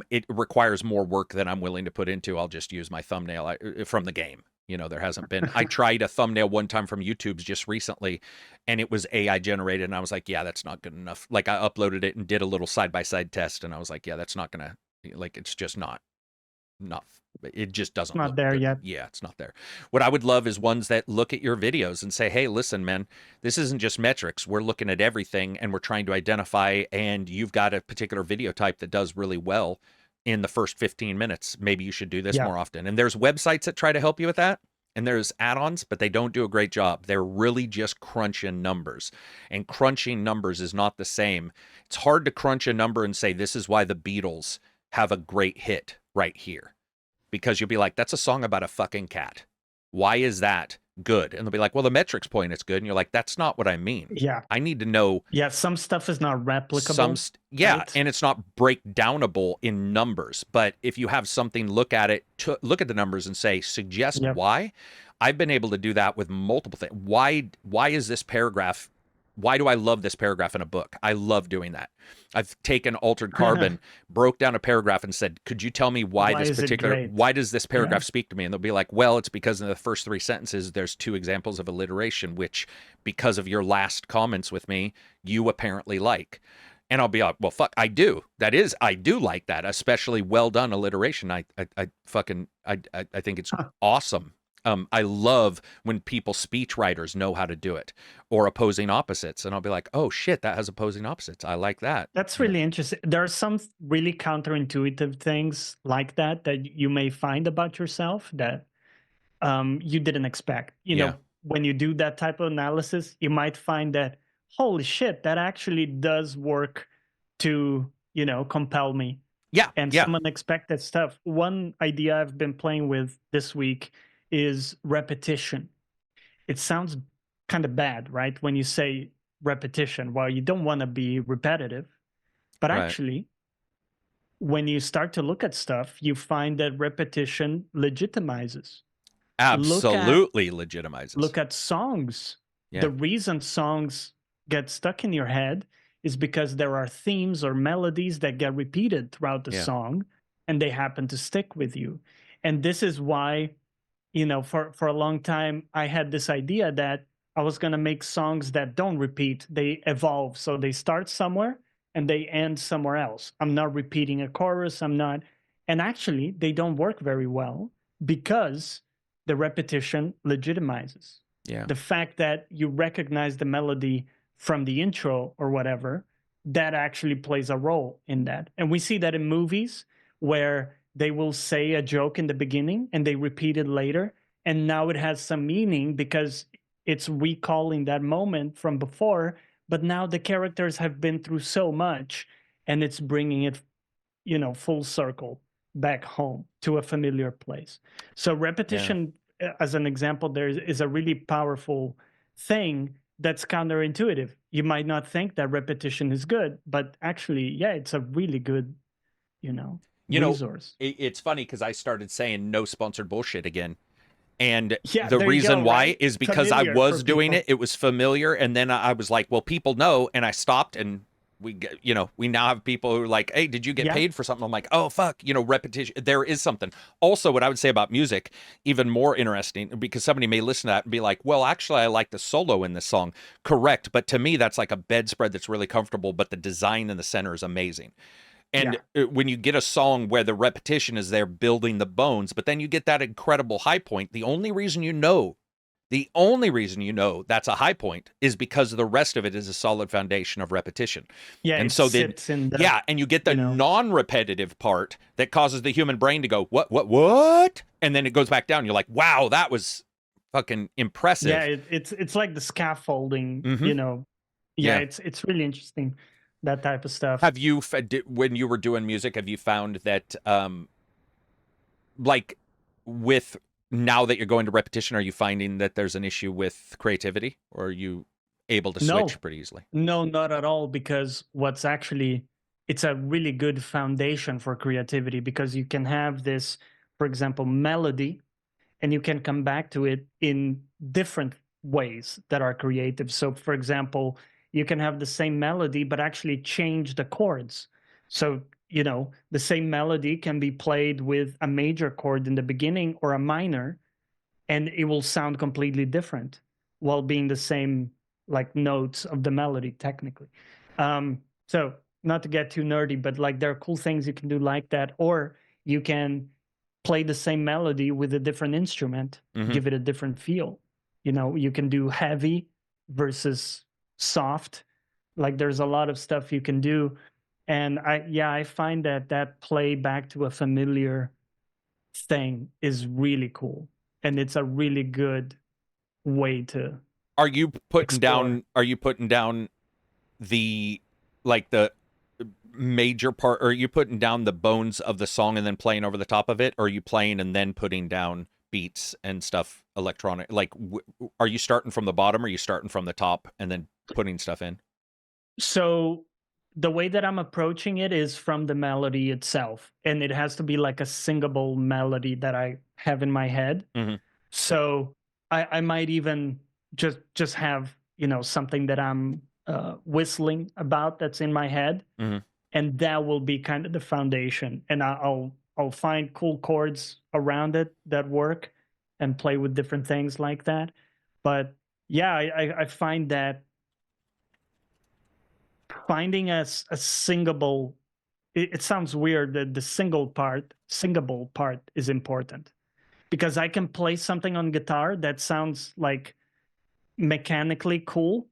[SPEAKER 1] it requires more work than I'm willing to put into. I'll just use my thumbnail from the game. There hasn't been. I tried a thumbnail one time from YouTube's just recently, and it was AI generated, and I was like, yeah, that's not good enough. Like, I uploaded it and did a little side-by-side test, and I was like, yeah, that's not gonna, it's just not, it just doesn't
[SPEAKER 2] not
[SPEAKER 1] look
[SPEAKER 2] there
[SPEAKER 1] good.
[SPEAKER 2] yet.
[SPEAKER 1] Yeah, it's not there. What I would love is ones that look at your videos and say, hey, listen, man, this isn't just metrics. We're looking at everything, and we're trying to identify, and you've got a particular video type that does really well in the first 15 minutes. Maybe you should do this more often. And there's websites that try to help you with that. and there's add-ons, but they don't do a great job. They're really just crunching numbers, and crunching numbers is not the same. It's hard to crunch a number and say this is why the Beatles have a great hit right here, because you'll be like, that's a song about a fucking cat. Why is that good? And they'll be like, well, the metrics point it's good. And you're like, that's not what I mean.
[SPEAKER 2] Yeah.
[SPEAKER 1] I need to know.
[SPEAKER 2] Yeah, some stuff is not replicable. Right?
[SPEAKER 1] And it's not breakdownable in numbers. But if you have something, look at it, look at the numbers and say, suggest why. I've been able to do that with multiple things. Why is this paragraph? Why do I love this paragraph in a book? I love doing that. I've taken Altered Carbon, broke down a paragraph and said, could you tell me why does this paragraph speak to me? And they'll be like, well, it's because in the first 3 sentences, there's 2 examples of alliteration, which because of your last comments with me, you apparently like. And I'll be like, well, fuck, I do. I do like that, especially well done alliteration. I think it's awesome. I love when speech writers know how to do it, or opposing opposites. And I'll be like, oh shit, that has opposing opposites. I like that.
[SPEAKER 2] That's really interesting. There are some really counterintuitive things like that you may find about yourself that you didn't expect. You know, when you do that type of analysis, you might find that, holy shit, that actually does work to, compel me. And some unexpected stuff. One idea I've been playing with this week is repetition. It sounds kind of bad, right? When you say repetition, well, you don't want to be repetitive, but actually, when you start to look at stuff, you find that repetition legitimizes.
[SPEAKER 1] Absolutely legitimizes.
[SPEAKER 2] Look at songs. The reason songs get stuck in your head is because there are themes or melodies that get repeated throughout the song, and they happen to stick with you. And this is why, for a long time, I had this idea that I was going to make songs that don't repeat. They evolve. So they start somewhere and they end somewhere else. I'm not repeating a chorus. And actually, they don't work very well because the repetition legitimizes. The fact that you recognize the melody from the intro or whatever, that actually plays a role in that. And we see that in movies where they will say a joke in the beginning and they repeat it later. And now it has some meaning because it's recalling that moment from before. But now the characters have been through so much and it's bringing it, full circle back home to a familiar place. So repetition, as an example, there is a really powerful thing that's counterintuitive. You might not think that repetition is good, but actually, it's a really good, resource.
[SPEAKER 1] It's funny because I started saying no sponsored bullshit again. And the reason why is because I was doing it. It was familiar. And then I was like, well, people know. And I stopped, and we now have people who are like, hey, did you get paid for something? I'm like, oh, fuck, repetition. There is something. Also, what I would say about music, even more interesting, because somebody may listen to that and be like, well, actually, I like the solo in this song. Correct. But to me, that's like a bedspread that's really comfortable, but the design in the center is amazing. And when you get a song where the repetition is there building the bones, but then you get that incredible high point, the only reason you know that's a high point is because the rest of it is a solid foundation of repetition. And so and you get the non-repetitive part that causes the human brain to go, what? And then it goes back down. You're like, wow, that was fucking impressive.
[SPEAKER 2] Yeah, it's like the scaffolding, it's really interesting. That type of stuff.
[SPEAKER 1] Have you, when you were doing music, have you found that, like, with now that you're going to repetition, are you finding that there's an issue with creativity, or are you able to switch pretty easily?
[SPEAKER 2] No, not at all. Because it's a really good foundation for creativity, because you can have this, for example, melody, and you can come back to it in different ways that are creative. So, for example, you can have the same melody, but actually change the chords. So, the same melody can be played with a major chord in the beginning or a minor, and it will sound completely different while being the same, like, notes of the melody, technically. So, not to get too nerdy, but like there are cool things you can do like that. Or you can play the same melody with a different instrument, give it a different feel. You can do heavy versus soft. Like there's a lot of stuff you can do. And I find that play back to a familiar thing is really cool. and it's a really good way to
[SPEAKER 1] Are you putting
[SPEAKER 2] explore.
[SPEAKER 1] down the like the major part, or are you putting down the bones of the song and then playing over the top of it, or are you playing and then putting down beats and stuff electronic? Like, are you starting from the bottom, or are you starting from the top and then putting stuff in?
[SPEAKER 2] So the way that I'm approaching it is from the melody itself, and it has to be like a singable melody that I have in my head.
[SPEAKER 1] Mm-hmm.
[SPEAKER 2] So I might even just have, you know, something that I'm whistling about that's in my head,
[SPEAKER 1] Mm-hmm.
[SPEAKER 2] and that will be kind of the foundation. And I'll find cool chords around it that work, and play with different things like that. But yeah, I find that finding a singable, it sounds weird that the singable part is important, because I can play something on guitar that sounds like mechanically cool,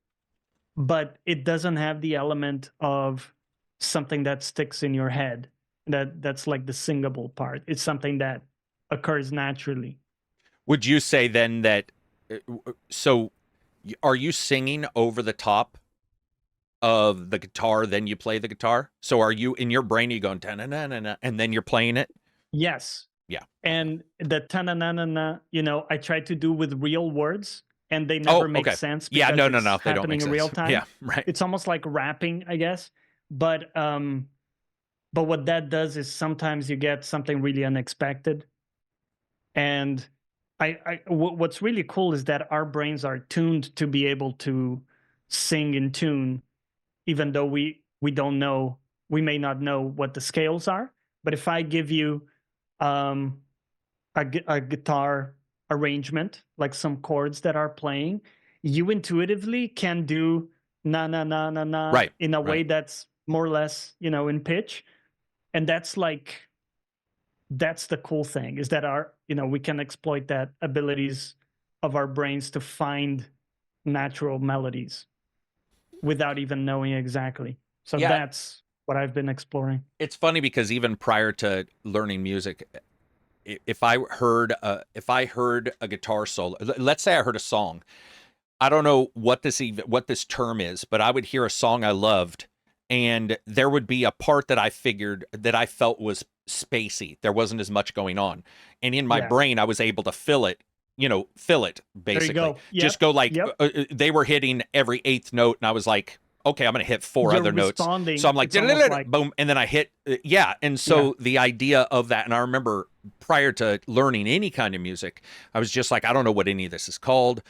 [SPEAKER 2] but it doesn't have the element of something that sticks in your head. That's like the singable part. It's something that occurs naturally.
[SPEAKER 1] Would you say then that so are you singing over the top of the guitar, then you play the guitar? So are you in your brain, you going na na na and then you're playing it?
[SPEAKER 2] Yes.
[SPEAKER 1] Yeah.
[SPEAKER 2] And the ta-na-na-na-na, you know, I try to do with real words, and they
[SPEAKER 1] Oh,
[SPEAKER 2] never make
[SPEAKER 1] okay.
[SPEAKER 2] sense
[SPEAKER 1] Yeah,
[SPEAKER 2] because
[SPEAKER 1] no,
[SPEAKER 2] it's
[SPEAKER 1] they don't make
[SPEAKER 2] happening in real
[SPEAKER 1] sense.
[SPEAKER 2] time.
[SPEAKER 1] Yeah, right.
[SPEAKER 2] It's almost like rapping, I guess. But what that does is sometimes you get something really unexpected. And what's really cool is that our brains are tuned to be able to sing in tune, even though we don't know, we may not know what the scales are. But if I give you um, a guitar arrangement, like some chords that are playing, you intuitively can do na na na na na
[SPEAKER 1] Right.
[SPEAKER 2] in a way
[SPEAKER 1] Right.
[SPEAKER 2] that's more or less, you know, in pitch. And that's the cool thing, is that our, you know, we can exploit that abilities of our brains to find natural melodies without even knowing exactly. So
[SPEAKER 1] Yeah,
[SPEAKER 2] that's what I've been exploring.
[SPEAKER 1] it's funny because even prior to learning music, if I heard a guitar solo, let's say I heard a song, I don't know what this term is, but I would hear a song I loved, and there would be a part that I figured that I felt was spacey. There wasn't as much going on, and in my
[SPEAKER 2] Yeah.
[SPEAKER 1] brain, I was able to fill it. Fill it
[SPEAKER 2] There you
[SPEAKER 1] basically.
[SPEAKER 2] go.
[SPEAKER 1] Just
[SPEAKER 2] Yep.
[SPEAKER 1] go like
[SPEAKER 2] Yep.
[SPEAKER 1] they were hitting every eighth note, and I was like, okay, I'm gonna hit four
[SPEAKER 2] You're
[SPEAKER 1] other notes. So
[SPEAKER 2] responding.
[SPEAKER 1] I'm like,
[SPEAKER 2] It's almost like,
[SPEAKER 1] boom, and then I hit yeah. And
[SPEAKER 2] yeah.
[SPEAKER 1] so the idea of that, and I remember prior to learning any kind of music, I was just like, I don't know what any of this is called,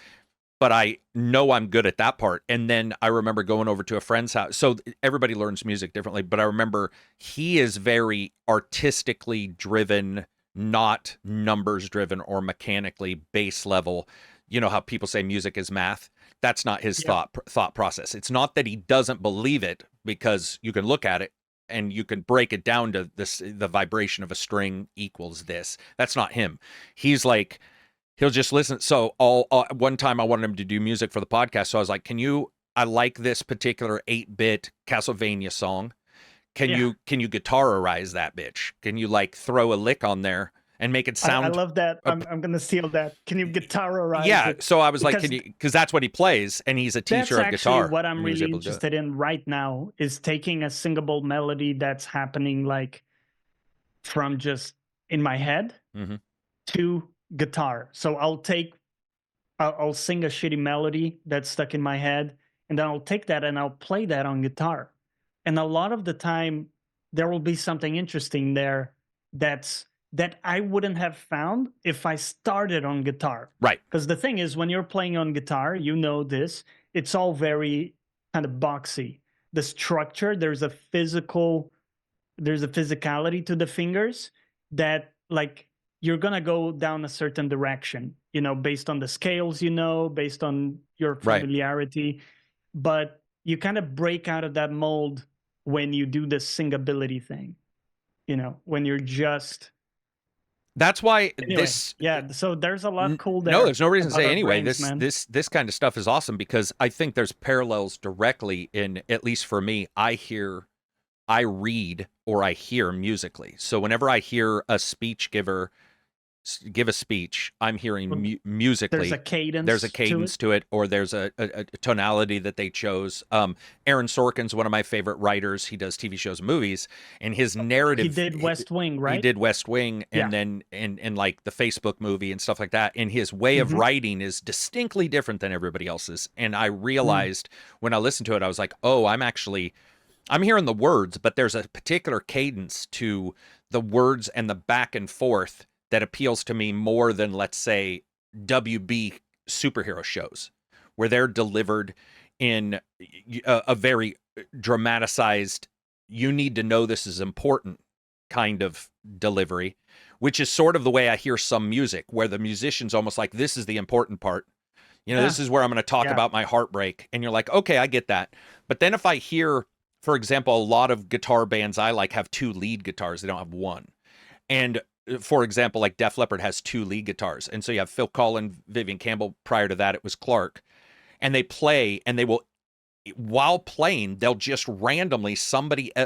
[SPEAKER 1] but I know I'm good at that part. And then I remember going over to a friend's house. So everybody learns music differently, but I remember he is very artistically driven, not numbers driven or mechanically base level. You know how people say music is math? That's not his
[SPEAKER 2] Yep.
[SPEAKER 1] thought process. It's not that he doesn't believe it, because you can look at it and you can break it down to the vibration of a string equals this. That's not him. He's like, he'll just listen. So one time I wanted him to do music for the podcast. So I was like, I like this particular 8-bit Castlevania song. Can
[SPEAKER 2] Yeah.
[SPEAKER 1] you guitarize that bitch? Can you like throw a lick on there and make it
[SPEAKER 2] I
[SPEAKER 1] sound?
[SPEAKER 2] love that. I'm gonna steal that. Can you guitarize
[SPEAKER 1] Yeah.
[SPEAKER 2] it?
[SPEAKER 1] So I was like,
[SPEAKER 2] Because
[SPEAKER 1] because that's what he plays, and he's a
[SPEAKER 2] that's
[SPEAKER 1] teacher of
[SPEAKER 2] actually
[SPEAKER 1] guitar,
[SPEAKER 2] what I'm
[SPEAKER 1] and he was
[SPEAKER 2] really
[SPEAKER 1] able to do it.
[SPEAKER 2] interested in right now, is taking a singable melody that's happening like from just in my head
[SPEAKER 1] Mm-hmm.
[SPEAKER 2] to guitar. So I'll sing a shitty melody that's stuck in my head, and then I'll take that and I'll play that on guitar. And a lot of the time, there will be something interesting there that I wouldn't have found if I started on guitar.
[SPEAKER 1] Right.
[SPEAKER 2] Because the thing is, when you're playing on guitar, you know this, it's all very kind of boxy. The structure, there's a physicality to the fingers that, like, you're gonna go down a certain direction, you know, based on the scales, you know, based on your
[SPEAKER 1] Right.
[SPEAKER 2] familiarity. But you kind of break out of that mold when you do the singability thing, you know, when you're just
[SPEAKER 1] That's why
[SPEAKER 2] anyway. Yeah, so there's a lot cool there.
[SPEAKER 1] No, there's no reason to
[SPEAKER 2] about
[SPEAKER 1] say
[SPEAKER 2] our
[SPEAKER 1] anyway.
[SPEAKER 2] brains, man.
[SPEAKER 1] This kind of stuff is awesome, because I think there's parallels directly in, at least for me, I read, or I hear musically. So whenever I hear a speech giver give a speech, I'm hearing
[SPEAKER 2] There's a
[SPEAKER 1] musically,
[SPEAKER 2] cadence.
[SPEAKER 1] there's a cadence to it, or there's a tonality that they chose. Aaron Sorkin's one of my favorite writers. He does TV shows and movies, and his narrative.
[SPEAKER 2] He did West Wing, right?
[SPEAKER 1] He did West Wing, and then and like the Facebook movie and stuff like that. And his way of writing is distinctly different than everybody else's. And I realized when I listened to it, I was like, oh, I'm hearing the words, but there's a particular cadence to the words and the back and forth that appeals to me more than, let's say, WB superhero shows, where they're delivered in a very dramatized, you need to know this is important kind of delivery, which is sort of the way I hear some music, where the musician's almost like, this is the important part. This is where I'm going to talk about my heartbreak. And you're like, okay, I get that. But then if I hear, for example, a lot of guitar bands I like have 2 lead guitars. They don't have one. And for example, like Def Leppard has 2 lead guitars. And so you have Phil Collen, Vivian Campbell. Prior to that, it was Clark. And they play, and they will, while playing, they'll just randomly,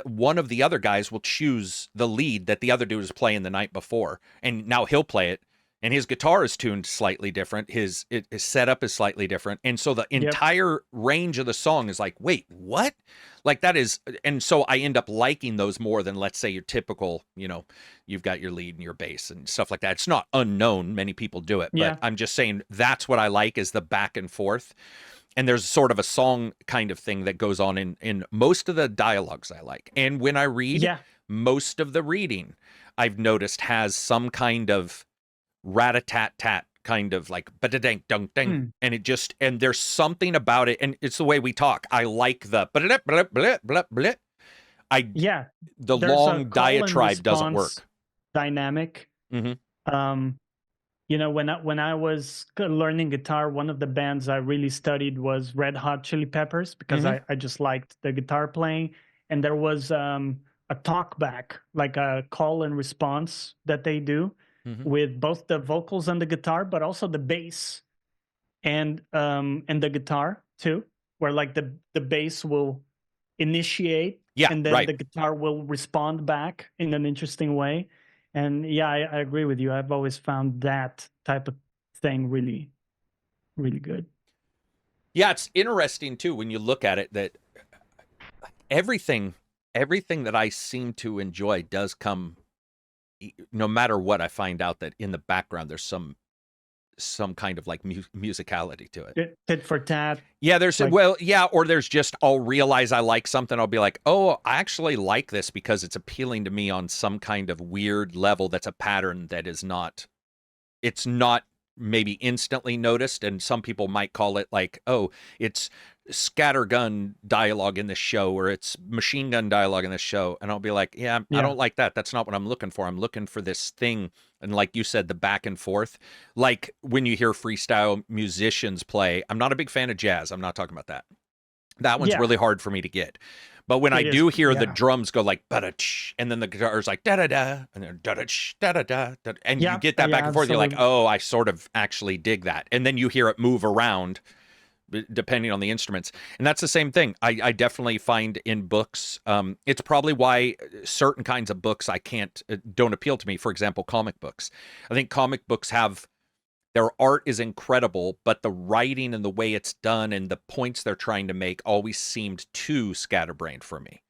[SPEAKER 1] one of the other guys will choose the lead that the other dude was playing the night before. And now he'll play it. And his guitar is tuned slightly different. His setup is slightly different. And so the entire range of the song is like, wait, what? Like that is, and so I end up liking those more than, let's say, your typical, you've got your lead and your bass and stuff like that. It's not unknown. Many people do it. But I'm just saying that's what I like, is the back and forth. And there's sort of a song kind of thing that goes on in most of the dialogues I like. And when I read, most of the reading I've noticed has some kind of rat-a-tat-tat kind of like ba-da-dang dunk dang, and there's something about it, and it's the way we talk. I like the the long diatribe doesn't work.
[SPEAKER 2] Dynamic. When I was learning guitar, one of the bands I really studied was Red Hot Chili Peppers, because I just liked the guitar playing, and there was a talk back, like a call and response that they do. With both the vocals and the guitar, but also the bass and the guitar too, where like the bass will initiate, and then the guitar will respond back in an interesting way. And I agree with you. I've always found that type of thing really, really good.
[SPEAKER 1] Yeah, it's interesting too when you look at it that everything that I seem to enjoy does come. No matter what, I find out that in the background there's some kind of like musicality to it.
[SPEAKER 2] Tit for tat.
[SPEAKER 1] Yeah, there's or there's just, I'll realize I like something. I'll be like, oh, I actually like this because it's appealing to me on some kind of weird level. That's a pattern that is not. It's not maybe instantly noticed, and some people might call it like, oh, it's scattergun dialogue in this show, or it's machine gun dialogue in this show, and I'll be like, I don't like that. That's not what I'm looking for. I'm looking for this thing. And like you said, the back and forth, like when you hear freestyle musicians play. I'm not a big fan of jazz. I'm not talking about that. That one's really hard for me to get. But when I do hear the drums go like ba-da-ch, and then the guitar's like da-da-da, and then da-da-ch, da-da-da, and you get that back and forth, you're like, oh, I sort of actually dig that. And then you hear it move around depending on the instruments. And that's the same thing. I definitely find in books, it's probably why certain kinds of books don't appeal to me. For example, comic books. I think comic books their art is incredible, but the writing and the way it's done and the points they're trying to make always seemed too scatterbrained for me.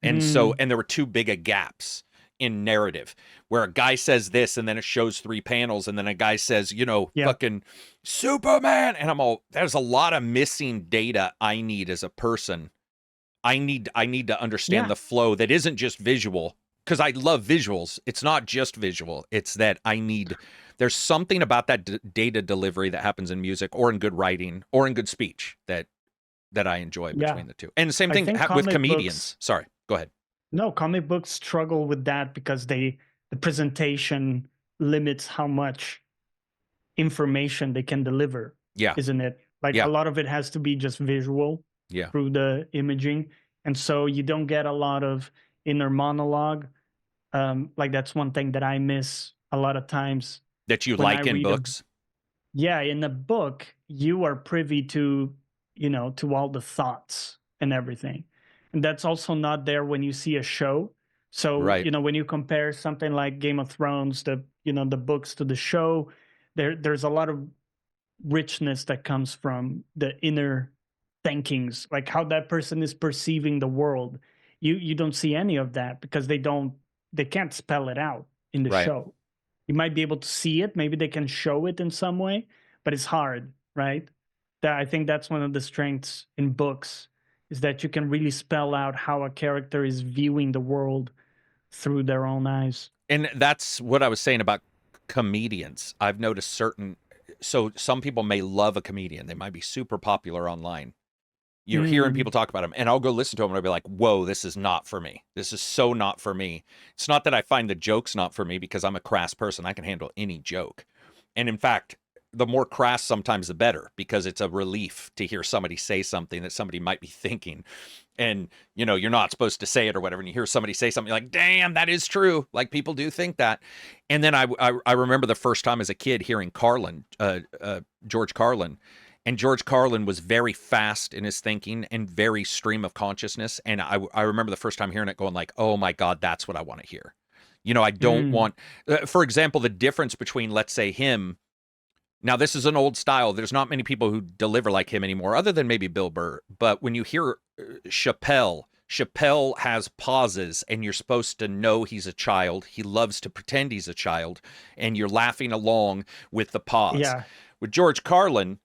[SPEAKER 1] And and there were too big a gaps in narrative, where a guy says this and then it shows 3 panels, and then a guy says, fucking Superman, and I'm all, there's a lot of missing data I need as a person. I need to understand the flow that isn't just visual, because I love visuals. It's not just visual. It's that there's something about that data delivery that happens in music or in good writing or in good speech that I enjoy between the two. And the same thing with comedians. Sorry, go ahead.
[SPEAKER 2] No, comic books struggle with that because the presentation limits how much information they can deliver. Yeah. Isn't it? Like a lot of it has to be just visual through the imaging. And so you don't get a lot of inner monologue. Like that's one thing that I miss a lot of times.
[SPEAKER 1] That you like in books?
[SPEAKER 2] In a book, you are privy to, to all the thoughts and everything. And that's also not there when you see a show. So,
[SPEAKER 1] Right.
[SPEAKER 2] when you compare something like Game of Thrones, the books to the show, there's a lot of richness that comes from the inner thinkings, like how that person is perceiving the world. You don't see any of that because they can't spell it out in the
[SPEAKER 1] Right.
[SPEAKER 2] show. You might be able to see it, maybe they can show it in some way, but it's hard, right? That I think that's one of the strengths in books, is that you can really spell out how a character is viewing the world through their own eyes.
[SPEAKER 1] And that's what I was saying about comedians. I've noticed so some people may love a comedian. They might be super popular online. You're hearing people talk about them, and I'll go listen to them, and I'll be like, whoa, this is not for me. This is so not for me. It's not that I find the jokes not for me, because I'm a crass person. I can handle any joke. And in fact, the more crass sometimes the better, because it's a relief to hear somebody say something that somebody might be thinking. And, you're not supposed to say it or whatever. And you hear somebody say something like, damn, that is true. Like, people do think that. And then I remember the first time as a kid hearing George Carlin. And George Carlin was very fast in his thinking and very stream of consciousness. And I remember the first time hearing it going like, oh my God, that's what I want to hear. I don't want, for example, the difference between, let's say, him. Now, this is an old style. There's not many people who deliver like him anymore, other than maybe Bill Burr. But when you hear Chappelle has pauses, and you're supposed to know he's a child. He loves to pretend he's a child, and you're laughing along with the pause.
[SPEAKER 2] Yeah.
[SPEAKER 1] With George Carlin,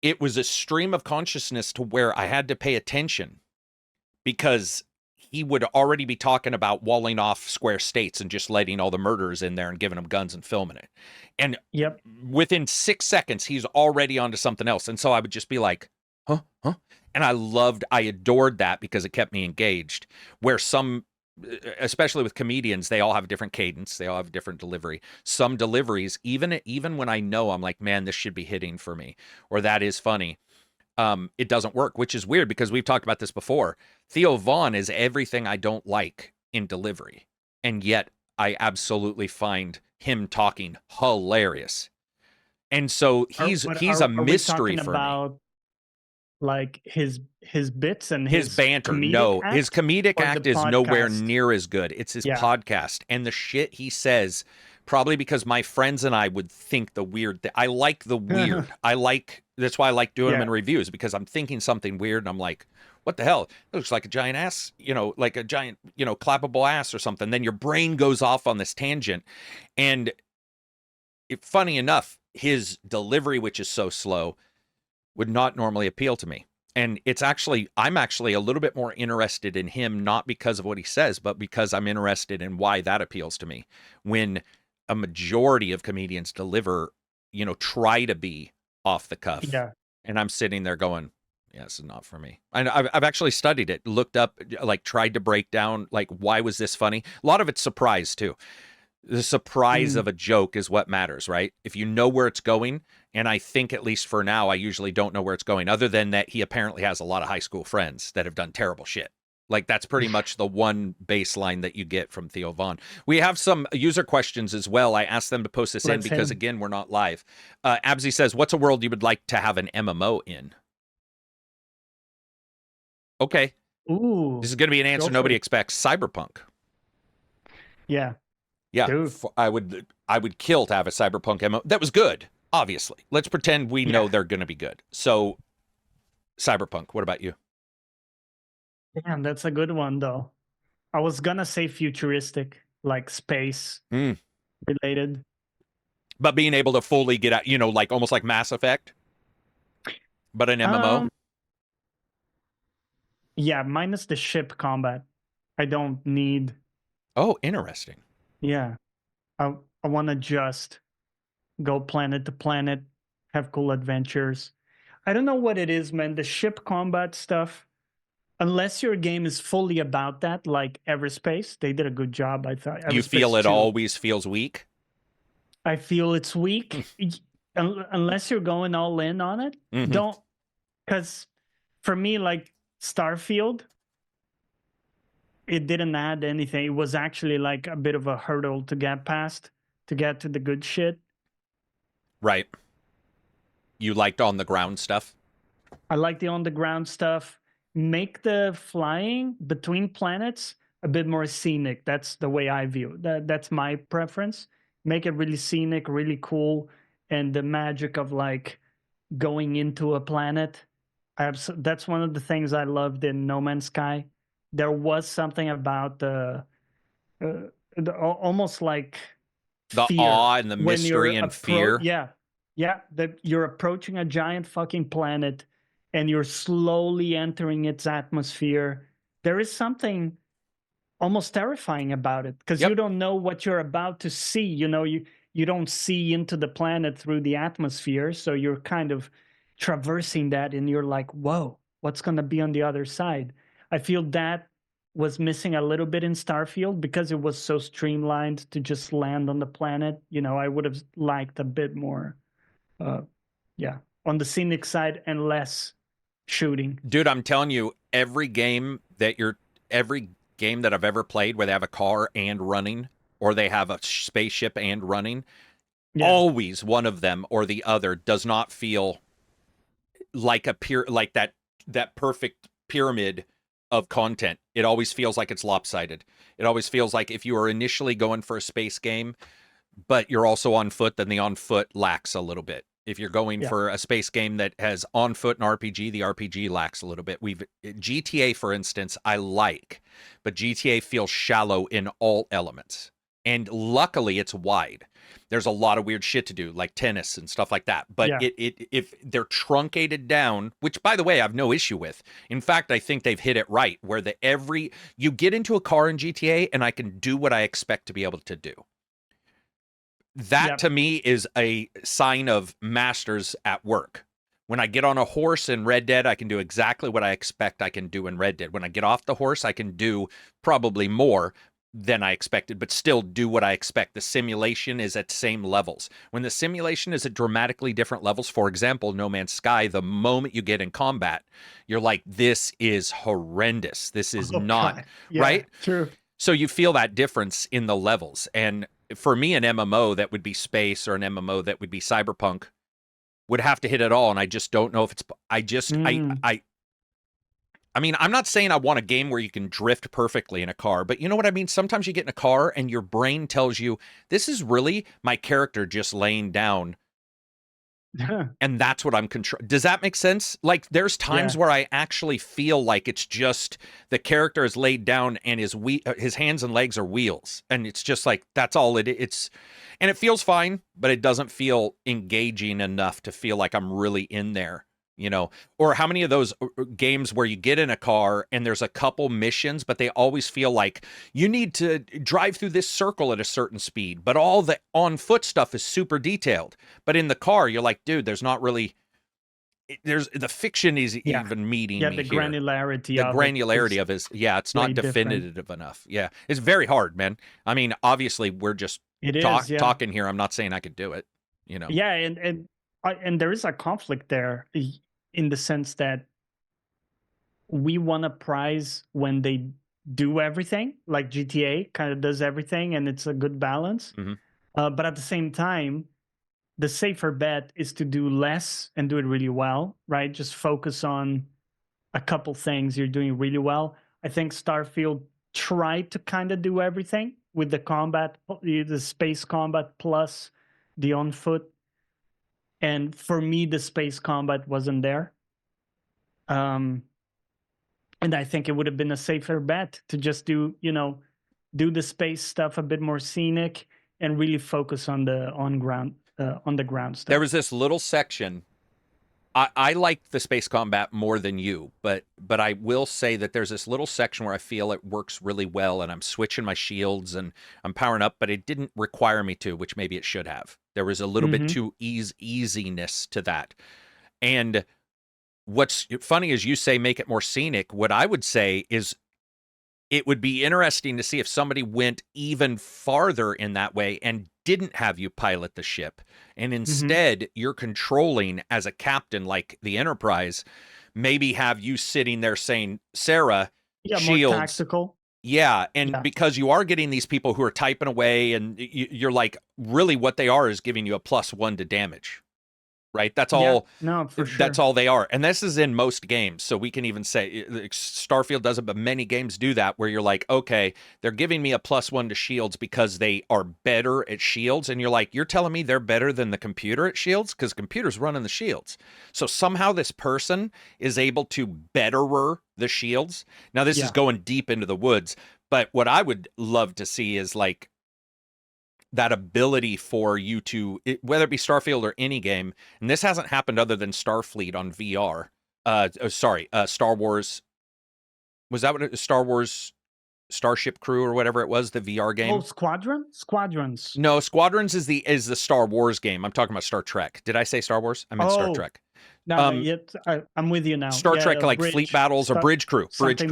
[SPEAKER 1] it was a stream of consciousness to where I had to pay attention, because he would already be talking about walling off square states and just letting all the murderers in there and giving them guns and filming it. And within 6 seconds, he's already onto something else. And so I would just be like, huh? And I adored that, because it kept me engaged. Where some, especially with comedians, they all have a different cadence. They all have a different delivery. Some deliveries, even when I know, I'm like, man, this should be hitting for me, or that is funny. It doesn't work, which is weird, because we've talked about this before. Theo Von is everything I don't like in delivery, and yet I absolutely find him talking hilarious. And so he's a mystery for me.
[SPEAKER 2] Like his bits and
[SPEAKER 1] his banter. No, his comedic act is nowhere near as good. It's his podcast and the shit he says. Probably because my friends and I would think the weird. I like the weird. That's why I like doing them in reviews, because I'm thinking something weird and I'm like, what the hell? It looks like a giant ass, like a giant, clappable ass or something. Then your brain goes off on this tangent. And funny enough, his delivery, which is so slow, would not normally appeal to me. And I'm actually a little bit more interested in him, not because of what he says, but because I'm interested in why that appeals to me. When a majority of comedians deliver, try to be off the cuff.
[SPEAKER 2] Yeah.
[SPEAKER 1] And I'm sitting there going, yeah, this is not for me. And I've actually studied it, looked up, like tried to break down, like, why was this funny? A lot of it's surprise too. The surprise of a joke is what matters, right? If you know where it's going, and I think, at least for now, I usually don't know where it's going, other than that he apparently has a lot of high school friends that have done terrible shit. Like, that's pretty much the one baseline that you get from Theo Von. We have some user questions as well. I asked them to post this in because, again, we're not live. Absy says, what's a world you would like to have an MMO in? Okay.
[SPEAKER 2] Ooh.
[SPEAKER 1] This is going to be an answer nobody expects. Cyberpunk.
[SPEAKER 2] Yeah.
[SPEAKER 1] Yeah. Dude. I would kill to have a Cyberpunk MMO. That was good, obviously. Let's pretend we know they're going to be good. So, Cyberpunk, what about you?
[SPEAKER 2] Damn, that's a good one, though. I was gonna say futuristic, like space related.
[SPEAKER 1] But being able to fully get out, like almost like Mass Effect, but an MMO?
[SPEAKER 2] Yeah, minus the ship combat. I don't need...
[SPEAKER 1] Oh, interesting.
[SPEAKER 2] Yeah. I want to just go planet to planet, have cool adventures. I don't know what it is, man. The ship combat stuff, unless your game is fully about that, like Everspace, they did a good job, I thought.
[SPEAKER 1] You feel it always feels weak?
[SPEAKER 2] I feel it's weak. Unless you're going all in on it. Don't, because for me, like Starfield, it didn't add anything. It was actually like a bit of a hurdle to get past, to get to the good shit.
[SPEAKER 1] Right. You liked on the ground stuff?
[SPEAKER 2] I like the on the ground stuff. Make the flying between planets a bit more scenic. That's the way I view it. That's my preference. Make it really scenic, really cool, and the magic of like going into a planet. That's one of the things I loved in No Man's Sky. There was something about almost like
[SPEAKER 1] the
[SPEAKER 2] fear
[SPEAKER 1] awe and the
[SPEAKER 2] when
[SPEAKER 1] mystery and fear.
[SPEAKER 2] Yeah, that you're approaching a giant fucking planet and you're slowly entering its atmosphere. There is something almost terrifying about it because you don't know what you're about to see. You don't see into the planet through the atmosphere, so you're kind of traversing that and you're like, whoa, what's going to be on the other side? I feel that was missing a little bit in Starfield because it was so streamlined to just land on the planet. I would have liked a bit more on the scenic side and less shooting.
[SPEAKER 1] Dude, I'm telling you, every game that I've ever played where they have a car and running, or they have a spaceship and running, always one of them or the other does not feel like that perfect pyramid of content. It always feels like it's lopsided. It always feels like if you are initially going for a space game, but you're also on foot, then the on foot lacks a little bit. If you're going for a space game that has on foot and RPG, the RPG lacks a little bit. GTA, for instance, I like, but GTA feels shallow in all elements. And luckily it's wide. There's a lot of weird shit to do, like tennis and stuff like that. But if they're truncated down, which by the way, I have no issue with. In fact, I think they've hit it right where you get into a car in GTA and I can do what I expect to be able to do. That to me is a sign of masters at work. When I get on a horse in Red Dead, I can do exactly what I expect I can do in Red Dead. When I get off the horse, I can do probably more than I expected, but still do what I expect. The simulation is at same levels. When the simulation is at dramatically different levels, for example, No Man's Sky, the moment you get in combat, you're like, this is horrendous. This is not, right?
[SPEAKER 2] True.
[SPEAKER 1] So you feel that difference in the levels. And for me, an MMO that would be space or an MMO that would be cyberpunk would have to hit it all. And I just don't know if it's, I mean, I'm not saying I want a game where you can drift perfectly in a car, but you know what I mean? Sometimes you get in a car and your brain tells you, this is really my character just laying down. And that's what I'm controlling. Does that make sense? Like, there's times where I actually feel like it's just the character is laid down and his hands and legs are wheels. And it's just like, that's all it is. And it feels fine, but it doesn't feel engaging enough to feel like I'm really in there. Or how many of those games where you get in a car and there's a couple missions, but they always feel like you need to drive through this circle at a certain speed, but all the on foot stuff is super detailed. But in the car, you're like, dude, there's not really, the fiction is even meeting me
[SPEAKER 2] the
[SPEAKER 1] here.
[SPEAKER 2] granularity
[SPEAKER 1] of his, it's not definitive enough. Yeah. It's very hard, man. I mean, obviously we're just talking here. I'm not saying I could do it,
[SPEAKER 2] Yeah. And there is a conflict there, in the sense that we want a prize when they do everything, like GTA kind of does everything and it's a good balance. But at the same time, the safer bet is to do less and do it really well, right? Just focus on a couple things you're doing really well. I think Starfield tried to kind of do everything with the combat, the space combat plus the on foot. And for me, the space combat wasn't there. And I think it would have been a safer bet to just do the space stuff a bit more scenic and really focus on the on the ground stuff.
[SPEAKER 1] There was this little section. I liked the space combat more than you, but I will say that there's this little section where I feel it works really well, and I'm switching my shields and I'm powering up, but it didn't require me to, which maybe it should have. There was a little bit too easiness to that. And what's funny is you say make it more scenic. What I would say is it would be interesting to see if somebody went even farther in that way and didn't have you pilot the ship. And instead, you're controlling as a captain like the Enterprise, maybe have you sitting there saying, Sarah, shields.
[SPEAKER 2] More tactical.
[SPEAKER 1] Yeah, and because you are getting these people who are typing away, and you're like, really what they are is giving you a +1 to damage. right? That's all.
[SPEAKER 2] No, for sure.
[SPEAKER 1] That's all they are. And this is in most games. So we can even say Starfield does it, but many games do that where you're like, okay, they're giving me a +1 to shields because they are better at shields. And you're like, you're telling me they're better than the computer at shields? Because computer's running the shields. So somehow this person is able to betterer the shields. Now, this is going deep into the woods. But what I would love to see is like, that ability for you to, whether it be Starfield or any game, and this hasn't happened other than Starfleet on VR. Star Wars. Was that what it was? Star Wars Starship Crew or whatever it was, the VR game?
[SPEAKER 2] Oh, Squadrons?
[SPEAKER 1] No, Squadrons is the Star Wars game. I'm talking about Star Trek. Did I say Star Wars? I meant Star Trek.
[SPEAKER 2] No, I'm with you now.
[SPEAKER 1] Star Trek, like fleet battles or Bridge Crew. Bridge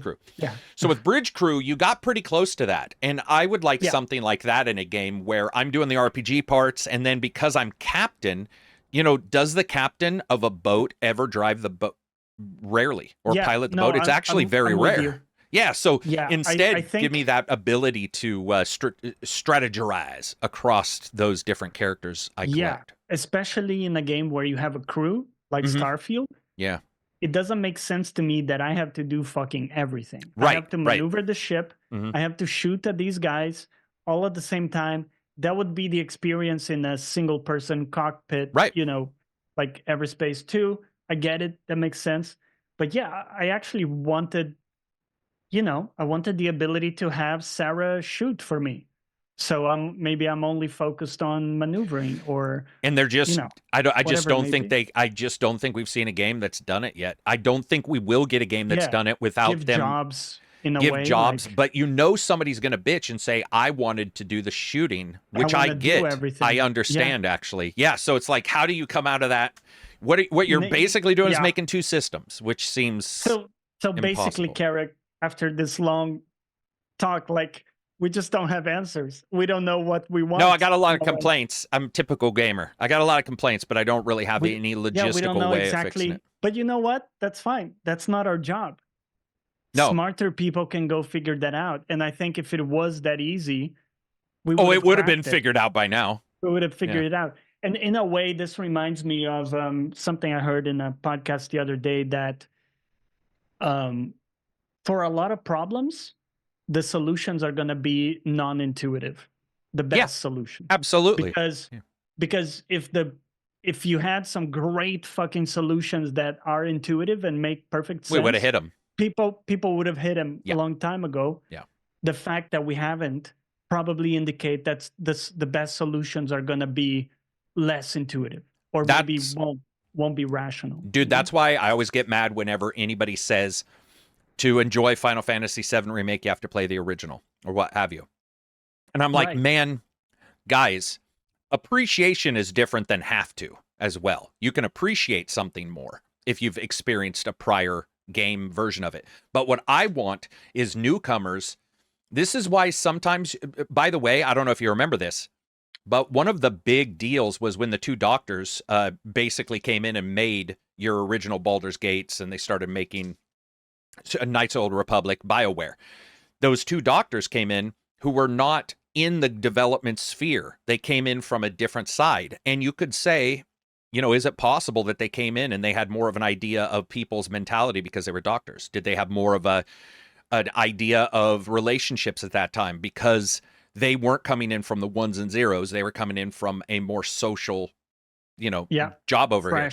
[SPEAKER 1] Crew.
[SPEAKER 2] Yeah.
[SPEAKER 1] So with Bridge Crew, you got pretty close to that. And I would like something like that in a game where I'm doing the RPG parts, and then because I'm captain, does the captain of a boat ever drive the boat? Rarely. Or pilot the boat? It's actually very rare. Yeah, so instead, give me that ability to strategize across those different characters I collect.
[SPEAKER 2] Yeah, especially in a game where you have a crew, like Starfield.
[SPEAKER 1] Yeah.
[SPEAKER 2] It doesn't make sense to me that I have to do fucking everything.
[SPEAKER 1] Right,
[SPEAKER 2] I have to maneuver the ship. I have to shoot at these guys all at the same time. That would be the experience in a single-person cockpit,
[SPEAKER 1] right?
[SPEAKER 2] Like Everspace 2. I get it. That makes sense. But yeah, I actually wanted... I wanted the ability to have Sarah shoot for me. So maybe I'm only focused on maneuvering
[SPEAKER 1] and they're just I just don't think we've seen a game that's done it yet. I don't think we will get a game that's done it without
[SPEAKER 2] give
[SPEAKER 1] them
[SPEAKER 2] jobs in a way.
[SPEAKER 1] Give jobs, but somebody's going to bitch and say I wanted to do the shooting, which I get. I understand actually. Yeah, so it's like, how do you come out of that? What you're basically doing is making two systems, which seems
[SPEAKER 2] so basically, Carrick, after this long talk, like, we just don't have answers. We don't know what we want.
[SPEAKER 1] No, I got a lot of complaints. I'm a typical gamer. I got a lot of complaints, but I don't really have any logistical way of fixing it.
[SPEAKER 2] But you know what? That's fine. That's not our job.
[SPEAKER 1] No.
[SPEAKER 2] Smarter people can go figure that out. And I think if it was that easy,
[SPEAKER 1] it would have been figured out by now.
[SPEAKER 2] We would have figured it out. And in a way, this reminds me of something I heard in a podcast the other day that for a lot of problems, the solutions are going to be non-intuitive. The best solution.
[SPEAKER 1] Absolutely.
[SPEAKER 2] Because if you had some great fucking solutions that are intuitive and make perfect sense,
[SPEAKER 1] we would have hit them.
[SPEAKER 2] People would have hit them a long time ago.
[SPEAKER 1] Yeah.
[SPEAKER 2] The fact that we haven't probably indicate that the best solutions are going to be less intuitive or maybe won't be rational.
[SPEAKER 1] Dude, that's why I always get mad whenever anybody says to enjoy Final Fantasy VII Remake, you have to play the original or what have you. And I'm like, man, guys, appreciation is different than have to as well. You can appreciate something more if you've experienced a prior game version of it. But what I want is newcomers. This is why sometimes, by the way, I don't know if you remember this, but one of the big deals was when the two doctors basically came in and made your original Baldur's Gates, and they started making Knights of the Old Republic, BioWare. Those two doctors came in who were not in the development sphere. They came in from a different side. And you could say, is it possible that they came in and they had more of an idea of people's mentality because they were doctors? Did they have more of an idea of relationships at that time because they weren't coming in from the ones and zeros? They were coming in from a more social, job over here.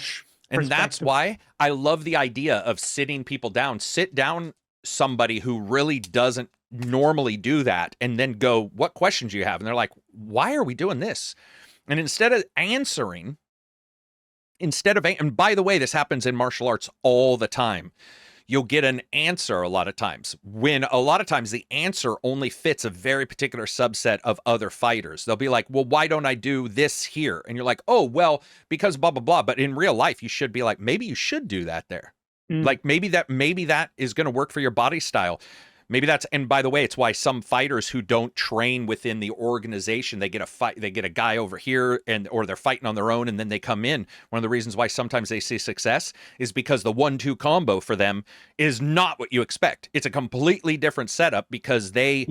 [SPEAKER 1] And that's why I love the idea of sitting people down. Sit down somebody who really doesn't normally do that and then go, what questions do you have? And they're like, why are we doing this? And instead of answering, and by the way, this happens in martial arts all the time. You'll get an answer a lot of times when a lot of times the answer only fits a very particular subset of other fighters. They'll be like, well, why don't I do this here? And you're like, oh, well, because blah, blah, blah. But in real life, you should be like, maybe you should do that there. Like maybe that is going to work for your body style. Maybe that's, and by the way, it's why some fighters who don't train within the organization, they get a guy over here or they're fighting on their own and then they come in. One of the reasons why sometimes they see success is because the 1-2 combo for them is not what you expect. It's a completely different setup because they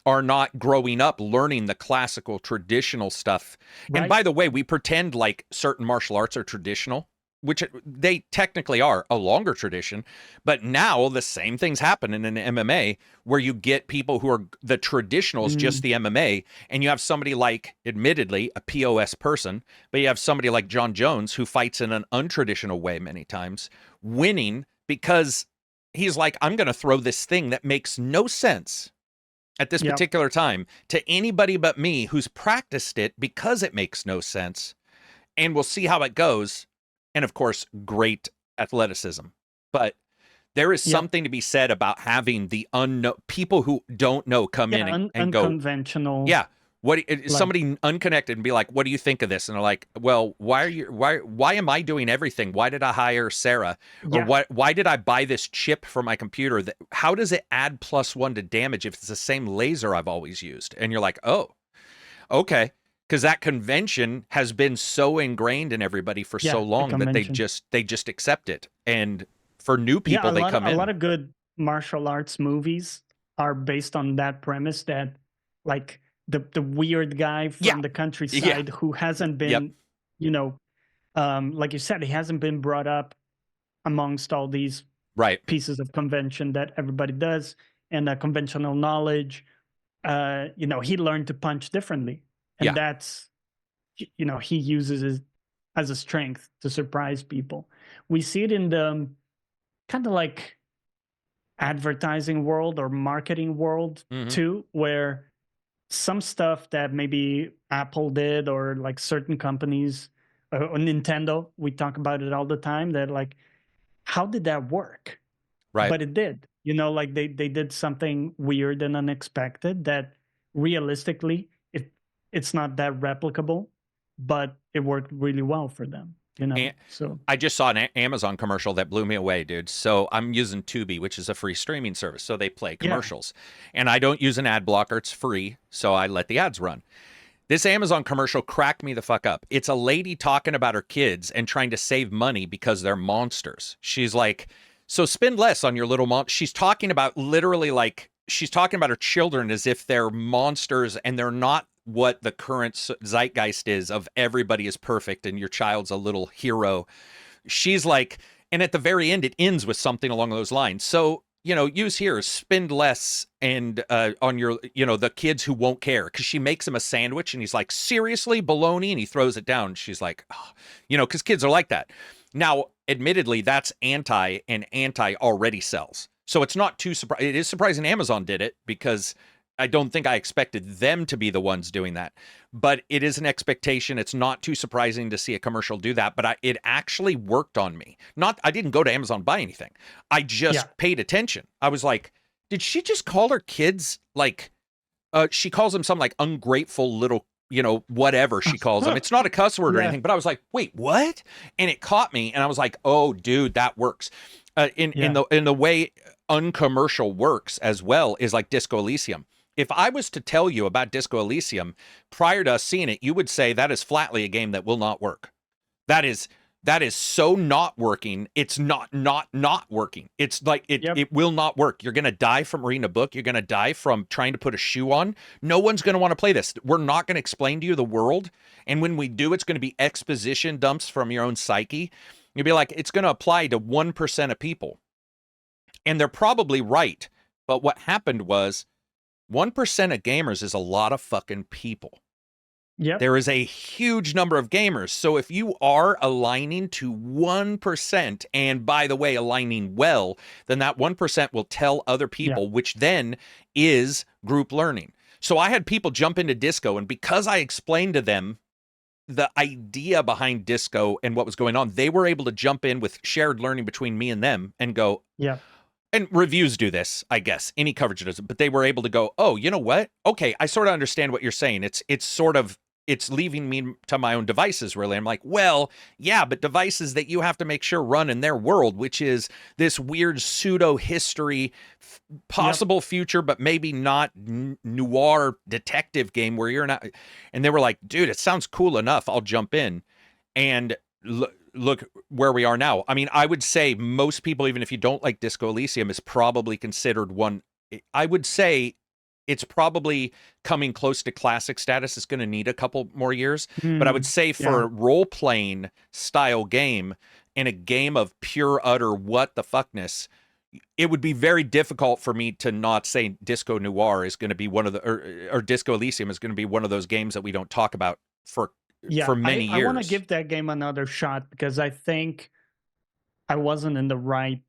[SPEAKER 1] are not growing up learning the classical traditional stuff.
[SPEAKER 2] Right.
[SPEAKER 1] And by the way, we pretend like certain martial arts are traditional, which they technically are a longer tradition, but now the same things happen in an MMA where you get people who are the traditionals, just the MMA, and you have somebody like, admittedly, a POS person, but you have somebody like John Jones who fights in an untraditional way many times, winning because he's like, I'm going to throw this thing that makes no sense at this particular time to anybody but me who's practiced it because it makes no sense, and we'll see how it goes. And of course, great athleticism. But there is something to be said about having the unknown people who don't know come in and go
[SPEAKER 2] unconventional.
[SPEAKER 1] Yeah. Somebody unconnected and be like, what do you think of this? And they're like, well, why am I doing everything? Why did I hire Sarah? Or why did I buy this chip for my computer? How does it add +1 to damage if it's the same laser I've always used? And you're like, oh, okay. Because that convention has been so ingrained in everybody for so long that they just accept it. And for new people, they come in.
[SPEAKER 2] A lot of good martial arts movies are based on that premise that, like, the weird guy from the countryside who hasn't been, like you said, he hasn't been brought up amongst all these pieces of convention that everybody does, and conventional knowledge. He learned to punch differently. And that's, he uses it as a strength to surprise people. We see it in the kind of like advertising world or marketing world too, where some stuff that maybe Apple did or like certain companies or Nintendo, we talk about it all the time, that like, how did that work?
[SPEAKER 1] Right.
[SPEAKER 2] But it did. Like they did something weird and unexpected that realistically, it's not that replicable, but it worked really well for them. So
[SPEAKER 1] I just saw an Amazon commercial that blew me away, dude. So I'm using Tubi, which is a free streaming service. So they play commercials, and I don't use an ad blocker. It's free. So I let the ads run. This Amazon commercial cracked me the fuck up. It's a lady talking about her kids and trying to save money because they're monsters. She's like, so spend less on your little She's talking about literally like, she's talking about her children as if they're monsters, and they're not what the current zeitgeist is of everybody is perfect and your child's a little hero. She's like, and at the very end, it ends with something along those lines. So, use here, spend less and on your, the kids who won't care. Because she makes him a sandwich and he's like, seriously, bologna? And he throws it down. She's like, oh, because kids are like that. Now, admittedly, that's anti, and anti already sells. So it's not too surprising. It is surprising Amazon did it, because I don't think I expected them to be the ones doing that, but it is an expectation. It's not too surprising to see a commercial do that, but it actually worked on me. I didn't go to Amazon buy anything. I just paid attention. I was like, did she just call her kids like, she calls them some like ungrateful little, whatever she calls them. It's not a cuss word or anything, but I was like, wait, what? And it caught me, and I was like, oh, dude, that works. In the way uncommercial works as well is like Disco Elysium. If I was to tell you about Disco Elysium prior to us seeing it, you would say that is flatly a game that will not work. That is so not working. It's not working. It's like it will not work. You're going to die from reading a book. You're going to die from trying to put a shoe on. No one's going to want to play this. We're not going to explain to you the world. And when we do, it's going to be exposition dumps from your own psyche. You'll be like, it's going to apply to 1% of people. And they're probably right. But what happened was, 1% of gamers is a lot of fucking people.
[SPEAKER 2] Yep.
[SPEAKER 1] There is a huge number of gamers. So if you are aligning to 1%, and by the way, aligning well, then that 1% will tell other people, which then is group learning. So I had people jump into Disco, and because I explained to them the idea behind Disco and what was going on, they were able to jump in with shared learning between me and them and go, and reviews do this, I guess. Any coverage does it, but they were able to go, oh, you know what? Okay, I sort of understand what you're saying. It's leaving me to my own devices, really. I'm like, well, yeah, but devices that you have to make sure run in their world, which is this weird pseudo history, possible future, but maybe not noir detective game where you're not. And they were like, dude, it sounds cool enough. I'll jump in. And look where we are now. I mean, I would say most people, even if you don't like Disco Elysium, is probably considered one. I would say it's probably coming close to classic status. It's going to need a couple more years. But I would say for a role-playing style game, in a game of pure, utter what the fuckness, it would be very difficult for me to not say Disco Noir is going to be one of the, or Disco Elysium is going to be one of those games that we don't talk about for many years.
[SPEAKER 2] I want to give that game another shot because I think I wasn't in the right,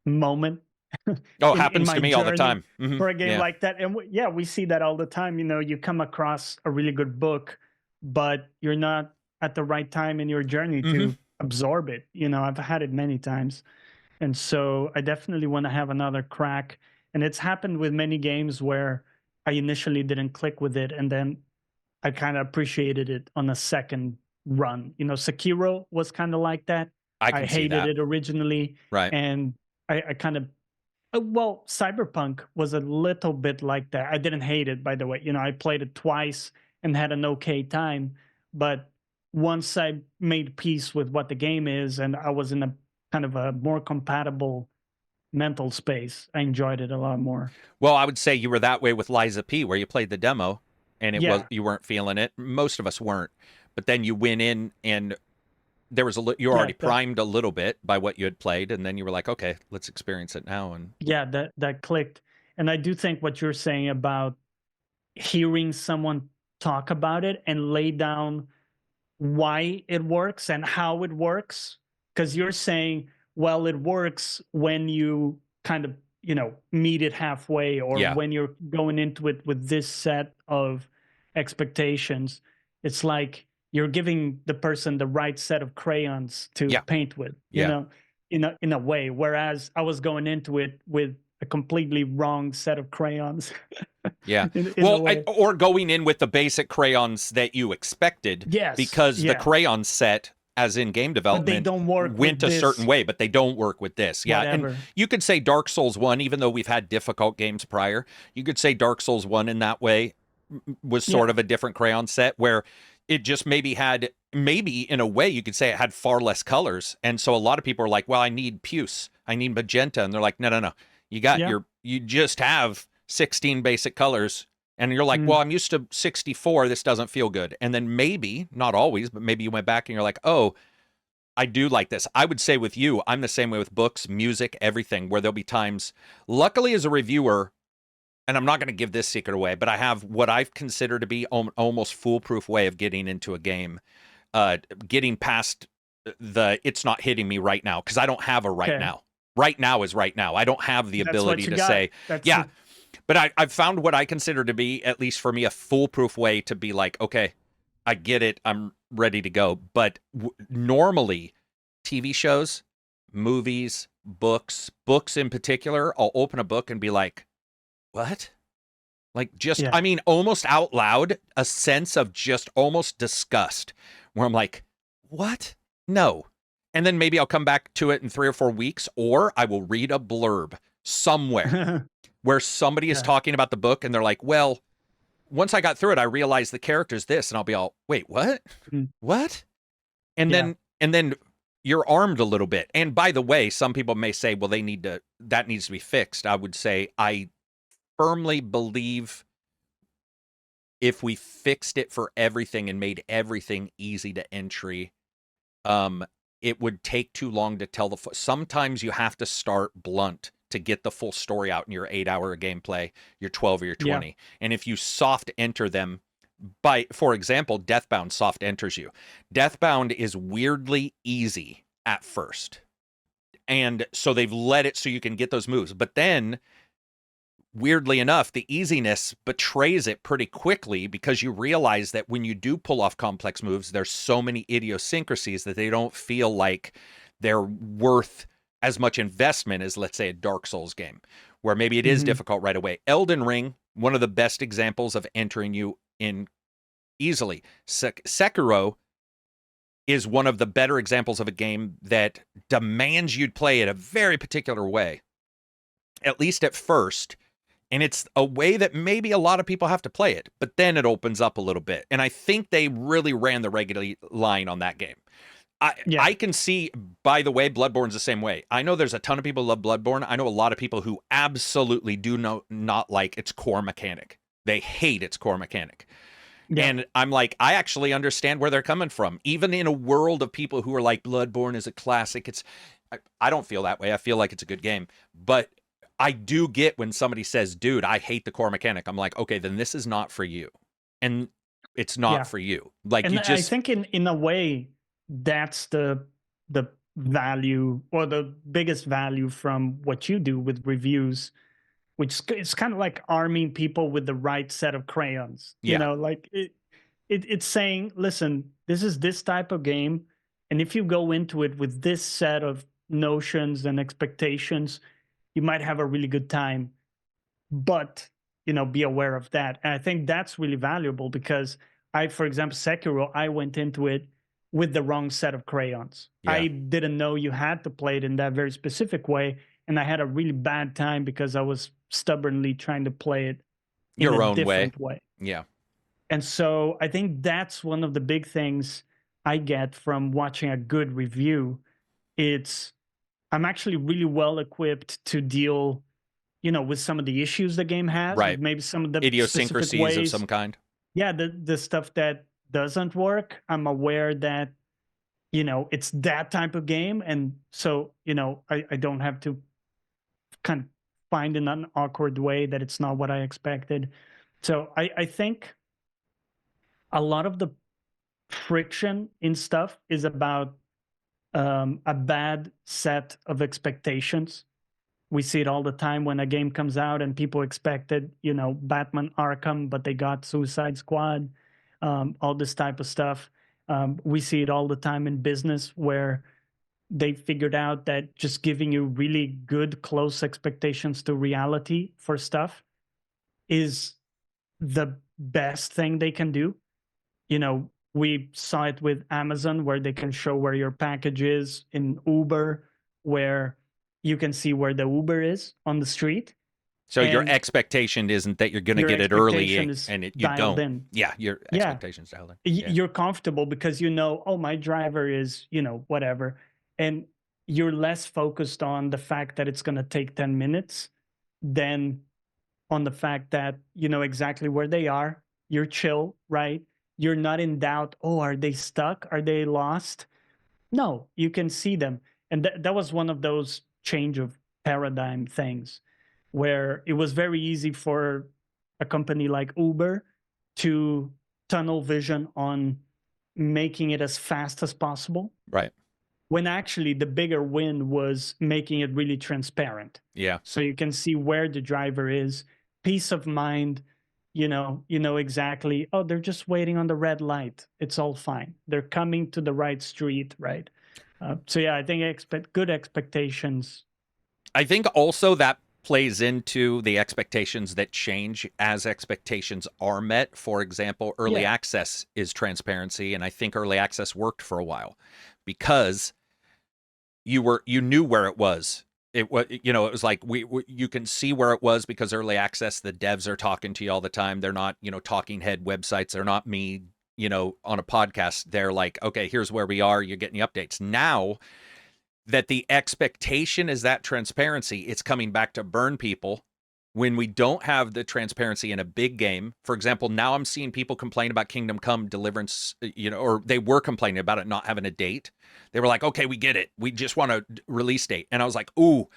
[SPEAKER 2] moment.
[SPEAKER 1] Oh, happens to me all the time.
[SPEAKER 2] For a game like that. And we see that all the time. You come across a really good book, but you're not at the right time in your journey to absorb it. I've had it many times. And so I definitely want to have another crack. And it's happened with many games where I initially didn't click with it, and then I kind of appreciated it on a second run. Sekiro was kind of like that. I hated it originally.
[SPEAKER 1] Right.
[SPEAKER 2] And I kind of, Cyberpunk was a little bit like that. I didn't hate it, by the way. I played it twice and had an okay time. But once I made peace with what the game is, and I was in a kind of a more compatible mental space, I enjoyed it a lot more.
[SPEAKER 1] Well, I would say you were that way with Liza P, where you played the demo and you weren't feeling it. Most of us weren't. But then you went in and there was you were already primed a little bit by what you had played, and then you were like, okay, let's experience it now. And
[SPEAKER 2] that clicked. And I do think what you're saying about hearing someone talk about it and lay down why it works and how it works, because you're saying, well, it works when you kind of meet it halfway, or when you're going into it with this set of expectations. It's like you're giving the person the right set of crayons to paint with, in a way. Whereas I was going into it with a completely wrong set of crayons.
[SPEAKER 1] Or going in with the basic crayons that you expected.
[SPEAKER 2] Yes.
[SPEAKER 1] Because the crayon set, as in game development,
[SPEAKER 2] but they don't work
[SPEAKER 1] went a certain way, but they don't work with this.
[SPEAKER 2] Whatever.
[SPEAKER 1] And you could say Dark Souls 1, even though we've had difficult games prior, you could say Dark Souls 1 in that way was sort of a different crayon set, where it just maybe in a way you could say it had far less colors. And so a lot of people are like, well, I need puce, I need magenta. And they're like, no. You just have 16 basic colors. And you're like, well, I'm used to 64. This doesn't feel good. And then maybe, not always, but maybe you went back and you're like, oh, I do like this. I would say with you, I'm the same way with books, music, everything, where there'll be times, luckily as a reviewer, and I'm not going to give this secret away, but I have what I've considered to be almost foolproof way of getting into a game, getting past it's not hitting me right now, because I don't have a right now. Right now is right now. I don't have the ability to say, But I've found what I consider to be, at least for me, a foolproof way to be like, okay, I get it, I'm ready to go. But normally, TV shows, movies, books in particular, I'll open a book and be like, what? Like I mean, almost out loud, a sense of just almost disgust, where I'm like, what? No. And then maybe I'll come back to it in 3 or 4 weeks, or I will read a blurb somewhere where somebody is talking about the book and they're like, well, once I got through it, I realized the character's this, and I'll be all, wait, what? What? And then you're armed a little bit. And by the way, some people may say, well, that needs to be fixed. I would say, I firmly believe if we fixed it for everything and made everything easy to entry, it would take too long to tell sometimes you have to start blunt to get the full story out in your 8-hour gameplay, your 12 or your 20. Yeah. And if you soft enter them for example, Deathbound soft enters you. Deathbound is weirdly easy at first. And so they've let it so you can get those moves. But then, weirdly enough, the easiness betrays it pretty quickly, because you realize that when you do pull off complex moves, there's so many idiosyncrasies that they don't feel like they're worth as much investment as, let's say, a Dark Souls game, where maybe it is difficult right away. Elden Ring, one of the best examples of entering you in easily. Sekiro is one of the better examples of a game that demands you'd play it a very particular way, at least at first. And it's a way that maybe a lot of people have to play it, but then it opens up a little bit. And I think they really ran the regular line on that game. I can see, by the way, Bloodborne's the same way. I know there's a ton of people who love Bloodborne. I know a lot of people who absolutely do not like its core mechanic. They hate its core mechanic. Yeah. And I'm like, I actually understand where they're coming from. Even in a world of people who are like, Bloodborne is a classic, I don't feel that way. I feel like it's a good game. But I do get when somebody says, dude, I hate the core mechanic. I'm like, okay, then this is not for you. And it's not for you. Like,
[SPEAKER 2] and
[SPEAKER 1] you just...
[SPEAKER 2] I think in a way, that's the value, or the biggest value from what you do with reviews, which is kind of like arming people with the right set of crayons. You know, like it's saying, listen, this is this type of game, and if you go into it with this set of notions and expectations, you might have a really good time. But, you know, be aware of that. And I think that's really valuable, because for example, Sekiro, I went into it with the wrong set of crayons. I didn't know you had to play it in that very specific way. And I had a really bad time because I was stubbornly trying to play it in
[SPEAKER 1] your
[SPEAKER 2] a
[SPEAKER 1] own
[SPEAKER 2] different way.
[SPEAKER 1] Yeah.
[SPEAKER 2] And so I think that's one of the big things I get from watching a good review. I'm actually really well equipped to deal, you know, with some of the issues the game has.
[SPEAKER 1] Right.
[SPEAKER 2] Maybe some of the
[SPEAKER 1] idiosyncrasies
[SPEAKER 2] ways,
[SPEAKER 1] of some kind.
[SPEAKER 2] Yeah, the stuff that doesn't work. I'm aware that, you know, it's that type of game. And so, you know, I don't have to kind of find in an awkward way that it's not what I expected. So I think a lot of the friction in stuff is about a bad set of expectations. We see it all the time when a game comes out and people expected, you know, Batman Arkham, but they got Suicide Squad, all this type of stuff. We see it all the time in business, where they figured out that just giving you really good, close expectations to reality for stuff is the best thing they can do. You know, we saw it with Amazon, where they can show where your package is, in Uber, where you can see where the Uber is on the street.
[SPEAKER 1] So your expectation isn't that you're going to get it early, and you don't.
[SPEAKER 2] In.
[SPEAKER 1] Yeah, your expectation's dialed in. Yeah.
[SPEAKER 2] You're comfortable because you know, oh, my driver is, you know, whatever. And you're less focused on the fact that it's going to take 10 minutes than on the fact that you know exactly where they are. You're chill, right? You're not in doubt. Oh, are they stuck? Are they lost? No, you can see them. And that was one of those change of paradigm things, where it was very easy for a company like Uber to tunnel vision on making it as fast as possible.
[SPEAKER 1] Right.
[SPEAKER 2] When actually the bigger win was making it really transparent.
[SPEAKER 1] Yeah.
[SPEAKER 2] So you can see where the driver is, peace of mind, you know exactly, oh, they're just waiting on the red light. It's all fine. They're coming to the right street, right? So yeah, I think good expectations.
[SPEAKER 1] I think also that plays into the expectations that change as expectations are met. For example, early access is transparency, and I think early access worked for a while because you knew where it was. It was, you know, it was like you can see where it was because early access, the devs are talking to you all the time. They're not, you know, talking head websites. They're not me, you know, on a podcast. They're like, okay, here's where we are. You're getting updates. Now that the expectation is that transparency, it's coming back to burn people when we don't have the transparency in a big game. For example, now I'm seeing people complain about Kingdom Come Deliverance, you know, or they were complaining about it not having a date. They were like, okay, we get it. We just want a release date. And I was like, ooh,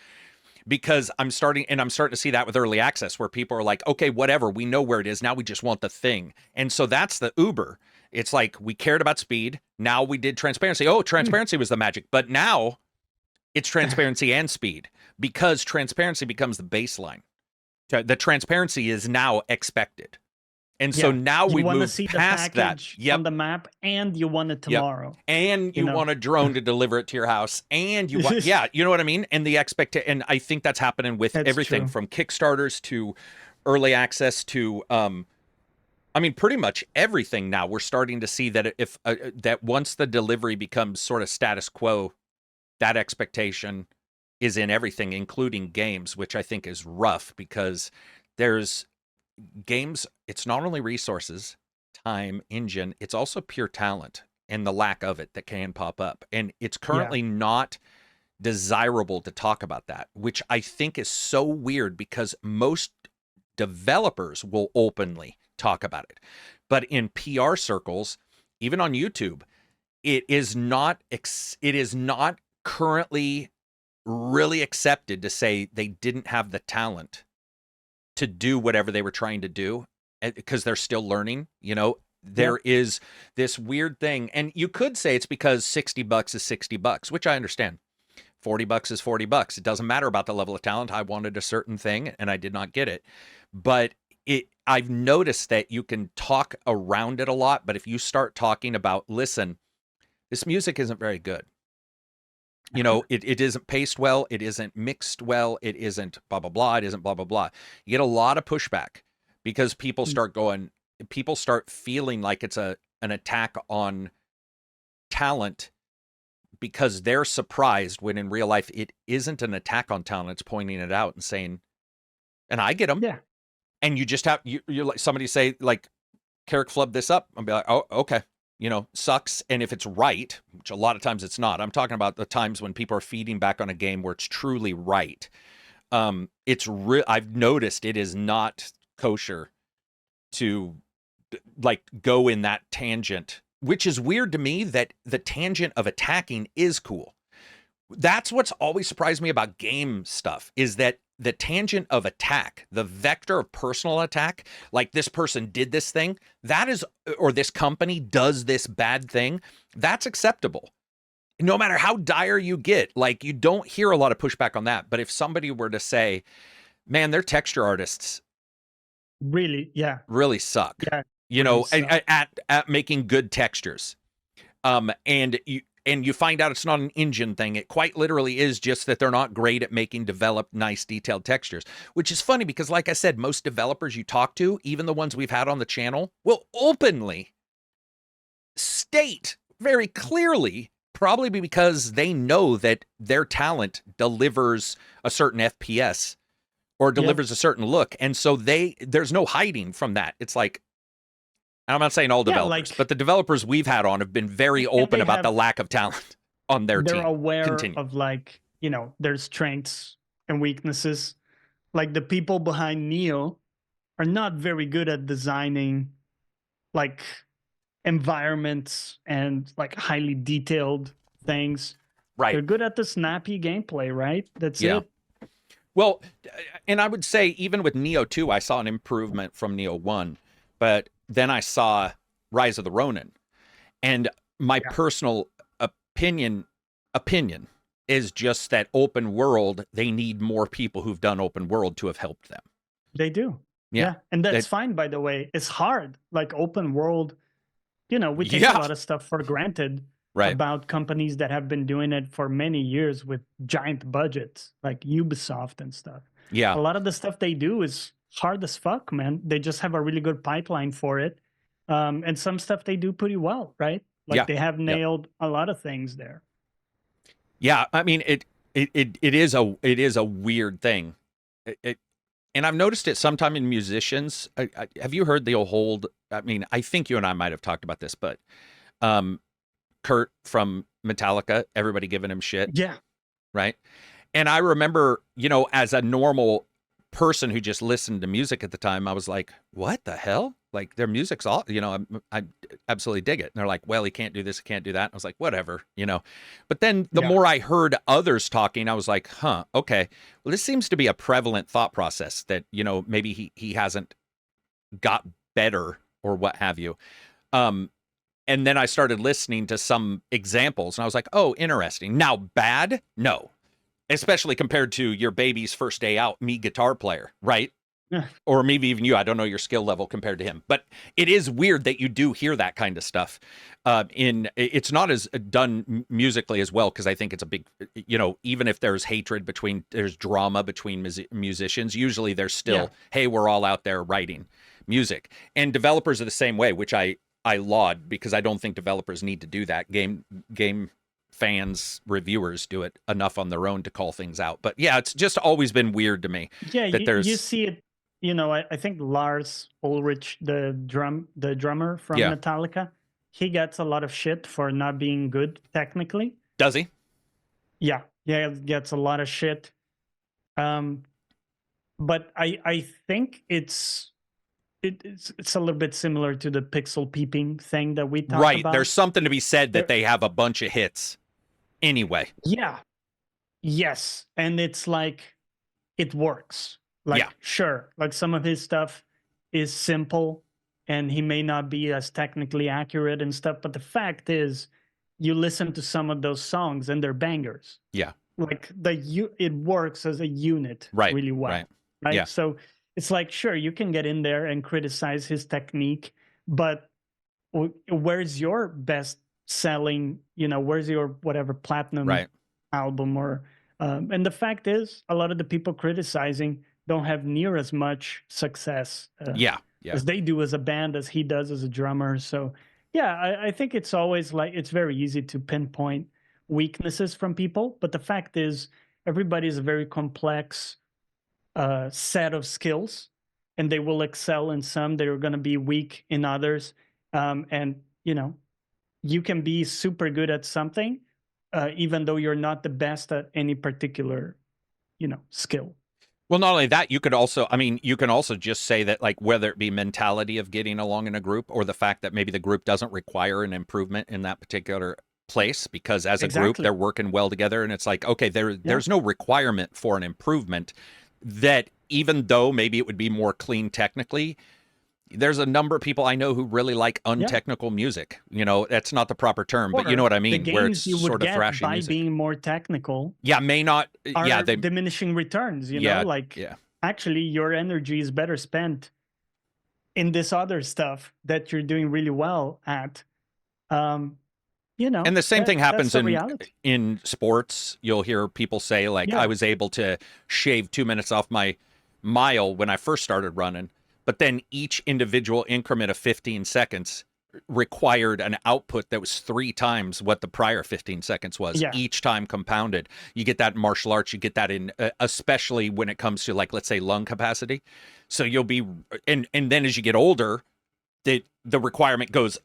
[SPEAKER 1] because I'm starting to see that with early access where people are like, okay, whatever, we know where it is. Now we just want the thing. And so that's the Uber. It's like we cared about speed. Now we did transparency. Oh, transparency was the magic. But now it's transparency and speed, because transparency becomes the baseline. The transparency is now expected. And so now we move past that.
[SPEAKER 2] On the map, and you want it tomorrow.
[SPEAKER 1] Yep. And you want a drone to deliver it to your house. And you want, you know what I mean? And the and I think that's happening with everything from Kickstarters to early access to, I mean, pretty much everything now. We're starting to see that if that once the delivery becomes sort of status quo, that expectation is in everything, including games, which I think is rough because there's games. It's not only resources, time, engine, it's also pure talent. and the lack of it that can pop up. And it's currently not desirable to talk about that, which I think is so weird because most developers will openly talk about it. But in PR circles, even on YouTube, it is not currently really accepted to say they didn't have the talent to do whatever they were trying to do because they're still learning. You know, there is this weird thing, and you could say it's because $60 is $60, which I understand. $40 is $40. It doesn't matter about the level of talent. I wanted a certain thing and I did not get it. But I've noticed that you can talk around it a lot, but if you start talking about, listen, this music isn't very good. You know, it isn't paced well, it isn't mixed well, it isn't blah, blah, blah, it isn't blah, blah, blah. You get a lot of pushback because people start feeling like it's an attack on talent because they're surprised when in real life it isn't an attack on talent. It's pointing it out and saying, and I get them.
[SPEAKER 2] Yeah.
[SPEAKER 1] And you just have, you're like, somebody say like, Carrick flubbed this up. I'll be like, oh, okay. You know, sucks. And if it's right, which a lot of times it's not, I'm talking about the times when people are feeding back on a game where it's truly right. It's real. I've noticed it is not kosher to like go in that tangent, which is weird to me that the tangent of attacking is cool. That's what's always surprised me about game stuff is that the tangent of attack, the vector of personal attack, like this person did this thing, that is, or this company does this bad thing, that's acceptable. No matter how dire you get, like you don't hear a lot of pushback on that. But if somebody were to say, man, their texture artists
[SPEAKER 2] really
[SPEAKER 1] suck, you
[SPEAKER 2] really
[SPEAKER 1] know,
[SPEAKER 2] suck.
[SPEAKER 1] at making good textures. And you find out it's not an engine thing. It quite literally is just that they're not great at making developed, nice, detailed textures, which is funny because, like I said, most developers you talk to, even the ones we've had on the channel, will openly state very clearly, probably because they know that their talent delivers a certain FPS or delivers a certain look. And so there's no hiding from that. It's like, I'm not saying all developers, but the developers we've had on have been very open about the lack of talent on their team.
[SPEAKER 2] They're aware of like, you know, their strengths and weaknesses. Like the people behind Neo are not very good at designing like environments and like highly detailed things.
[SPEAKER 1] Right.
[SPEAKER 2] They're good at the snappy gameplay, right? That's it.
[SPEAKER 1] Well, and I would say even with Neo 2, I saw an improvement from Neo 1, but then I saw Rise of the Ronin, and my personal opinion is just that open world, they need more people who've done open world to have helped them.
[SPEAKER 2] They do. Yeah. And that's fine, by the way. It's hard. Like open world, you know, we take a lot of stuff for granted about companies that have been doing it for many years with giant budgets, like Ubisoft and stuff.
[SPEAKER 1] Yeah.
[SPEAKER 2] A lot of the stuff they do is hard as fuck, man. They just have a really good pipeline for it. And some stuff they do pretty well, right? Like they have nailed a lot of things there.
[SPEAKER 1] Yeah, I mean it is a weird thing. And I've noticed it sometime in musicians. Have you heard the old? I mean, I think you and I might have talked about this, but Kurt from Metallica, everybody giving him shit.
[SPEAKER 2] Yeah.
[SPEAKER 1] Right. And I remember, you know, as a normal person who just listened to music at the time, I was like, what the hell? Like their music's all, you know, I absolutely dig it. And they're like, well, he can't do this, he can't do that. I was like, whatever, you know. But then the more I heard others talking, I was like, huh, okay. Well, this seems to be a prevalent thought process that, you know, maybe he hasn't got better or what have you. And then I started listening to some examples and I was like, oh, interesting. Now, bad? No. Especially compared to your baby's first day out, me guitar player, right? Or maybe even you. I don't know your skill level compared to him. But it is weird that you do hear that kind of stuff. It's not as done musically as well, because I think it's a big, you know, even if there's hatred there's drama between musicians, usually there's still, hey, we're all out there writing music. And developers are the same way, which I laud, because I don't think developers need to do that. Game fans, reviewers do it enough on their own to call things out. But yeah, it's just always been weird to me.
[SPEAKER 2] Yeah, you see it. You know, I think Lars Ulrich, the drummer from Metallica, he gets a lot of shit for not being good technically.
[SPEAKER 1] Does he?
[SPEAKER 2] Yeah, he gets a lot of shit. But I think it's a little bit similar to the pixel peeping thing that we talked about.
[SPEAKER 1] There's something to be said that they have a bunch of hits anyway.
[SPEAKER 2] Yeah. Yes. And it's like, it works. Like, sure, like some of his stuff is simple and he may not be as technically accurate and stuff, but the fact is, you listen to some of those songs and they're bangers.
[SPEAKER 1] Yeah.
[SPEAKER 2] Like it works as a unit really well. Right.
[SPEAKER 1] Yeah.
[SPEAKER 2] So it's like, sure, you can get in there and criticize his technique, but where's your best selling, where's your whatever platinum album or, and the fact is a lot of the people criticizing don't have near as much success as they do as a band, as he does as a drummer. So yeah, I think it's always like, it's very easy to pinpoint weaknesses from people, but the fact is everybody is a very complex set of skills, and they will excel in some, they're going to be weak in others, and you can be super good at something even though you're not the best at any particular skill.
[SPEAKER 1] Well, not only that, you can also just say that, like, whether it be mentality of getting along in a group or the fact that maybe the group doesn't require an improvement in that particular place, because as a group they're working well together, and it's like, okay, there's no requirement for an improvement, that even though maybe it would be more clean technically, there's a number of people I know who really like untechnical music. That's not the proper term, but you know what I mean,
[SPEAKER 2] where it's sort of thrashy by music. Being more technical
[SPEAKER 1] may not
[SPEAKER 2] they diminishing returns, actually your energy is better spent in this other stuff that you're doing really well at.
[SPEAKER 1] And the same thing happens in sports. You'll hear people say, like, I was able to shave 2 minutes off my mile when I first started running, but then each individual increment of 15 seconds required an output that was 3 times what the prior 15 seconds was, each time compounded. You get that in martial arts, you get that in, especially when it comes to, like, let's say lung capacity. So you'll be, and then as you get older, the requirement goes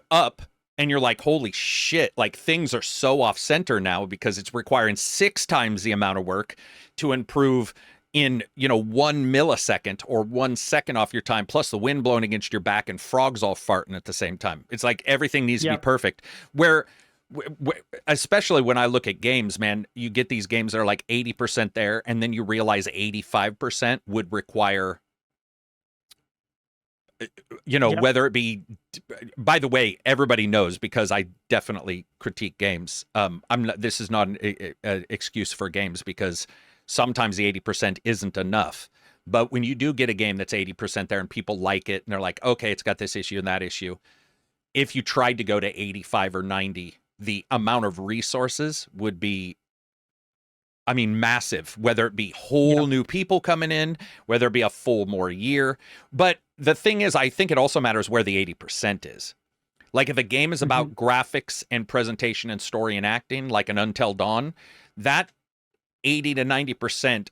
[SPEAKER 1] up, and you're like, holy shit, like, things are so off center now because it's requiring 6 times the amount of work to improve in 1 millisecond or 1 second off your time, plus the wind blowing against your back and frogs all farting at the same time. It's like everything needs to be perfect. Where especially when I look at games, man, you get these games that are like 80% there, and then you realize 85% would require, whether it be, by the way, everybody knows, because I definitely critique games. This is not an excuse for games, because sometimes the 80% isn't enough. But when you do get a game that's 80% there and people like it and they're like, okay, it's got this issue and that issue, if you tried to go to 85 or 90, the amount of resources would be, massive, whether it be whole new people coming in, whether it be a full more year. But the thing is, I think it also matters where the 80% is. Like, if a game is about graphics and presentation and story and acting, like an Until Dawn, that 80 to 90%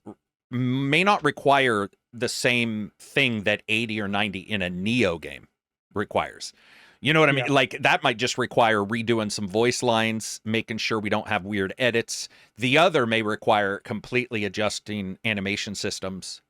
[SPEAKER 1] may not require the same thing that 80 or 90 in a Neo game requires. You know what I mean? Like, that might just require redoing some voice lines, making sure we don't have weird edits. The other may require completely adjusting animation systems.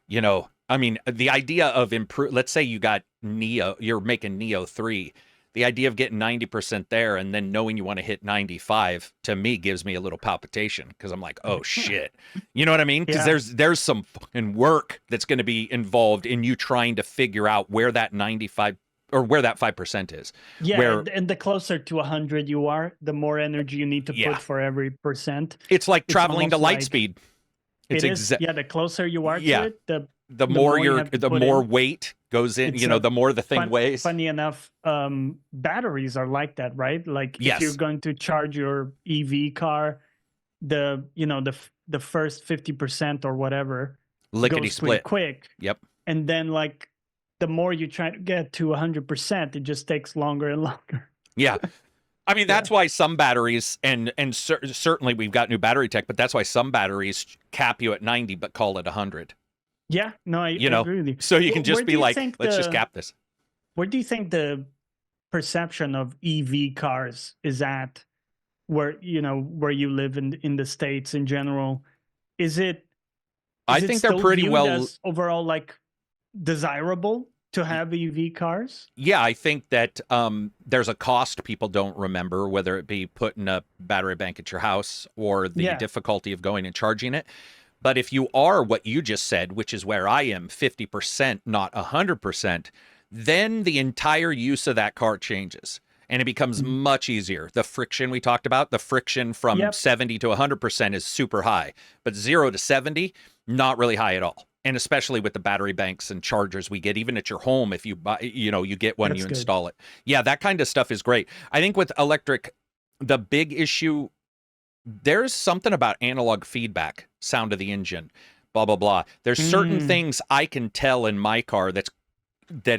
[SPEAKER 1] The idea of let's say you got Neo, you're making Neo 3. The idea of getting 90% there and then knowing you want to hit 95, to me, gives me a little palpitation, because I'm like, oh shit. You know what I mean? Because there's some fucking work that's going to be involved in you trying to figure out where that 95 or where that 5% is.
[SPEAKER 2] Yeah, and the closer to 100 you are, the more energy you need to put for every percent.
[SPEAKER 1] It's like traveling to light speed.
[SPEAKER 2] The closer you are to it,
[SPEAKER 1] the more weight goes in, the more the thing weighs.
[SPEAKER 2] Funny enough, batteries are like that, right? Like, if you're going to charge your EV car, the first 50% or whatever goes pretty quick.
[SPEAKER 1] Yep.
[SPEAKER 2] And then, like, the more you try to get to 100%, it just takes longer and longer.
[SPEAKER 1] Yeah. That's why some batteries, and certainly we've got new battery tech, but that's why some batteries cap you at 90 but call it 100.
[SPEAKER 2] Yeah, no, I agree with you.
[SPEAKER 1] So you can just be like, let's just cap this.
[SPEAKER 2] Where do you think the perception of EV cars is at where you live in the States in general? Is it
[SPEAKER 1] I think they're
[SPEAKER 2] still
[SPEAKER 1] pretty
[SPEAKER 2] viewed
[SPEAKER 1] well.
[SPEAKER 2] as overall like desirable to have EV cars?
[SPEAKER 1] Yeah, I think that there's a cost people don't remember, whether it be putting a battery bank at your house or the difficulty of going and charging it. But if you are what you just said, which is where I am, 50%, not 100%, then the entire use of that car changes. And it becomes much easier. The friction we talked about, the friction from 70 to 100% is super high. But 0 to 70, not really high at all. And especially with the battery banks and chargers we get, even at your home, if you buy, you get one, you install it. Yeah, that kind of stuff is great. I think with electric, the big issue, there's something about analog feedback, sound of the engine, blah, blah, blah. There's certain things I can tell in my car that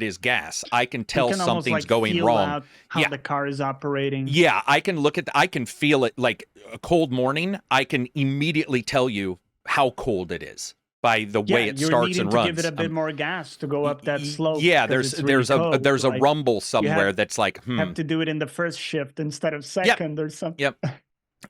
[SPEAKER 1] is gas. I can tell something's going wrong.
[SPEAKER 2] Out how the car is operating.
[SPEAKER 1] Yeah, I can I can feel it. Like a cold morning, I can immediately tell you how cold it is by the way it starts and runs.
[SPEAKER 2] You're needing to give it a bit more gas to go up that slope.
[SPEAKER 1] Yeah, there's a rumble somewhere that's like,
[SPEAKER 2] have to do it in the first shift instead of second or something.
[SPEAKER 1] Yep.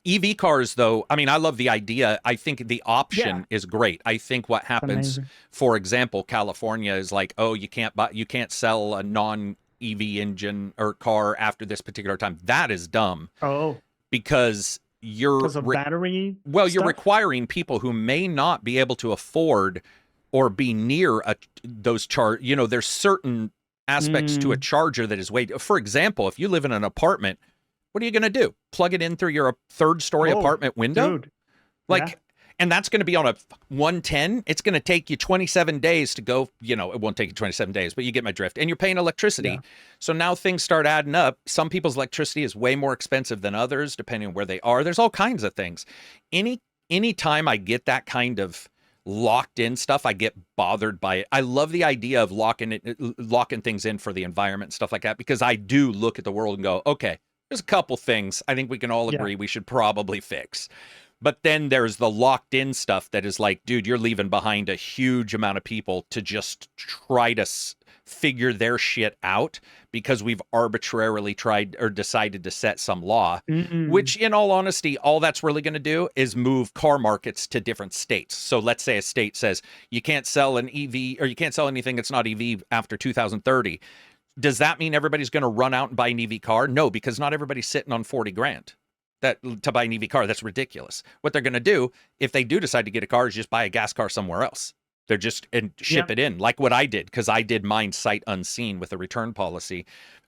[SPEAKER 1] EV cars, though, I mean, I love the idea. I think the option is great. I think what happens, for example, California is like, oh, you can't sell a non-EV engine or car after this particular time. That is dumb.
[SPEAKER 2] Oh,
[SPEAKER 1] because
[SPEAKER 2] because of battery.
[SPEAKER 1] Well, you're requiring people who may not be able to afford or be near those there's certain aspects to a charger that is way. For example, if you live in an apartment, what are you going to do? Plug it in through your third-story apartment window?
[SPEAKER 2] Dude.
[SPEAKER 1] And that's going to be on a 110. It's going to take you 27 days to go. It won't take you 27 days, but you get my drift. And you're paying electricity. Yeah. So now things start adding up. Some people's electricity is way more expensive than others, depending on where they are. There's all kinds of things. Any time I get that kind of locked in stuff, I get bothered by it. I love the idea of locking things in for the environment and stuff like that, because I do look at the world and go, okay, there's a couple things I think we can all agree we should probably fix. But then there's the locked in stuff that is like, dude, you're leaving behind a huge amount of people to just try to figure their shit out because we've arbitrarily tried or decided to set some law, which in all honesty, all that's really going to do is move car markets to different states. So let's say a state says you can't sell an EV or you can't sell anything that's not EV after 2030. Does that mean everybody's going to run out and buy an EV car? No, because not everybody's sitting on 40 grand to buy an EV car. That's ridiculous. What they're going to do, if they do decide to get a car, is just buy a gas car somewhere else. They're just and ship it in, like what I did, because I did mine sight unseen with a return policy.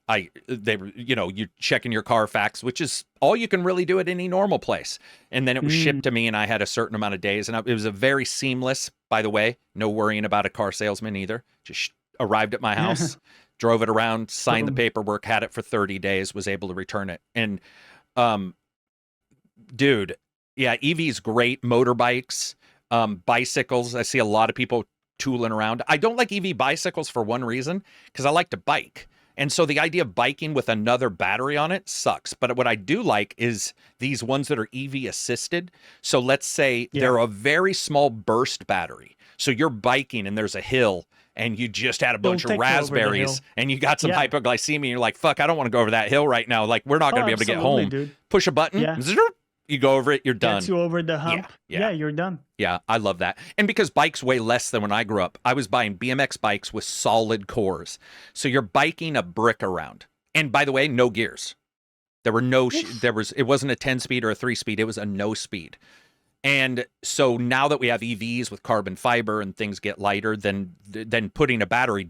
[SPEAKER 1] You check in your Carfax, which is all you can really do at any normal place. And then it was shipped to me, and I had a certain amount of days. And it was a very seamless, by the way, no worrying about a car salesman either. Just arrived at my house, drove it around, signed the paperwork, had it for 30 days, was able to return it. And dude, yeah, EV's great. Motorbikes, bicycles. I see a lot of people tooling around. I don't like EV bicycles for one reason, because I like to bike. And so the idea of biking with another battery on it sucks. But what I do like is these ones that are EV assisted. So let's say they're a very small burst battery. So you're biking and there's a hill and you just had a bunch of raspberries and you got some hypoglycemia. And you're like, fuck, I don't want to go over that hill right now. Like, we're not going to be able to get home.
[SPEAKER 2] Dude.
[SPEAKER 1] Push a button. You go over it, you're done.
[SPEAKER 2] Gets you over the hump. Yeah, you're done.
[SPEAKER 1] Yeah, I love that. And because bikes weigh less than when I grew up, I was buying BMX bikes with solid cores. So you're biking a brick around. And by the way, no gears. There were it wasn't a 10-speed or a 3-speed. It was a no speed. And so now that we have EVs with carbon fiber and things get lighter, then putting a battery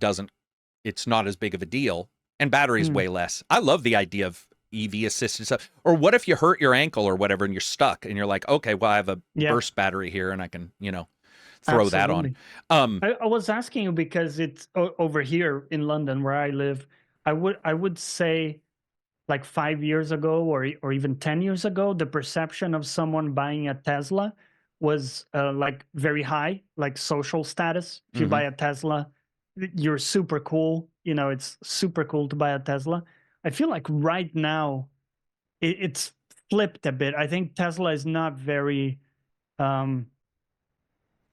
[SPEAKER 1] it's not as big of a deal. And batteries weigh less. I love the idea of EV assisted stuff. Or what if you hurt your ankle or whatever and you're stuck and you're like, okay, well, I have a burst battery here and I can, throw that on.
[SPEAKER 2] I was asking you because it's over here in London where I live. I would say like 5 years ago or even 10 years ago, the perception of someone buying a Tesla was like very high, like social status. If you buy a Tesla, you're super cool. It's super cool to buy a Tesla. I feel like right now it's flipped a bit. I think Tesla is not very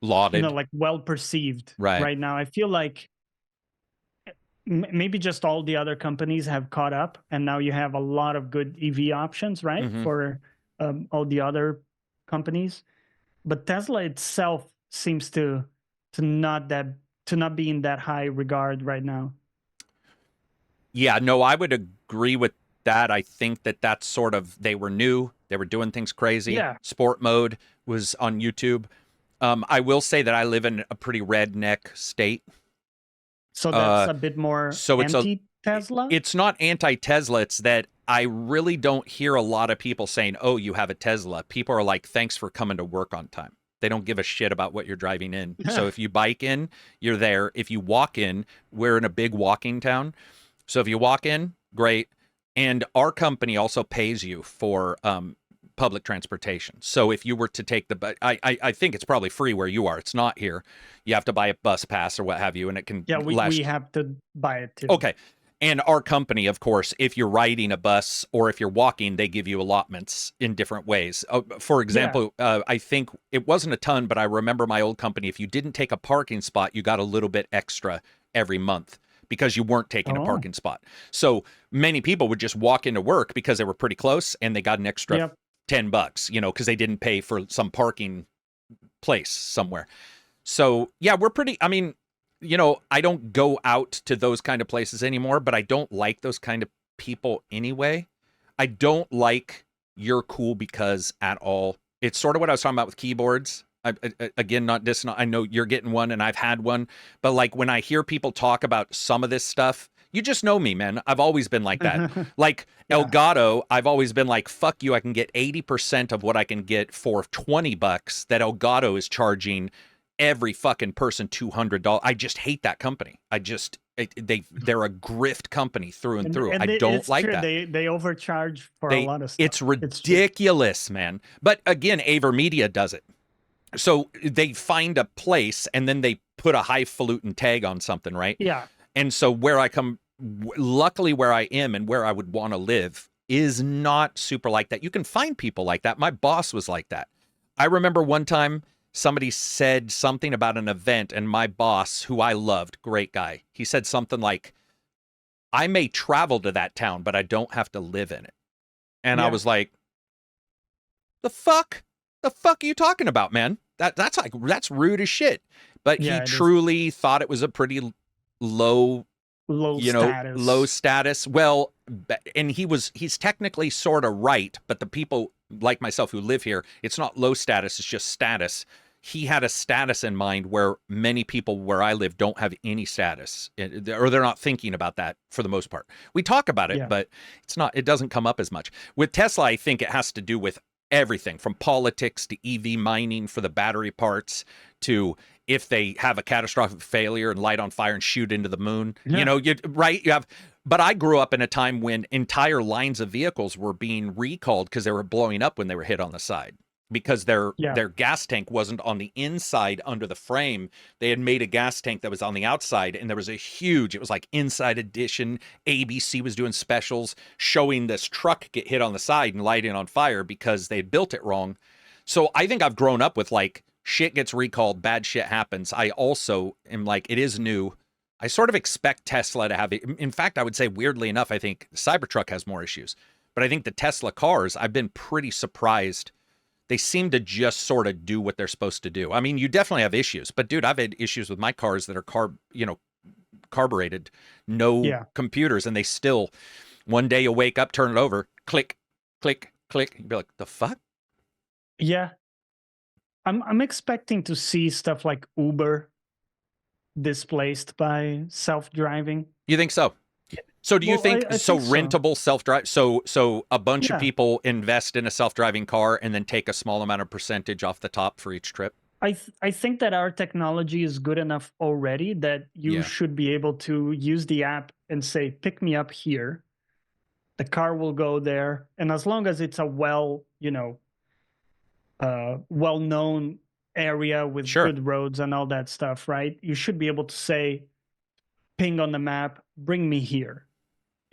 [SPEAKER 1] lauded,
[SPEAKER 2] like well perceived
[SPEAKER 1] right
[SPEAKER 2] now. I feel like maybe just all the other companies have caught up, and now you have a lot of good EV options, right? For all the other companies. But Tesla itself seems to not be in that high regard right now.
[SPEAKER 1] Yeah, no, I would agree with that. I think that that's sort of, they were new, they were doing things crazy.
[SPEAKER 2] Yeah.
[SPEAKER 1] Sport mode was on YouTube. I will say that I live in a pretty redneck state.
[SPEAKER 2] So that's a bit more anti-Tesla?
[SPEAKER 1] It's not anti-Tesla. It's that I really don't hear a lot of people saying, oh, you have a Tesla. People are like, thanks for coming to work on time. They don't give a shit about what you're driving in. So if you bike in, you're there. If you walk in, we're in a big walking town. So if you walk in, great. And our company also pays you for public transportation. So if you were to take the, I think it's probably free where you are. It's not here. You have to buy a bus pass or what have you, and it can
[SPEAKER 2] we have to buy it too.
[SPEAKER 1] Okay. And our company, of course, if you're riding a bus or if you're walking, they give you allotments in different ways. For example, I think it wasn't a ton, but I remember my old company, if you didn't take a parking spot, you got a little bit extra every month because you weren't taking a parking spot. So many people would just walk into work because they were pretty close and they got an extra $10, because they didn't pay for some parking place somewhere. So yeah, we're pretty, I mean, I don't go out to those kind of places anymore, but I don't like those kind of people anyway. I don't like you're cool because at all. It's sort of what I was talking about with keyboards. Again, not dissonant. I know you're getting one and I've had one, but like when I hear people talk about some of this stuff, you just know me, man. I've always been like that. Like Elgato, I've always been like, fuck you. I can get 80% of what I can get for $20 that Elgato is charging every fucking person $200. I just hate that company. They're a grift company through and through. I don't like that.
[SPEAKER 2] They overcharge for a lot of stuff.
[SPEAKER 1] It's ridiculous, man. But again, AverMedia does it. So they find a place and then they put a highfalutin tag on something, right?
[SPEAKER 2] Yeah.
[SPEAKER 1] And so luckily where I am and where I would want to live is not super like that. You can find people like that. My boss was like that. I remember one time somebody said something about an event and my boss, who I loved, great guy, he said something like, I may travel to that town, but I don't have to live in it. And I was like, the fuck are you talking about, man? That's rude as shit. But he truly thought it was a pretty low status. Well, and he's technically sort of right, but the people like myself who live here, it's not low status, it's just status. He had a status in mind where many people where I live don't have any status, or they're not thinking about that for the most part. We talk about it, but it doesn't come up as much. With Tesla, I think it has to do with everything from politics to EV mining for the battery parts to if they have a catastrophic failure and light on fire and shoot into the moon, but I grew up in a time when entire lines of vehicles were being recalled because they were blowing up when they were hit on the side because their gas tank wasn't on the inside under the frame. They had made a gas tank that was on the outside, and there was it was like Inside Edition. ABC was doing specials showing this truck get hit on the side and lighting on fire because they had built it wrong. So I think I've grown up with like, shit gets recalled, bad shit happens. I also am like, it is new. I sort of expect Tesla to have it. In fact, I would say weirdly enough, I think the Cybertruck has more issues, but I think the Tesla cars, I've been pretty surprised. They seem to just sort of do what they're supposed to do. I mean, you definitely have issues, but dude, I've had issues with my cars that are carbureted, no computers, and they still, one day you'll wake up, turn it over, click, click, click. You'd be like, the fuck?
[SPEAKER 2] Yeah. I'm expecting to see stuff like Uber displaced by self-driving.
[SPEAKER 1] You think so? So do you think rentable self-drive? So a bunch of people invest in a self-driving car and then take a small amount of percentage off the top for each trip?
[SPEAKER 2] I think that our technology is good enough already that you should be able to use the app and say, pick me up here. The car will go there. And as long as it's a well-known area with good roads and all that stuff, right? You should be able to say, ping on the map, bring me here.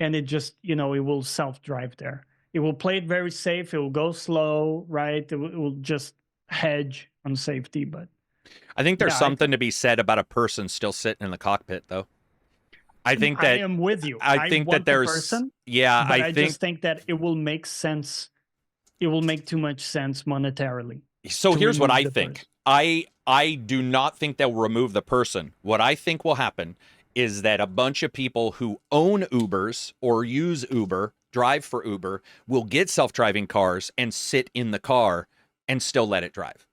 [SPEAKER 2] And it just, it will self-drive there. It will play it very safe. It will go slow, right? It will just hedge on safety. But
[SPEAKER 1] I think there's something to be said about a person still sitting in the cockpit, though. I think
[SPEAKER 2] I
[SPEAKER 1] that
[SPEAKER 2] am with you.
[SPEAKER 1] I think that
[SPEAKER 2] want the
[SPEAKER 1] there's
[SPEAKER 2] person,
[SPEAKER 1] yeah,
[SPEAKER 2] but
[SPEAKER 1] I
[SPEAKER 2] I
[SPEAKER 1] think
[SPEAKER 2] just think that it will make sense. It will make too much sense monetarily
[SPEAKER 1] so.
[SPEAKER 2] to
[SPEAKER 1] Here's what
[SPEAKER 2] remove
[SPEAKER 1] I
[SPEAKER 2] the
[SPEAKER 1] think.
[SPEAKER 2] person.
[SPEAKER 1] I do not think they'll remove the person. What I think will happen is that a bunch of people who own Ubers or use Uber, drive for Uber, will get self-driving cars and sit in the car and still let it drive.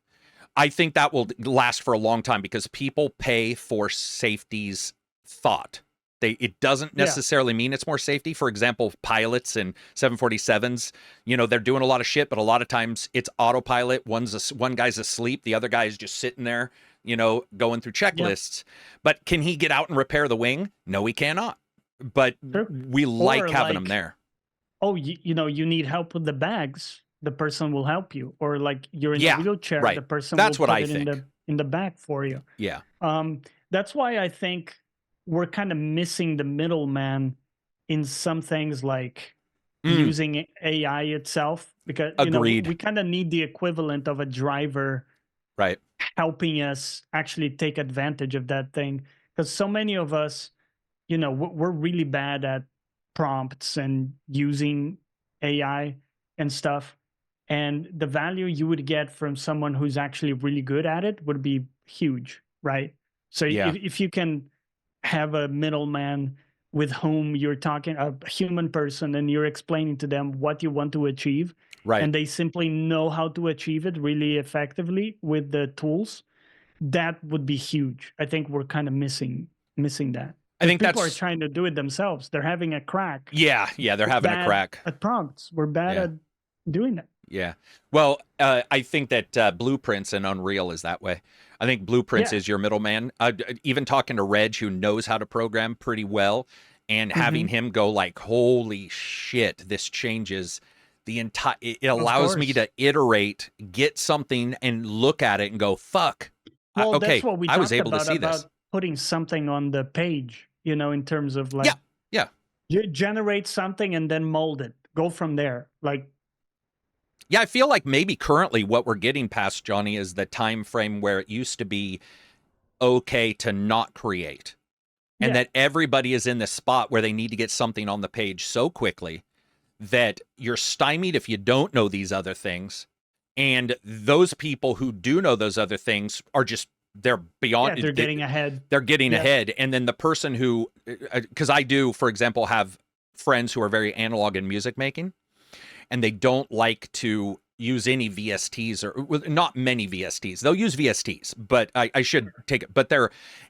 [SPEAKER 1] I think that will last for a long time because people pay for safety's thought. It doesn't
[SPEAKER 2] Yeah.
[SPEAKER 1] necessarily mean it's more safety. For example, pilots and 747s, they're doing a lot of shit, but a lot of times it's autopilot. One guy's asleep, the other guy is just sitting there, going through checklists. Yep. But can he get out and repair the wing? No, he cannot. But
[SPEAKER 2] Sure.
[SPEAKER 1] we like having him there.
[SPEAKER 2] Oh, you need help with the bags. The person will help you, or like you're in a wheelchair,
[SPEAKER 1] right.
[SPEAKER 2] The person
[SPEAKER 1] That's
[SPEAKER 2] will
[SPEAKER 1] what
[SPEAKER 2] put
[SPEAKER 1] I
[SPEAKER 2] it
[SPEAKER 1] think.
[SPEAKER 2] in the bag for you.
[SPEAKER 1] Yeah.
[SPEAKER 2] That's why I think we're kind of missing the middleman in some things, like using AI itself, because we kind of need the equivalent of a driver,
[SPEAKER 1] right,
[SPEAKER 2] helping us actually take advantage of that thing. Because so many of us, we're really bad at prompts and using AI and stuff. And the value you would get from someone who's actually really good at it would be huge, right? So if you can have a middleman with whom you're talking, a human person, and you're explaining to them what you want to achieve,
[SPEAKER 1] right,
[SPEAKER 2] and they simply know how to achieve it really effectively with the tools, that would be huge. I think we're kind of missing that.
[SPEAKER 1] I think
[SPEAKER 2] people are trying to do it themselves. They're having a crack.
[SPEAKER 1] Yeah, they're having a crack
[SPEAKER 2] at prompts. We're bad at doing that.
[SPEAKER 1] Yeah. Well, I think that Blueprints and Unreal is that way. I think Blueprints is your middleman. Even talking to Reg, who knows how to program pretty well, and having him go like, holy shit, this changes the entire... It allows me to iterate, get something, and look at it and go, fuck.
[SPEAKER 2] Well,
[SPEAKER 1] okay,
[SPEAKER 2] that's what we
[SPEAKER 1] I was
[SPEAKER 2] talked
[SPEAKER 1] able to see this.
[SPEAKER 2] Putting something on the page, in terms of like...
[SPEAKER 1] Yeah.
[SPEAKER 2] You generate something and then mold it. Go from there. Like...
[SPEAKER 1] Yeah, I feel like maybe currently what we're getting past, Johnny, is the time frame where it used to be okay to not create. And that everybody is in this spot where they need to get something on the page so quickly that you're stymied if you don't know these other things. And those people who do know those other things are just, they're beyond...
[SPEAKER 2] they're getting ahead.
[SPEAKER 1] They're getting ahead. And then the person who... Because I do, for example, have friends who are very analog in music making. And they don't like to use any VSTs or not many VSTs. They'll use VSTs, but I should take it. But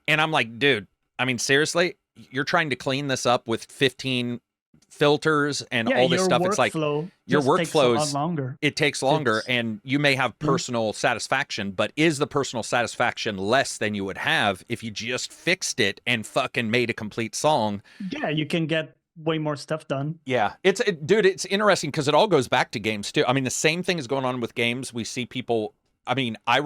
[SPEAKER 1] and I'm like, dude, I mean, seriously, you're trying to clean this up with 15 filters and all this stuff. It's like your workflow takes longer. It takes longer, and you may have personal satisfaction, but is the personal satisfaction less than you would have if you just fixed it and fucking made a complete song?
[SPEAKER 2] Yeah, you can get way more stuff done.
[SPEAKER 1] Yeah, dude, it's interesting because it all goes back to games too. I mean, the same thing is going on with games. We see people, I mean, I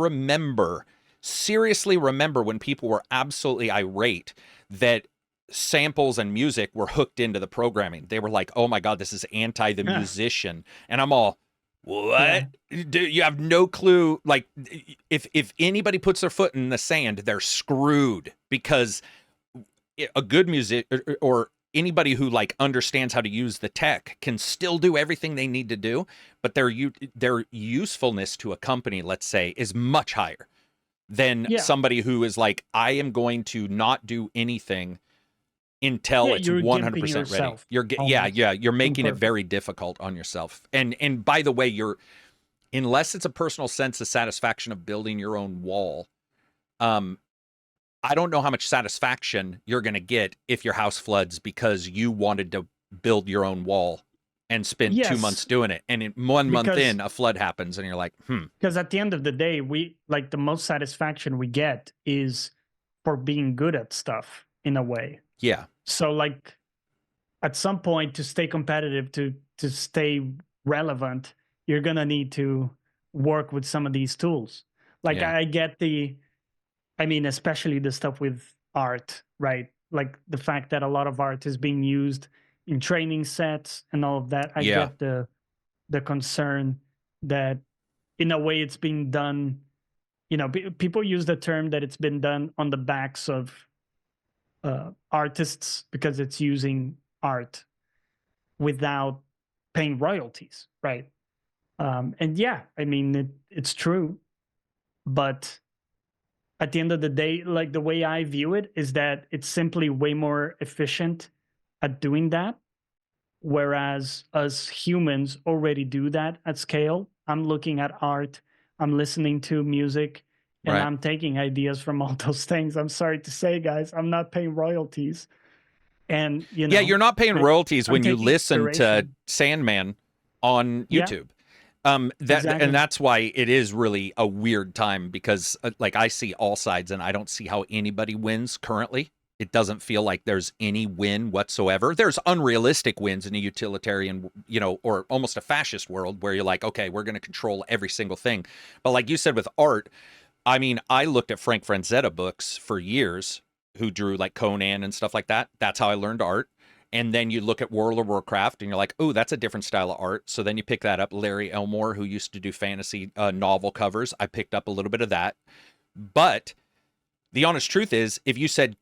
[SPEAKER 1] seriously remember when people were absolutely irate that samples and music were hooked into the programming. They were like, oh my God, this is anti the musician. And I'm all, what? Dude, you have no clue. Like, if anybody puts their foot in the sand, they're screwed, because a good music or anybody who like understands how to use the tech can still do everything they need to do, but their usefulness to a company, let's say, is much higher than somebody who is like, I am going to not do anything until it's 100% ready. You're making it very difficult on yourself. And by the way, unless it's a personal sense of satisfaction of building your own wall, I don't know how much satisfaction you're going to get if your house floods because you wanted to build your own wall and spend 2 months doing it. And in 1 month in, a flood happens and you're like,
[SPEAKER 2] Because at the end of the day, the most satisfaction we get is for being good at stuff in a way.
[SPEAKER 1] Yeah.
[SPEAKER 2] So like at some point, to stay competitive, to stay relevant, you're going to need to work with some of these tools. Like I get especially the stuff with art, right? Like the fact that a lot of art is being used in training sets and all of that. I get the concern that in a way it's being done, people use the term that it's been done on the backs of artists because it's using art without paying royalties, right? And yeah, I mean, it's true. But at the end of the day, like the way I view it is that it's simply way more efficient at doing that. Whereas us humans already do that at scale. I'm looking at art, I'm listening to music, and
[SPEAKER 1] Right.
[SPEAKER 2] I'm taking ideas from all those things. I'm sorry to say, guys, I'm not paying royalties. And, you know,
[SPEAKER 1] Yeah, you're not paying royalties
[SPEAKER 2] I'm
[SPEAKER 1] when you
[SPEAKER 2] taking
[SPEAKER 1] listen to
[SPEAKER 2] inspiration.
[SPEAKER 1] Sandman on
[SPEAKER 2] Yeah,
[SPEAKER 1] YouTube.
[SPEAKER 2] exactly.
[SPEAKER 1] And that's why it is really a weird time, because like I see all sides and I don't see how anybody wins currently. It doesn't feel like there's any win whatsoever. There's unrealistic wins in a utilitarian, or almost a fascist world where you're like, okay, we're going to control every single thing. But like you said with art, I mean, I looked at Frank Frazetta books for years, who drew like Conan and stuff like that. That's how I learned art. And then you look at World of Warcraft and you're like, oh, that's a different style of art. So then you pick that up. Larry Elmore, who used to do fantasy novel covers, I picked up a little bit of that. But the honest truth is, if you said,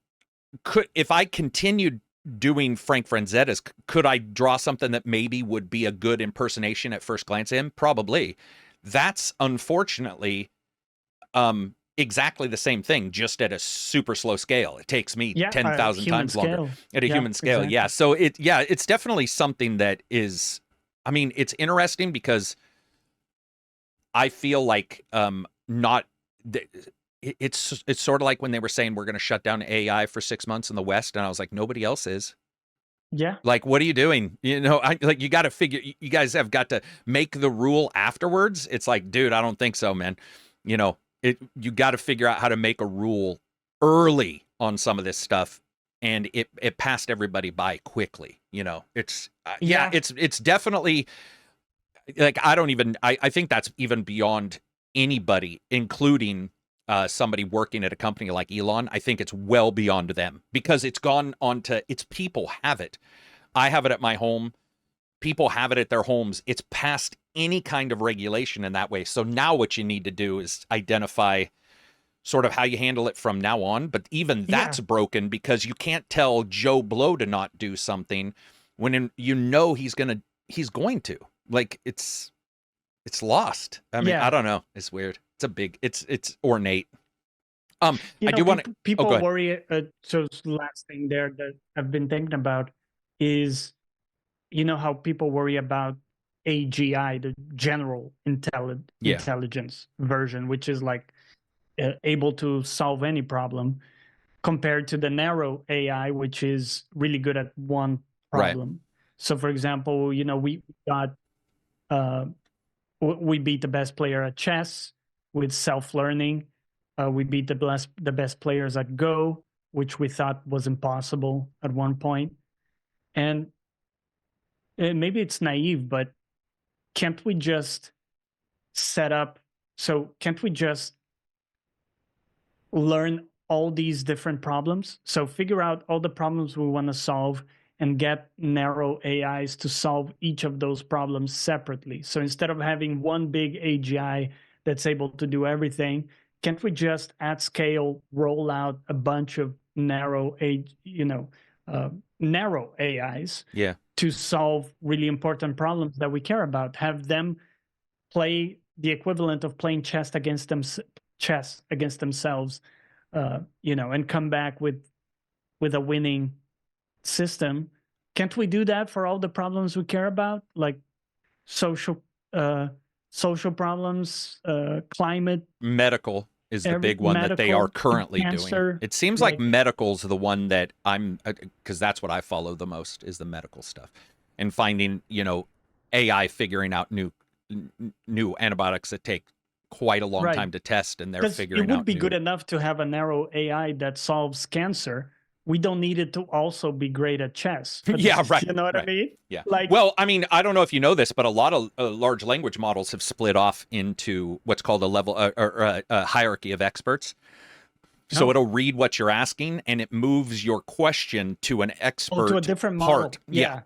[SPEAKER 1] if I continued doing Frank Franzetta's, could I draw something that maybe would be a good impersonation at first glance of him? Probably. That's unfortunately exactly the same thing, just at a super slow scale. It takes me 10,000 times longer at a human scale.
[SPEAKER 2] Exactly.
[SPEAKER 1] Yeah. So it's definitely something that is, I mean, it's interesting because I feel like it's sort of like when they were saying we're going to shut down AI for 6 months in the West, and I was like, nobody else is.
[SPEAKER 2] Yeah.
[SPEAKER 1] Like, what are you doing? You got to figure, you guys have got to make the rule afterwards. It's like, dude, I don't think so, man. You got to figure out how to make a rule early on some of this stuff, and it passed everybody by quickly. It's it's definitely like, I think that's even beyond anybody, including somebody working at a company like Elon. I think it's well beyond them, because it's gone on to, it's people have it. I have it at my home. People have it at their homes. It's past any kind of regulation in that way. So now what you need to do is identify sort of how you handle it from now on. But even that's broken, because you can't tell Joe Blow to not do something when he's going to. Like, it's lost. I mean, I don't know. It's weird. It's ornate. I do want to.
[SPEAKER 2] People worry. So last thing there that I've been thinking about is, how people worry about AGI, the general intelligence version, which is like able to solve any problem, compared to the narrow AI, which is really good at one problem. Right. So, for example, we got we beat the best player at chess with self-learning. We beat the best players at Go, which we thought was impossible at one point. And maybe it's naive, but can't we just learn all these different problems? So figure out all the problems we want to solve and get narrow AIs to solve each of those problems separately. So instead of having one big AGI that's able to do everything, can't we just at scale roll out a bunch of narrow AIs to solve really important problems that we care about? Have them play the equivalent of playing chess against themselves, and come back with a winning system. Can't we do that for all the problems we care about, like social problems, climate,
[SPEAKER 1] medical is the big one that they are currently doing. It seems like medical's the one that because that's what I follow the most, is the medical stuff, and finding AI figuring out new antibiotics that take quite a long time to test, and they're figuring out. It would
[SPEAKER 2] be good enough to have a narrow AI that solves cancer. We don't need it to also be great at chess.
[SPEAKER 1] Yeah, right.
[SPEAKER 2] You know what I mean?
[SPEAKER 1] Yeah. Well, I mean, I don't know if you know this, but a lot of large language models have split off into what's called a level or a hierarchy of experts. So it'll read what you're asking, and it moves your question to an expert
[SPEAKER 2] to a different model.
[SPEAKER 1] part. Yeah.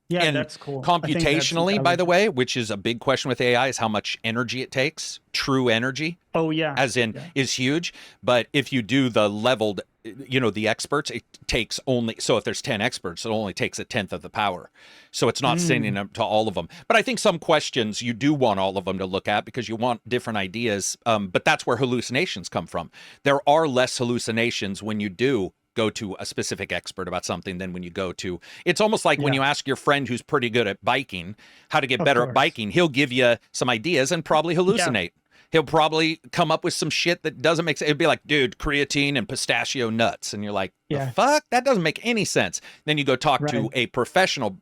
[SPEAKER 2] Yeah,
[SPEAKER 1] And
[SPEAKER 2] that's cool. I think that's
[SPEAKER 1] computationally, by the
[SPEAKER 2] intelligent.
[SPEAKER 1] way, which is a big question with AI, is how much energy it takes. True energy,
[SPEAKER 2] Oh yeah,
[SPEAKER 1] as in,
[SPEAKER 2] yeah.
[SPEAKER 1] is huge. But if you do the leveled, the experts, it takes only, so if there's 10 experts, it only takes a tenth of the power. So it's not sending them to all of them. But I think some questions you do want all of them to look at because you want different ideas. But that's where hallucinations come from. There are less hallucinations when you do go to a specific expert about something than when you go to, it's almost like when
[SPEAKER 2] Yeah,
[SPEAKER 1] you ask your friend who's pretty good at biking how to get
[SPEAKER 2] of
[SPEAKER 1] better at
[SPEAKER 2] course.
[SPEAKER 1] biking. He'll give you some ideas and probably
[SPEAKER 2] Yeah,
[SPEAKER 1] hallucinate. He'll probably come up with some shit that doesn't make sense. It'd be like, dude, creatine and pistachio nuts. And you're like, the
[SPEAKER 2] yeah,
[SPEAKER 1] fuck? That doesn't make any sense. Then you go talk to
[SPEAKER 2] right.
[SPEAKER 1] a professional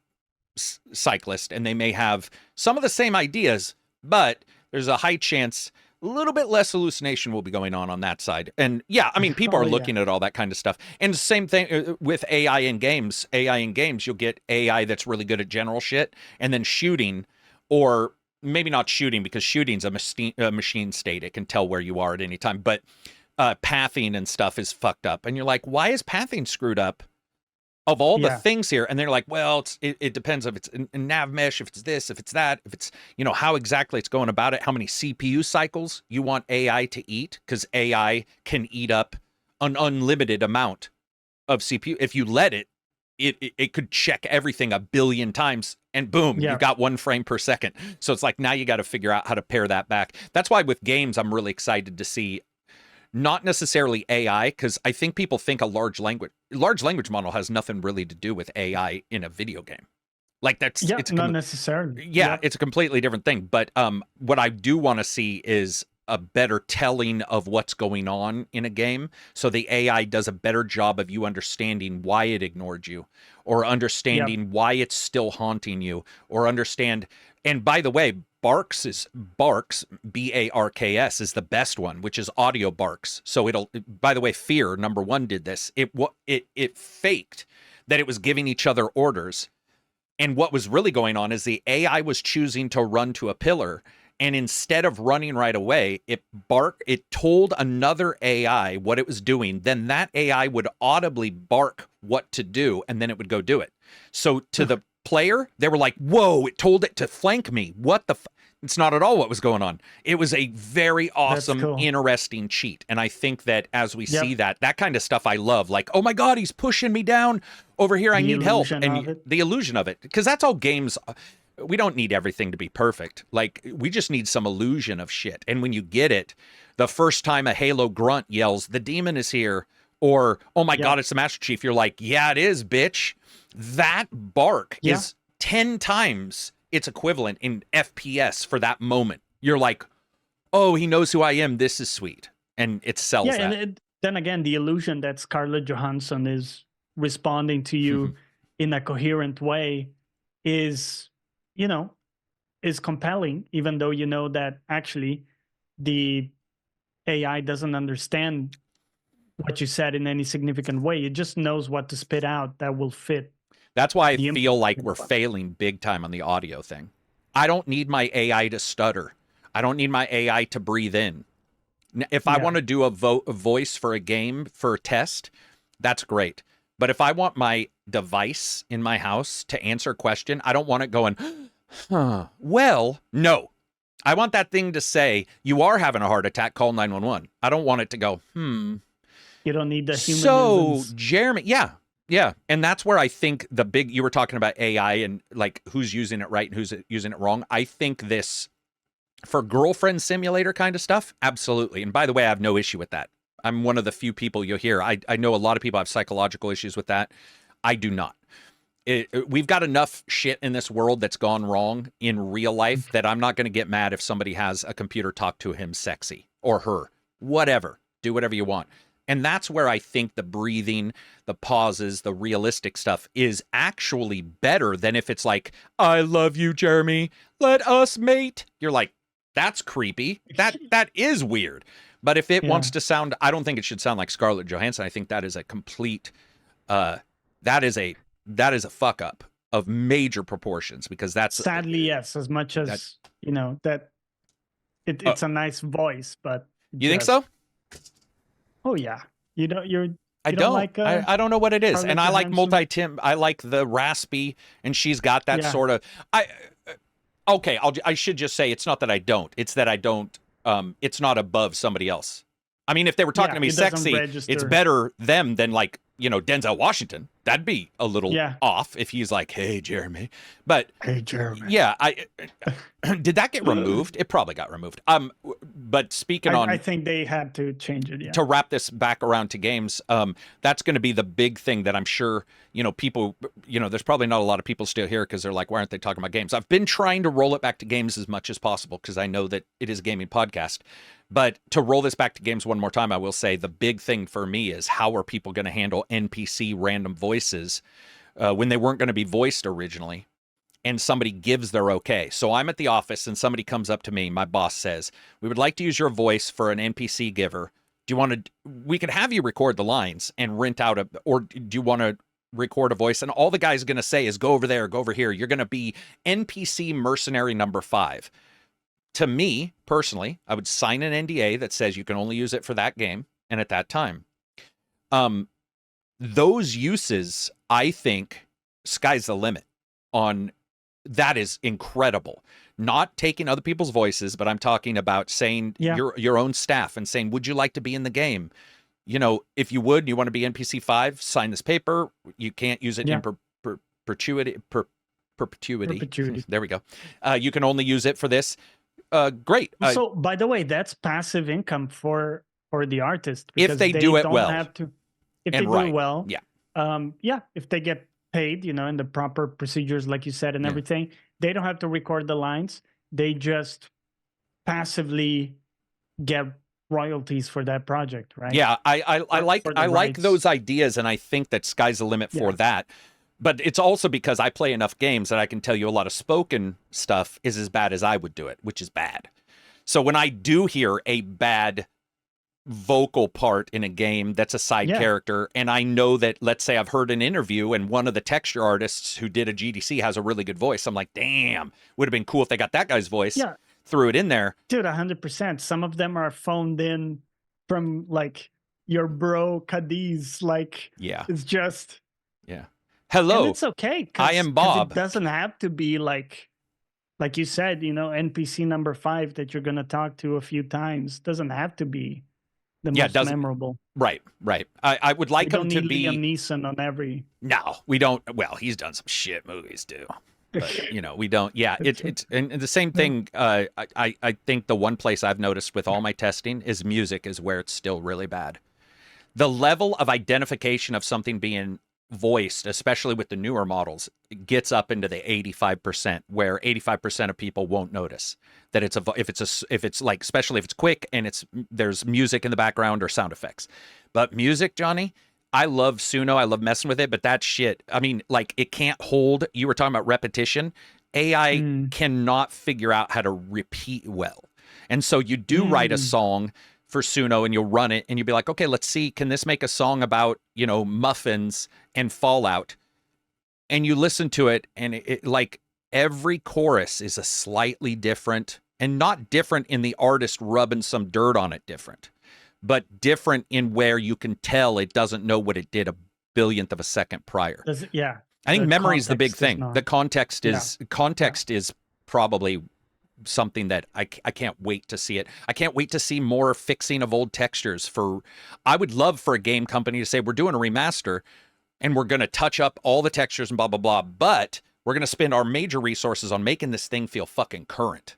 [SPEAKER 1] cyclist and they may have some of the same ideas, but there's a high chance a little bit less hallucination will be going on that side. And yeah, I mean, people
[SPEAKER 2] Oh
[SPEAKER 1] are
[SPEAKER 2] yeah,
[SPEAKER 1] looking at all that kind of stuff. And same thing with AI in games. AI in games, you'll get AI that's really good at general shit, and then shooting, or maybe not shooting because shooting's a machine state. It can tell where you are at any time. But pathing and stuff is fucked up. And you're like, why is pathing screwed up? Of all the
[SPEAKER 2] yeah,
[SPEAKER 1] things here, and they're like, well, it depends if it's a nav mesh, if it's this, if it's that, if it's, how exactly it's going about it, how many CPU cycles you want AI to eat, because AI can eat up an unlimited amount of CPU. If you let it could check everything a billion times, and boom,
[SPEAKER 2] yeah,
[SPEAKER 1] you've got 1 frame per second. So it's like, now you got to figure out how to pare that back. That's why with games, I'm really excited to see not necessarily AI, because I think people think a large language model has nothing really to do with AI in a video game. Like
[SPEAKER 2] yeah. Not necessarily.
[SPEAKER 1] yeah,
[SPEAKER 2] Yep.
[SPEAKER 1] it's a completely different thing. But what I do want to see is a better telling of what's going on in a game, so the AI does a better job of you understanding why it ignored you, or
[SPEAKER 2] Yep.
[SPEAKER 1] understanding why it's still haunting you, or understand. And by the way, Barks, Barks, is the best one, which is audio barks. So it'll, by the way, Fear #1 did this. It faked that it was giving each other orders. And what was really going on is the AI was choosing to run to a pillar, and instead of running right away, it told another AI what it was doing. Then that AI would audibly bark what to do, and then it would go do it. So to the player, they were like, whoa, it told it to flank me. What the It's not at all what was going on. It was a very
[SPEAKER 2] That's
[SPEAKER 1] awesome,
[SPEAKER 2] cool.
[SPEAKER 1] interesting cheat. And I think that as we see
[SPEAKER 2] Yep.
[SPEAKER 1] that kind of stuff I love, like, oh my God, he's pushing me down over here. I
[SPEAKER 2] The
[SPEAKER 1] need help.
[SPEAKER 2] illusion of
[SPEAKER 1] And
[SPEAKER 2] it.
[SPEAKER 1] the illusion of it, because that's all games. We don't need everything to be perfect. Like, we just need some illusion of shit. And when you get it, the first time a Halo grunt yells, the demon is here, or, oh my God,
[SPEAKER 2] Yep.
[SPEAKER 1] it's the Master Chief, you're like, yeah, it is, bitch. That bark
[SPEAKER 2] Yeah.
[SPEAKER 1] is 10 times its equivalent in FPS for that moment. You're like, oh, he knows who I am. This is sweet. And it sells
[SPEAKER 2] Yeah, and
[SPEAKER 1] that.
[SPEAKER 2] then again, the illusion that Scarlett Johansson is responding to you in a coherent way is, you know, is compelling, even though you know that actually the AI doesn't understand what you said in any significant way. It just knows what to spit out that will fit
[SPEAKER 1] That's why I
[SPEAKER 2] the
[SPEAKER 1] feel like
[SPEAKER 2] input.
[SPEAKER 1] we're failing big time on the audio thing. I don't need my AI to stutter. I don't need my AI to breathe in. If I
[SPEAKER 2] Yeah.
[SPEAKER 1] want to do a voice for a game for a test, that's great. But if I want my device in my house to answer a question, I don't want it going, huh, well, no. I want that thing to say, you are having a heart attack, call 911. I don't want it to go,
[SPEAKER 2] You don't need the
[SPEAKER 1] so,
[SPEAKER 2] humanisms.
[SPEAKER 1] Jeremy, yeah. And that's where I think you were talking about AI and like who's using it right and who's using it wrong. I think this, for girlfriend simulator kind of stuff, absolutely. And by the way, I have no issue with that. I'm one of the few people you'll hear. I know a lot of people have psychological issues with that. I do not. We've got enough shit in this world that's gone wrong in real life that I'm not going to get mad if somebody has a computer talk to him sexy or her. Whatever. Do whatever you want. And that's where I think the breathing, the pauses, the realistic stuff is actually better than if it's like, I love you, Jeremy. Let us mate. You're like, that's creepy. That is weird. But if it wants to sound, I don't think it should sound like Scarlett Johansson. I think that is a complete, that is a fuck up of major proportions, because that's
[SPEAKER 2] Sadly, yes. As much as that it's a nice voice, but
[SPEAKER 1] you think so?
[SPEAKER 2] Oh yeah, you're
[SPEAKER 1] I don't.
[SPEAKER 2] Like,
[SPEAKER 1] I don't know what it is,
[SPEAKER 2] Scarlett
[SPEAKER 1] and I like
[SPEAKER 2] Johansson?
[SPEAKER 1] multi-tim. I like the raspy, and she's got that sort of. Okay, I should just say it's not that I don't. It's that I don't. It's not above somebody else. I mean, if they were talking to me sexy, it's better them than like, you know, Denzel Washington. That'd be a little off if he's like, "Hey, Jeremy," but
[SPEAKER 2] hey, Jeremy.
[SPEAKER 1] Yeah, did that get removed? It probably got removed. But speaking
[SPEAKER 2] I think they had to change it. Yeah.
[SPEAKER 1] To wrap this back around to games, that's going to be the big thing that I'm sure, you know, people, you know, there's probably not a lot of people still here because they're like, why aren't they talking about games? I've been trying to roll it back to games as much as possible because I know that it is a gaming podcast. But to roll this back to games one more time, I will say the big thing for me is how are people going to handle NPC random voices when they weren't going to be voiced originally, and somebody gives their okay. So I'm at the office and somebody comes up to me, my boss says, we would like to use your voice for an NPC giver. Do you want to, we could have you record the lines and rent out or do you want to record a voice? And all the guy's going to say is go over there, go over here. You're going to be NPC mercenary number 5. To me, personally, I would sign an NDA that says you can only use it for that game and at that time. Those uses, I think, sky's the limit on. That is incredible. Not taking other people's voices, but I'm talking about saying your own staff and saying, would you like to be in the game? You know, if you would, you want to be NPC 5, sign this paper. You can't use it in perpetuity. There we go. You can only use it for this. Great.
[SPEAKER 2] So, by the way, that's passive income for the artist.
[SPEAKER 1] If they do it well.
[SPEAKER 2] If they do it well. If they get paid, you know, in the proper procedures, like you said, and everything, they don't have to record the lines. They just passively get royalties for that project, right?
[SPEAKER 1] Yeah, I like those ideas, and I think that sky's the limit for that. But it's also because I play enough games that I can tell you a lot of spoken stuff is as bad as I would do it, which is bad. So when I do hear a bad vocal part in a game that's a side character, and I know that, let's say I've heard an interview and one of the texture artists who did a GDC has a really good voice, I'm like, damn, would have been cool if they got that guy's voice, threw it in there.
[SPEAKER 2] Dude, 100%. Some of them are phoned in from like your bro Cadiz, like it's just
[SPEAKER 1] hello,
[SPEAKER 2] and it's okay,
[SPEAKER 1] I am Bob.
[SPEAKER 2] It doesn't have to be like you said, you know, NPC number 5 that you're gonna talk to a few times. Doesn't have to be the most memorable.
[SPEAKER 1] Right. I would like him to be
[SPEAKER 2] Liam Neeson on every.
[SPEAKER 1] No, we don't. Well, he's done some shit movies too, but you know, we don't. Yeah, it's and the same thing. I think the one place I've noticed with all my testing is music is where it's still really bad. The level of identification of something being voiced, especially with the newer models, gets up into the 85%, where 85% of people won't notice that if it's like, especially if it's quick and there's music in the background or sound effects. But music, Johnny, I love Suno, I love messing with it, but that shit, I mean, like, it can't hold. You were talking about repetition. AI cannot figure out how to repeat well. And so you do write a song for Suno and you'll run it and you'll be like, okay, let's see, can this make a song about, you know, muffins and Fallout? And you listen to it and it like every chorus is a slightly different, and not different in the artist rubbing some dirt on it different, but different in where you can tell it doesn't know what it did a billionth of a second prior.
[SPEAKER 2] I
[SPEAKER 1] think memory is the big thing. The context is probably something that I can't wait to see it. I can't wait to see more fixing of old textures. I would love for a game company to say, we're doing a remaster and we're going to touch up all the textures and blah, blah, blah, but we're going to spend our major resources on making this thing feel fucking current.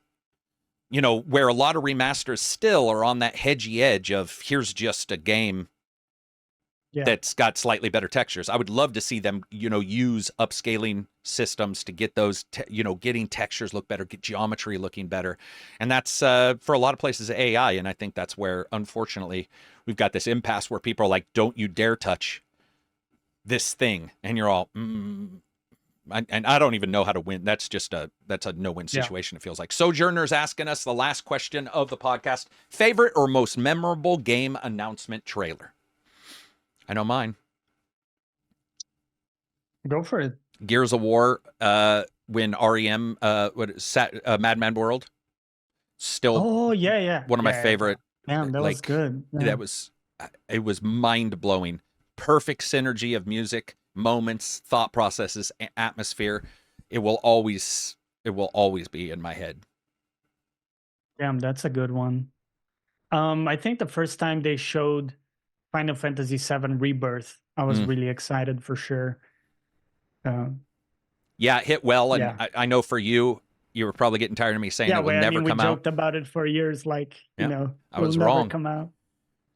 [SPEAKER 1] You know, where a lot of remasters still are on that hedgy edge of here's just a game that's got slightly better textures. I would love to see them, you know, use upscaling systems to get those, getting textures look better, get geometry looking better. And that's for a lot of places AI. And I think that's where, unfortunately, we've got this impasse where people are like, don't you dare touch this thing. And you're all, and I don't even know how to win. That's a no-win situation. It feels like. Sojourner's asking us the last question of the podcast: favorite or most memorable game announcement trailer? I know mine.
[SPEAKER 2] Go for it.
[SPEAKER 1] Gears of War, when REM, Madman World, still.
[SPEAKER 2] Oh yeah.
[SPEAKER 1] One of my favorite.
[SPEAKER 2] Man, that was good.
[SPEAKER 1] Yeah. It was mind blowing. perfect synergy of music, moments, thought processes, atmosphere. It will always be in my head.
[SPEAKER 2] Damn, that's a good one. I think the first time they showed Final Fantasy VII Rebirth, I was really excited for sure.
[SPEAKER 1] Yeah, it hit well, and I know for you, you were probably getting tired of me saying it will never come out.
[SPEAKER 2] We joked about it for years, like, you know,
[SPEAKER 1] I was
[SPEAKER 2] never
[SPEAKER 1] wrong.
[SPEAKER 2] Come out.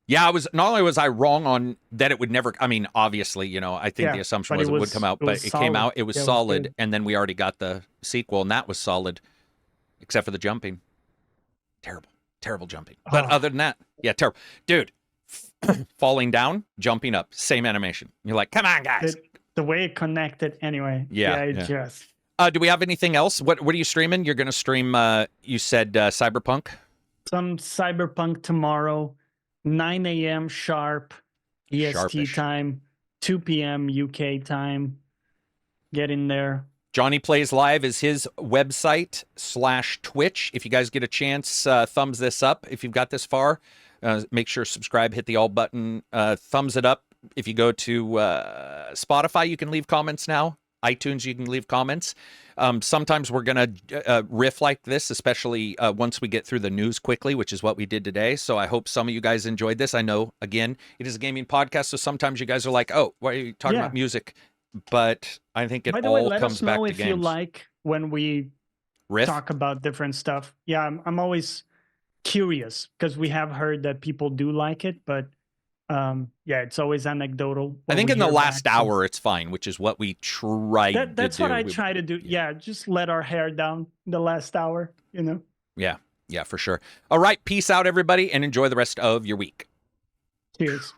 [SPEAKER 1] Yeah, I was. Not only was I wrong on that, it would never. I mean, obviously, you know, I think the assumption was it would come out, but it came out. It was solid, and then we already got the sequel, and that was solid, except for the jumping. Terrible jumping. But other than that, yeah, terrible, dude. Falling down, jumping up, same animation. You're like, come on, guys.
[SPEAKER 2] The way it connected, anyway. Just.
[SPEAKER 1] Do we have anything else? What are you streaming? You're going to stream. You said Cyberpunk.
[SPEAKER 2] Some Cyberpunk tomorrow. 9 a.m. sharp EST
[SPEAKER 1] Sharpish.
[SPEAKER 2] time, 2 p.m. UK time. Get in there.
[SPEAKER 1] Johnny Plays Live is his website / Twitch. If you guys get a chance, thumbs this up. If you've got this far, make sure subscribe, hit the all button, thumbs it up. If you go to Spotify, you can leave comments now. iTunes, you can leave comments. Sometimes we're going to riff like this, especially once we get through the news quickly, which is what we did today. So I hope some of you guys enjoyed this. I know, again, it is a gaming podcast, so sometimes you guys are like, oh, why are you talking about music? But I think it all comes back to games. By the way, let us know if you like when we talk about different stuff. Yeah, I'm always curious because we have heard that people do like it, but it's always anecdotal. I think in the last hour it's fine, which is what we tried to do.
[SPEAKER 2] That's what I try to do. Yeah, just let our hair down the last hour, you know?
[SPEAKER 1] Yeah, for sure. All right, peace out, everybody, and enjoy the rest of your week.
[SPEAKER 2] Cheers.